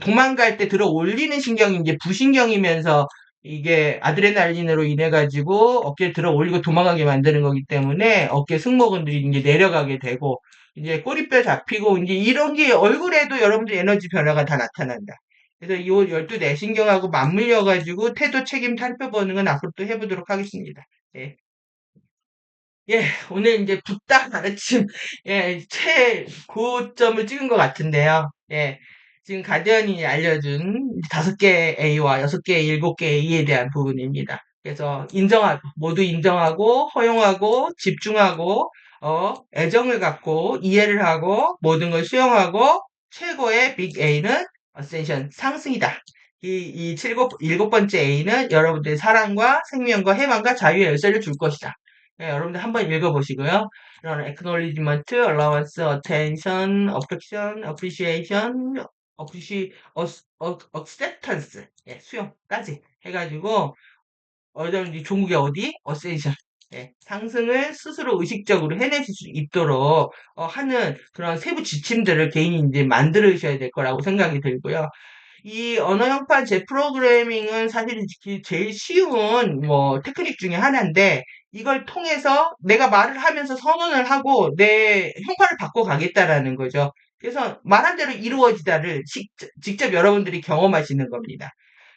도망갈 때 들어 올리는 신경이 이제 부신경이면서 이게 아드레날린으로 인해 가지고 어깨를 들어 올리고 도망가게 만드는 거기 때문에 어깨 승모근들이 이제 내려가게 되고 이제 꼬리뼈 잡히고 이제 이런 게 얼굴에도 여러분들 에너지 변화가 다 나타난다. 그래서 이 12내신경하고 맞물려 가지고 태도 책임 살펴보는 건 앞으로 또 해보도록 하겠습니다. 예. 예, 오늘 이제 붓다 가르침, 최고점을 찍은 것 같은데요. 예, 지금 가디언이 알려준 5개 A와 6개, 7개 A에 대한 부분입니다. 그래서 모두 인정하고, 허용하고, 집중하고, 애정을 갖고, 이해를 하고, 모든 걸 수용하고, 최고의 빅 A는 어센션, 상승이다. 일곱 번째 A는 여러분들의 사랑과 생명과 해방과 자유의 열쇠를 줄 것이다. 여러분들 한번 읽어보시고요. 이런 acknowledgement, allowance, attention, affection, appreciation, acceptance, 수용까지 해가지고 어디 종국이 어디? ascension. 상승을 스스로 의식적으로 해내실 수 있도록 하는 그런 세부 지침들을 개인이 이제 만들으셔야 될 거라고 생각이 들고요. 이 언어 형판 재프로그래밍은 사실 제일 쉬운 뭐 테크닉 중에 하나인데 이걸 통해서 내가 말을 하면서 선언을 하고 내 형판을 바꿔가겠다라는 거죠. 그래서 말한 대로 이루어지다를 직접 여러분들이 경험하시는 겁니다.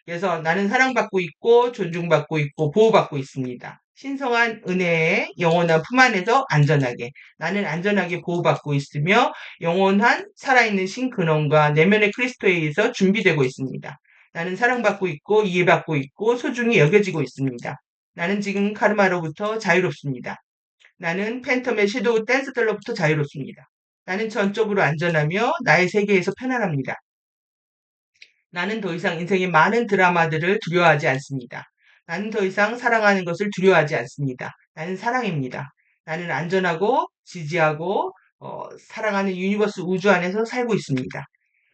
그래서 나는 사랑받고 있고 존중받고 있고 보호받고 있습니다. 신성한 은혜의 영원한 품 안에서 안전하게 나는 안전하게 보호받고 있으며 영원한 살아있는 신근원과 내면의 그리스도에 의해서 준비되고 있습니다. 나는 사랑받고 있고 이해받고 있고 소중히 여겨지고 있습니다. 나는 지금 카르마로부터 자유롭습니다. 나는 팬텀의 섀도우 댄스들로부터 자유롭습니다. 나는 전적으로 안전하며 나의 세계에서 편안합니다. 나는 더 이상 인생의 많은 드라마들을 두려워하지 않습니다. 나는 더 이상 사랑하는 것을 두려워하지 않습니다. 나는 사랑입니다. 나는 안전하고 지지하고 사랑하는 유니버스 우주 안에서 살고 있습니다.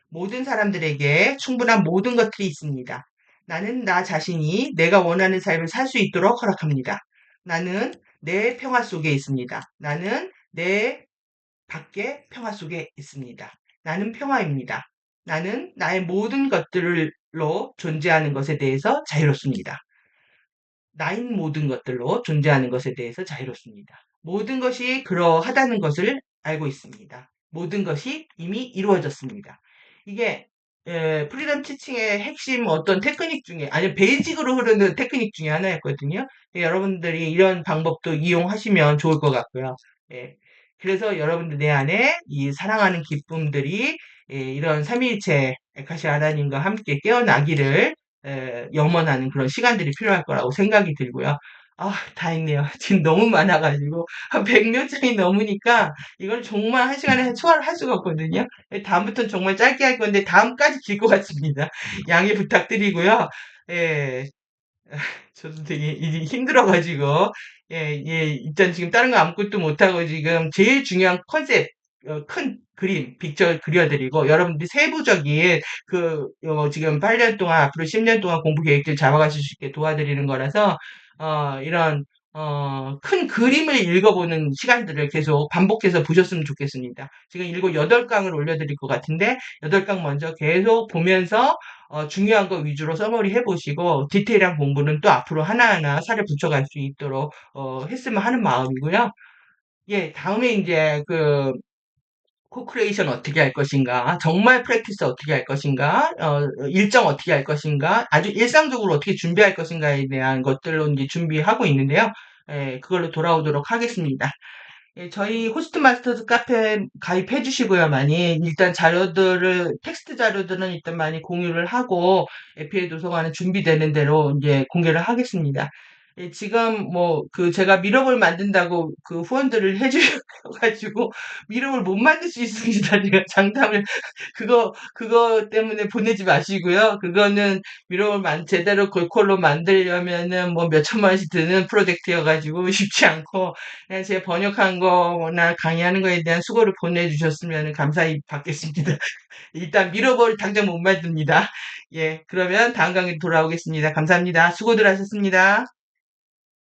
모든 사람들에게 충분한 모든 것들이 있습니다. 나는 나 자신이 내가 원하는 삶을 살 수 있도록 허락합니다. 나는 내 평화 속에 있습니다. 나는 내 밖에 평화 속에 있습니다. 나는 평화입니다. 나는 나의 모든 것들로 존재하는 것에 대해서 자유롭습니다. 나인 모든 것들로 존재하는 것에 대해서 자유롭습니다. 모든 것이 그러하다는 것을 알고 있습니다. 모든 것이 이미 이루어졌습니다. 이게 프리덤 티칭의 핵심 어떤 테크닉 중에 아니 베이직으로 흐르는 테크닉 중에 하나였거든요. 여러분들이 이런 방법도 이용하시면 좋을 것 같고요. 예, 그래서 여러분들 내 안에 이 사랑하는 기쁨들이 이런 삼위일체 에카시 하나님과 함께 깨어나기를 염원하는 그런 시간들이 필요할 거라고 생각이 들고요. 아, 다 했네요. 지금 너무 많아가지고 한 100몇 장이 넘으니까 이걸 정말 한 시간에 소화를 할 수가 없거든요. 다음부터는 정말 짧게 할 건데 다음까지 길 것 같습니다. 양해 부탁드리고요. 예, 저도 되게 일이 힘들어가지고, 일단 지금 다른 거 아무것도 못하고 지금 제일 중요한 컨셉, 큰 그림, 빅저 그려드리고, 여러분들이 세부적인 지금 8년 동안, 앞으로 10년 동안 공부 계획들 잡아가실 수 있게 도와드리는 거라서, 이런, 큰 그림을 읽어보는 시간들을 계속 반복해서 보셨으면 좋겠습니다. 지금 7, 8강을 올려드릴 것 같은데, 8강 먼저 계속 보면서, 중요한 거 위주로 써머리 해보시고 디테일한 공부는 또 앞으로 하나하나 살을 붙여갈 수 있도록 했으면 하는 마음이고요. 예, 다음에 이제 코크리에이션 어떻게 할 것인가, 정말 프랙티스 어떻게 할 것인가, 일정 어떻게 할 것인가, 아주 일상적으로 어떻게 준비할 것인가에 대한 것들로 이제 준비하고 있는데요. 예, 그걸로 돌아오도록 하겠습니다. 예, 저희 호스트 마스터즈 카페 가입해 주시고요, 많이. 일단 자료들을, 텍스트 자료들은 일단 많이 공유를 하고, 에피에 도서관은 준비되는 대로 이제 공개를 하겠습니다. 예, 지금 제가 미러볼 만든다고 후원들을 해주셔가지고, 미러볼 못 만들 수 있습니다. 제가 장담을 그거 때문에 보내지 마시고요. 그거는 제대로 골콜로 만들려면은 뭐 몇천만 원씩 드는 프로젝트여가지고 쉽지 않고, 그냥 제가 번역한 거나 강의하는 거에 대한 수고를 보내주셨으면 감사히 받겠습니다. 일단 미러볼 당장 못 만듭니다. 예, 그러면 다음 강의 돌아오겠습니다. 감사합니다. 수고들 하셨습니다.